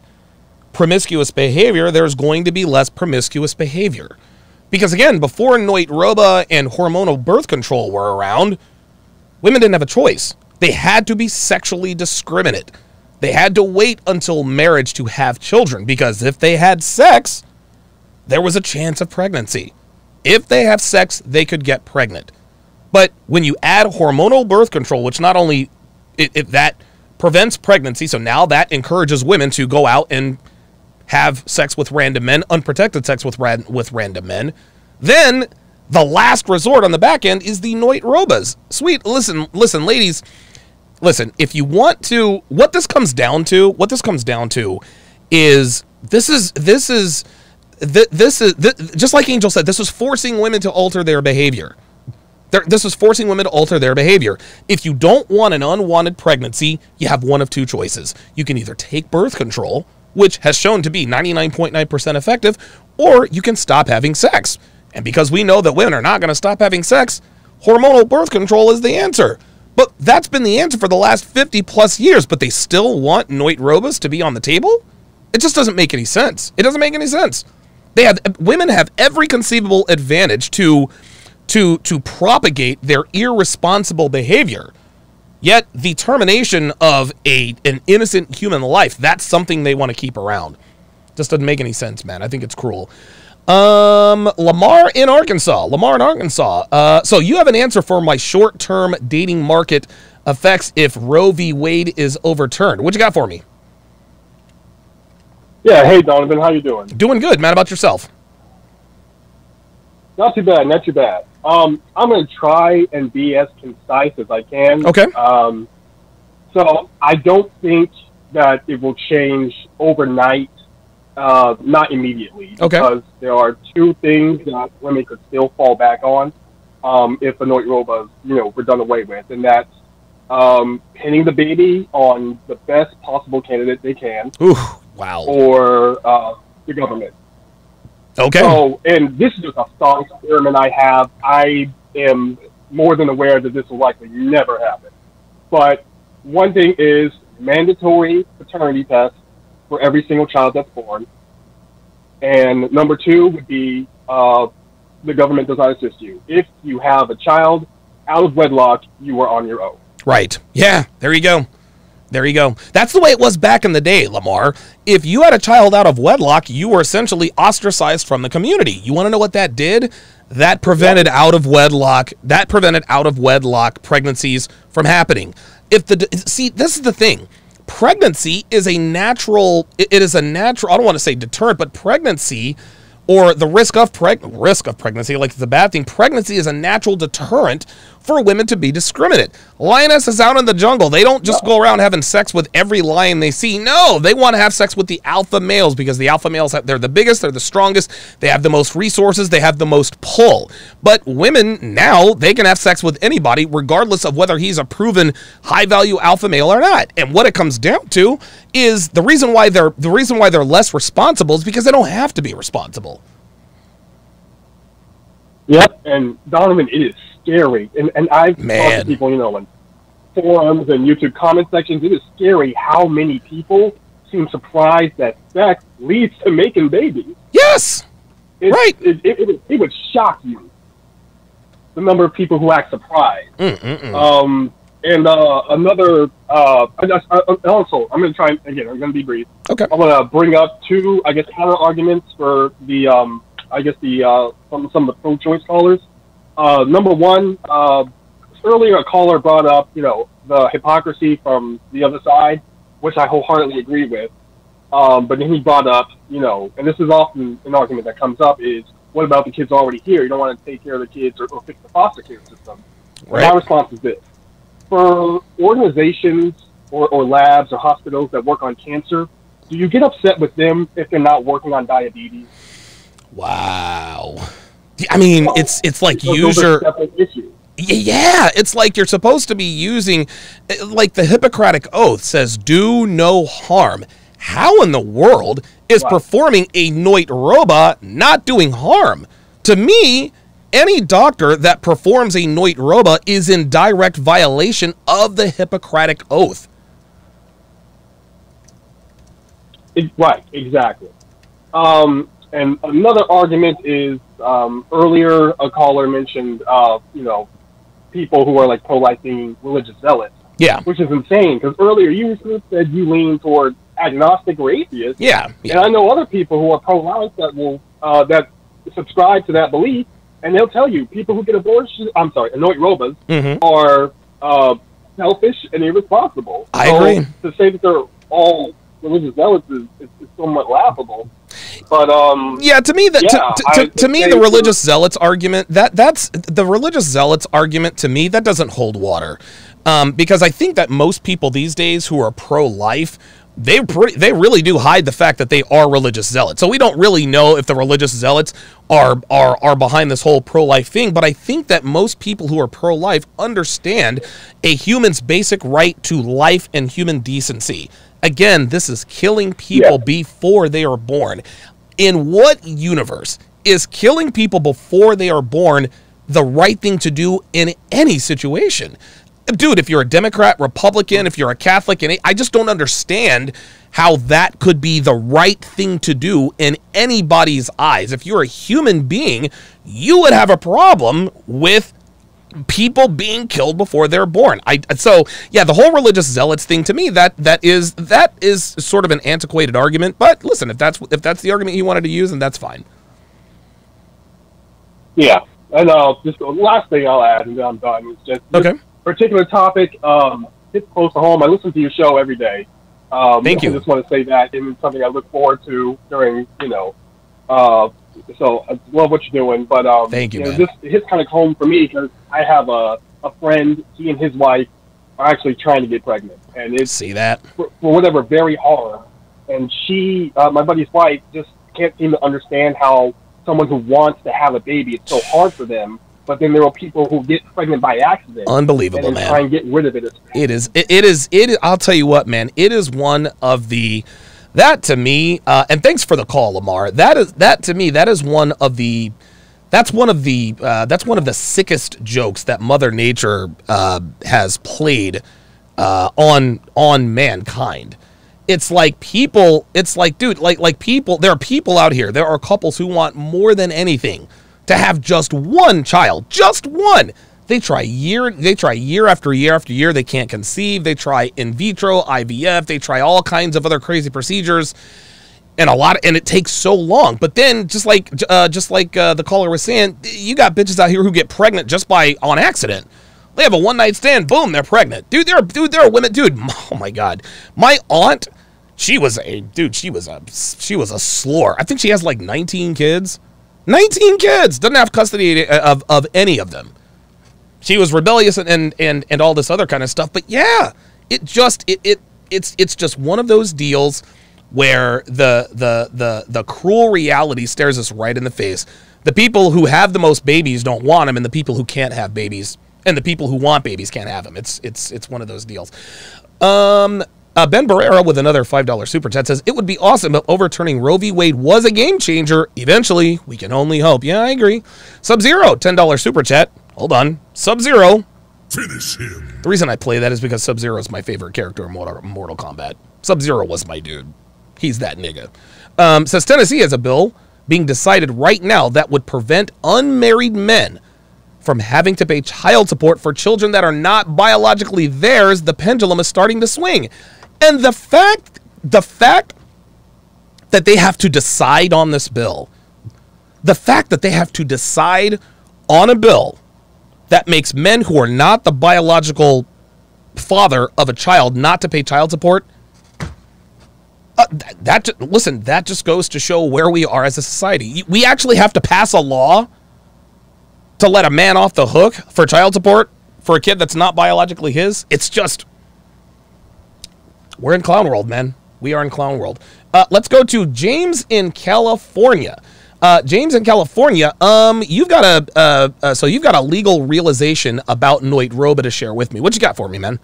promiscuous behavior, there's going to be less promiscuous behavior. Because again, before Roba and hormonal birth control were around, women didn't have a choice. They had to be sexually discriminate. They had to wait until marriage to have children, because if they had sex, there was a chance of pregnancy. If they have sex, they could get pregnant. But when you add hormonal birth control, which not only that prevents pregnancy, so now that encourages women to go out and have sex with random men, unprotected sex with random men, then the last resort on the back end is the Robas. Sweet, listen, ladies, listen, if you want to, what this comes down to is this is just like Angel said, this is forcing women to alter their behavior. This is forcing women to alter their behavior. If you don't want an unwanted pregnancy, you have one of two choices. You can either take birth control, which has shown to be 99.9% effective, or you can stop having sex. And because we know that women are not going to stop having sex, hormonal birth control is the answer. But that's been the answer for the last 50 plus years, but they still want Robas to be on the table? It just doesn't make any sense. It doesn't make any sense. Women have every conceivable advantage to propagate their irresponsible behavior. Yet the termination of an innocent human life, that's something they want to keep around. Just doesn't make any sense, man. I think it's cruel. Lamar in Arkansas. So you have an answer for my short-term dating market effects if Roe v. Wade is overturned. What you got for me? Yeah, hey Donovan, how you doing? Doing good, man. How about yourself? Not too bad, not too bad. I'm going to try and be as concise as I can. Okay. So I don't think that it will change overnight, not immediately. Okay. Because there are two things that women could still fall back on if the Robas, were done away with, and that's pinning the baby on the best possible candidate they can. Ooh, wow. Or the government. Okay. So, and this is just a thought experiment I have. I am more than aware that this will likely never happen. But one thing is mandatory paternity tests for every single child that's born. And number two would be the government does not assist you. If you have a child out of wedlock, you are on your own. Right. Yeah, there you go. There you go. That's the way it was back in the day, Lamar. If you had a child out of wedlock, you were essentially ostracized from the community. You want to know what that did? That prevented out of wedlock pregnancies from happening. See, this is the thing. pregnancy is a natural, it is a natural, I don't want to say deterrent, but pregnancy, or the risk of pregnancy, like it's a bad thing. Pregnancy is a natural deterrent for women to be discriminate. Lionesses out in the jungle, they don't just go around having sex with every lion they see. No, they want to have sex with the alpha males, because the alpha males, they're the biggest, they're the strongest, they have the most resources, they have the most pull. But women now, they can have sex with anybody, regardless of whether he's a proven high-value alpha male or not. And what it comes down to is the reason why they're less responsible is because they don't have to be responsible. Yep, and Donovan, it is scary. And I've talked to people, you know, in forums and YouTube comment sections. It is scary how many people seem surprised that sex leads to making babies. Yes, right. It would shock you, the number of people who act surprised. And another, also, I'm going to try, again, I'm going to be brief. Okay. I want to bring up two, I guess, counter arguments for the, some of the pro-choice callers. Number one, earlier a caller brought up, you know, the hypocrisy from the other side, which I wholeheartedly agree with. But then he brought up, you know, and this is often an argument that comes up, is what about the kids already here? You don't want to take care of the kids or fix the foster care system. Right. My response is this. For organizations or labs or hospitals that work on cancer, do you get upset with them if they're not working on diabetes? Wow. I mean, it's like yeah, it's like you're supposed to be using, like the Hippocratic Oath says, do no harm. How in the world is performing a Noit Roba not doing harm? To me, any doctor that performs a Noit Roba is in direct violation of the Hippocratic Oath. Right, exactly. And another argument is, earlier a caller mentioned, you know, people who are like pro-life being religious zealots. Yeah. Which is insane, because earlier you said you lean toward agnostic or atheist. Yeah. And I know other people who are pro-life that will, that subscribe to that belief, and they'll tell you people who get abortions, Noit Robas, are selfish and irresponsible. I agree. To say that they're all religious zealots is somewhat laughable. But yeah, to me to me the religious zealots argument, that's the religious zealots argument, to me that doesn't hold water, because I think that most people these days who are pro-life, they really do hide the fact that they are religious zealots. So we don't really know if the religious zealots are behind this whole pro-life thing. But I think that most people who are pro-life understand a human's basic right to life and human decency. Again, this is killing people before they are born. In what universe is killing people before they are born the right thing to do in any situation? Dude, if you're a Democrat, Republican, if you're a Catholic, and I just don't understand how that could be the right thing to do in anybody's eyes. If you're a human being, you would have a problem with people being killed before they're born. So yeah, the whole religious zealots thing, to me, that is sort of an antiquated argument. But listen, if that's the argument you wanted to use, then that's fine. Yeah, and just the last thing I'll add, and then I'm done. Is just this particular topic. It's close to home. I listen to your show every day. Thank you. I just want to say that, and it's something I look forward to during, you know. So I love what you're doing, but thank you, man. This hits kind of home for me because I have a friend. He and his wife are actually trying to get pregnant, and it's for whatever very hard. And she, my buddy's wife, just can't seem to understand how someone who wants to have a baby, it's so hard for them. But then there are people who get pregnant by accident. Unbelievable, and man. Try and get rid of it. It is. I'll tell you what, man. It is one of the. That to me, and thanks for the call, Lamar. That to me, that is one of the. That's one of the sickest jokes that Mother Nature has played on mankind. It's like people. It's like, dude, like people. There are people out here. There are couples who want more than anything to have just one child, just one. They try year after year after year. They can't conceive. They try in vitro, IVF. They try all kinds of other crazy procedures, and it takes so long. But then, just like the caller was saying, you got bitches out here who get pregnant just on accident. They have a one-night stand. Boom, they're pregnant. Dude, there are women. Dude, oh my God. My aunt, she was a slore. I think she has like 19 kids. 19 kids. Doesn't have custody of any of them. She was rebellious and all this other kind of stuff. But yeah, it's just one of those deals where the cruel reality stares us right in the face. The people who have the most babies don't want them, and the people who can't have babies and the people who want babies can't have them. It's one of those deals. Ben Barrera with another $5 super chat says, it would be awesome if overturning Roe v. Wade was a game changer. Eventually, we can only hope. Yeah, I agree. Sub-Zero, $10 super chat. Hold on. Sub-Zero. Finish him. The reason I play that is because Sub-Zero is my favorite character in Mortal Kombat. Sub-Zero was my dude. He's that nigga. Says Tennessee has a bill being decided right now that would prevent unmarried men from having to pay child support for children that are not biologically theirs. The pendulum is starting to swing. And the fact that they have to decide on this bill, the fact that they have to decide on a bill that makes men who are not the biological father of a child not to pay child support, that just goes to show where we are as a society. We actually have to pass a law to let a man off the hook for child support for a kid that's not biologically his. It's just, we're in clown world, man. We are in clown world. Let's go to James in California. James in California, you've got a legal realization about Noit Roba to share with me. What you got for me, man?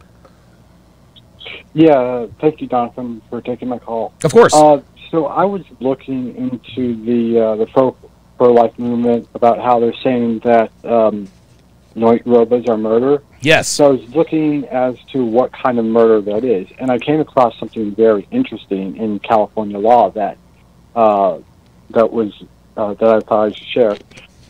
Yeah, thank you, Donovan, for taking my call. Of course. So I was looking into the pro-life movement about how they're saying that Noit Robas are murder. Yes. So I was looking as to what kind of murder that is, and I came across something very interesting in California law that I thought I should share.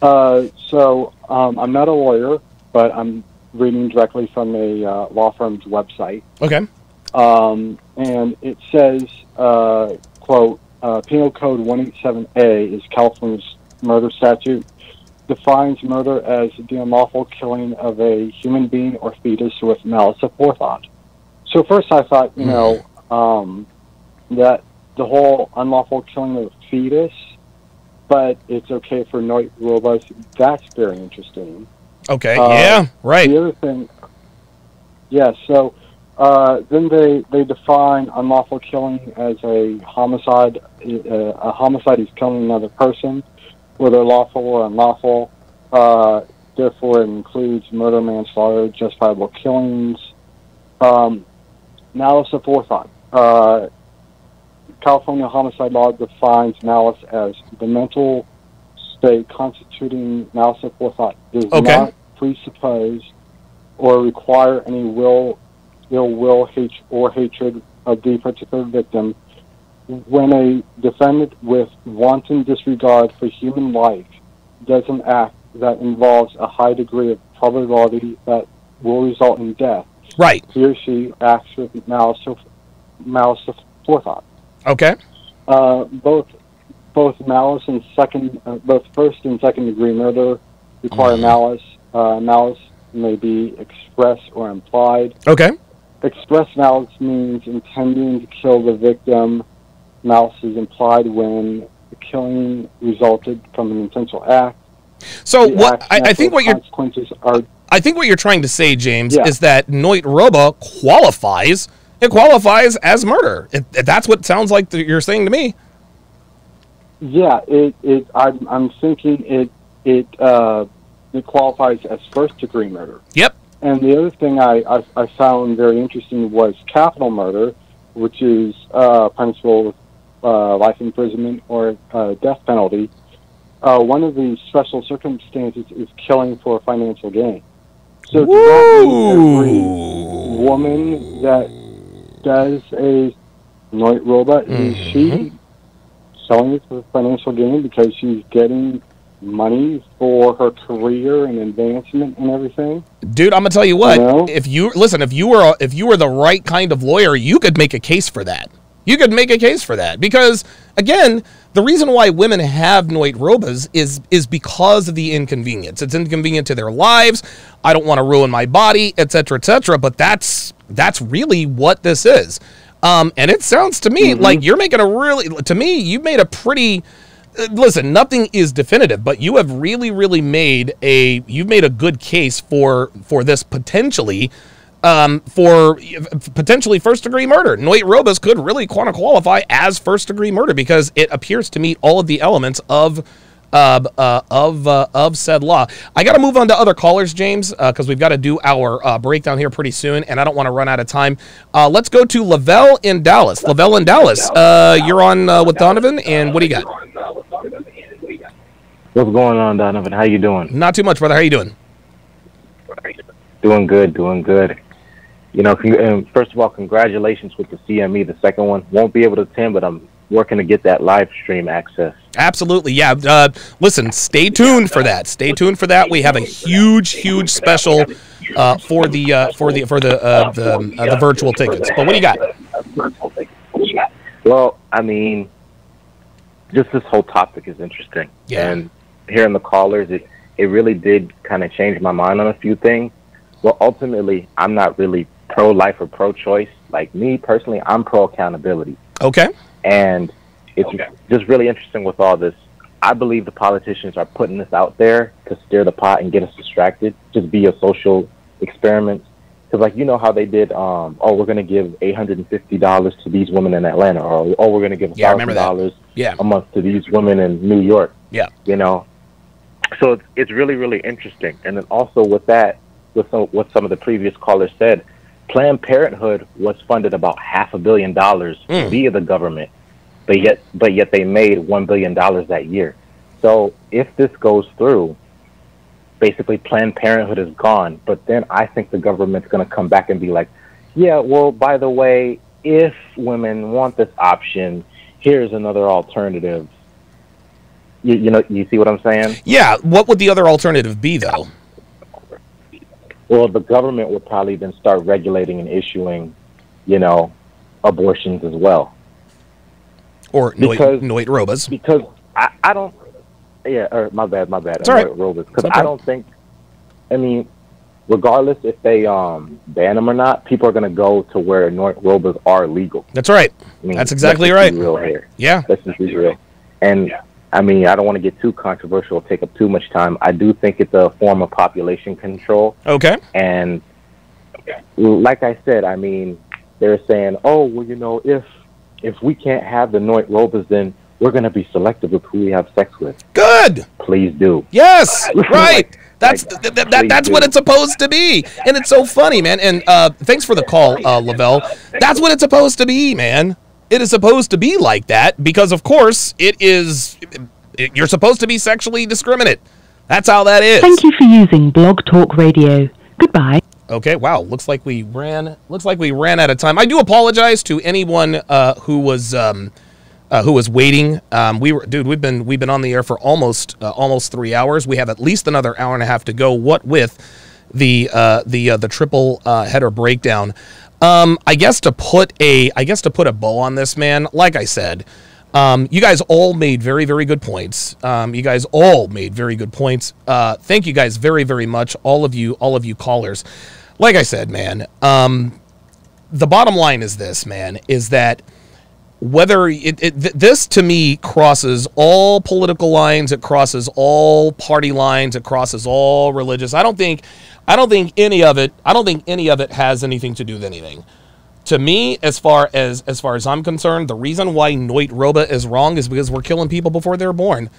So I'm not a lawyer, but I'm reading directly from a law firm's website. Okay. And it says, quote, Penal Code 187A is California's murder statute, defines murder as the unlawful killing of a human being or fetus with malice aforethought. So first I thought, that the whole unlawful killing of a fetus, but it's okay for Noit Robas. That's very interesting. Okay, yeah, right. The other thing, so then they define unlawful killing as a homicide. A homicide is killing another person, whether lawful or unlawful. Therefore, it includes murder, manslaughter, justifiable killings, malice aforethought. California homicide law defines malice as the mental state constituting malice aforethought does not presuppose or require any ill will, or hatred of the particular victim. When a defendant with wanton disregard for human life does an act that involves a high degree of probability that will result in death, right, he or she acts with malice aforethought. Okay. Both malice and both first and second degree murder require malice. Malice may be express or implied. Okay. Express malice means intending to kill the victim. Malice is implied when the killing resulted from an intentional act. So I think what you're trying to say, James, is that Noit Roba qualifies. It qualifies as murder. That's what it sounds like you're saying to me. Yeah, I'm thinking it qualifies as first degree murder. Yep. And the other thing I found very interesting was capital murder, which is punishable with life imprisonment or death penalty. One of the special circumstances is killing for financial gain. So does that mean every woman that does a Noit Roba, is she selling it for financial gain because she's getting money for her career and advancement and everything? Dude, I'm gonna tell you what. If you were the right kind of lawyer, you could make a case for that. You could make a case for that because, again, the reason why women have Noit Robas is because of the inconvenience. It's inconvenient to their lives. I don't want to ruin my body, etc., etc. But that's really what this is. And it sounds to me like you're making a really, to me, you made a pretty, listen, nothing is definitive, but you have really, really made a good case for this potentially, for potentially first-degree murder. Noit Robas could really qualify as first-degree murder because it appears to meet all of the elements of said law. I got to move on to other callers, James, because we've got to do our breakdown here pretty soon, and I don't want to run out of time. Let's go to Lavelle in Dallas. Lavelle in Dallas, you're on with Donovan, and what do you got? What's going on, Donovan? How you doing? Not too much, brother. How you doing? Doing good, doing good. You know, first of all, congratulations with the CME. The second one won't be able to attend, but I'm working to get that live stream access. Absolutely, yeah. Listen, stay tuned for that. Stay tuned for that. We have a huge special for the virtual tickets. But what do you got? Well, I mean, just this whole topic is interesting. Yeah. And hearing the callers, it really did kind of change my mind on a few things. Well, ultimately, I'm not really pro-life or pro-choice. Like me personally, I'm pro-accountability. Okay. And it's just really interesting with all this. I believe the politicians are putting this out there to stir the pot and get us distracted, just be a social experiment. Because, like, you know how they did, we're going to give $850 to these women in Atlanta, or, we're going to give $1,000 a month to these women in New York. Yeah. You know? So it's really, really interesting. And then also with that, with what some of the previous callers said, Planned Parenthood was funded about $500 million via the government, but yet they made $1 billion that year. So if this goes through, basically Planned Parenthood is gone. But then I think the government's going to come back and be like, yeah, well, by the way, if women want this option, here's another alternative. You know, you see what I'm saying? Yeah. What would the other alternative be, though? Well, the government would probably then start regulating and issuing, you know, abortions as well. Or Noit Robas. Because I don't, or my bad. It's all right. Noit Robas. Because I don't think, I mean, regardless if they ban them or not, people are going to go to where Noit Robas are legal. That's right. I mean, that's exactly right. Real here. Yeah. Let's just be real. And I mean, I don't want to get too controversial, take up too much time. I do think it's a form of population control. Okay. And like I said, I mean, they're saying, oh, well, you know, if we can't have the Noit Robas, then we're going to be selective with who we have sex with. Good. Please do. Yes. Right. That's what it's supposed to be. And it's so funny, man. And thanks for the call, Lavelle. That's what it's supposed to be, man. It is supposed to be like that because, of course, you're supposed to be sexually discriminate. That's how that is. Thank you for using Blog Talk Radio. Goodbye. Okay, wow. Looks like we ran out of time. I do apologize to anyone who was waiting. We've been on the air for almost 3 hours. We have at least another hour and a half to go. What with the triple header breakdown. I guess to put a bow on this, man, like I said, you guys all made very, very good points. Thank you guys very, very much, all of you callers. Like I said, man, the bottom line is this, man, is that whether this to me crosses all political lines, it crosses all party lines, it crosses all religious. I don't think any of it has anything to do with anything. To me, as far as I'm concerned, the reason why Noit Roba is wrong is because we're killing people before they're born.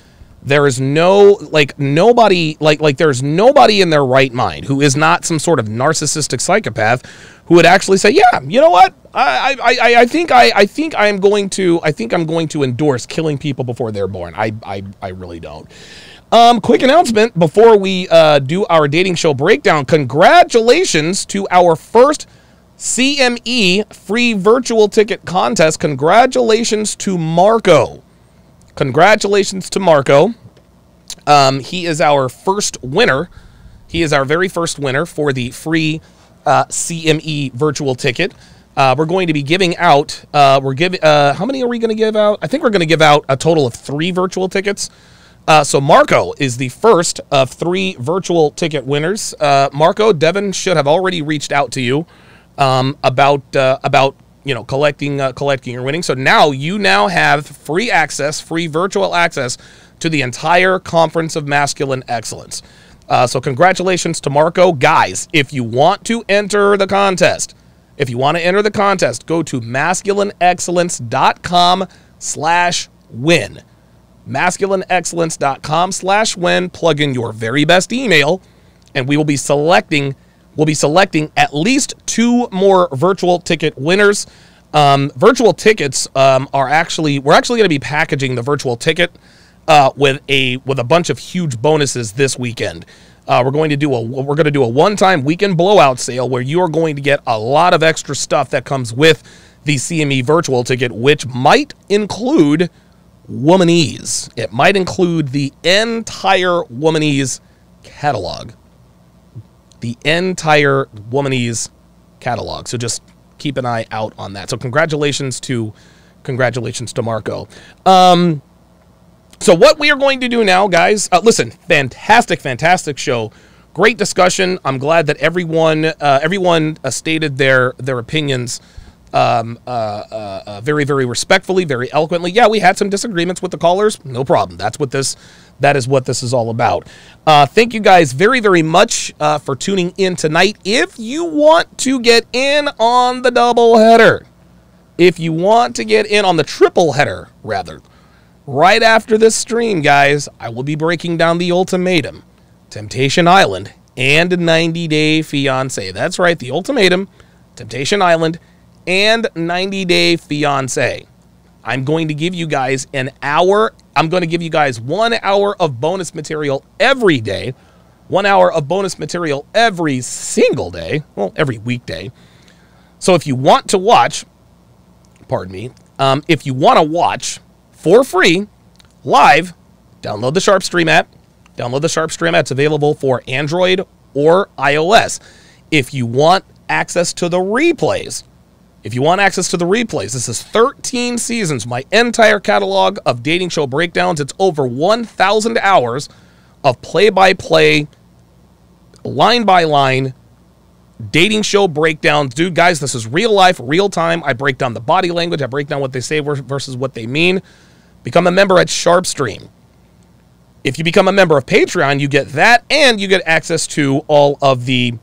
There is nobody in their right mind who is not some sort of narcissistic psychopath who would actually say, yeah, you know what? I think I'm going to endorse killing people before they're born. I really don't. Quick announcement before we do our dating show breakdown. Congratulations to our first CME free virtual ticket contest. Congratulations to Marco. Congratulations to Marco. He is our first winner. He is our very first winner for the free CME virtual ticket. we're going to be giving out, how many are we going to give out? I think we're going to give out a total of 3 virtual tickets. So Marco is the first of 3 virtual ticket winners. Marco, Devin should have already reached out to you about collecting or winning. So now you have free access, free virtual access to the entire Conference of Masculine Excellence. So congratulations to Marco. Guys, if you want to enter the contest, go to masculineexcellence.com/win. masculineexcellence.com/win. Plug in your very best email, and we will be selecting at least 2 more virtual ticket winners. Virtual tickets we're actually going to be packaging the virtual ticket with a bunch of huge bonuses this weekend. We're going to do a one-time weekend blowout sale where you are going to get a lot of extra stuff that comes with the CME virtual ticket, which might include Womanese. It might include the entire Womanese catalog. The entire Womanese catalog. So just keep an eye out on that. So congratulations to Marco. So what we are going to do now, guys, listen, fantastic show. Great discussion. I'm glad that everyone stated their opinions very, very respectfully, very eloquently. Yeah, we had some disagreements with the callers. No problem. That is what this is all about. Thank you guys very, very much for tuning in tonight. If you want to get in on the double header, if you want to get in on the triple header, rather, right after this stream, guys, I will be breaking down The Ultimatum, Temptation Island, and 90 Day Fiancé. That's right, The Ultimatum, Temptation Island, and 90 Day Fiancé. I'm going to give you guys an hour. I'm going to give you guys 1 hour of bonus material every day. 1 hour of bonus material every single day. Well, every weekday. So if you want to watch, if you want to watch for free, live, download the Sharpe Stream app. Download the Sharpe Stream app. It's available for Android or iOS. If you want access to the replays, this is 13 seasons, my entire catalog of dating show breakdowns. It's over 1,000 hours of play-by-play, line-by-line dating show breakdowns. Dude, guys, this is real life, real time. I break down the body language. I break down what they say versus what they mean. Become a member at Sharpe Stream. If you become a member of Patreon, you get that, and you get access to all of the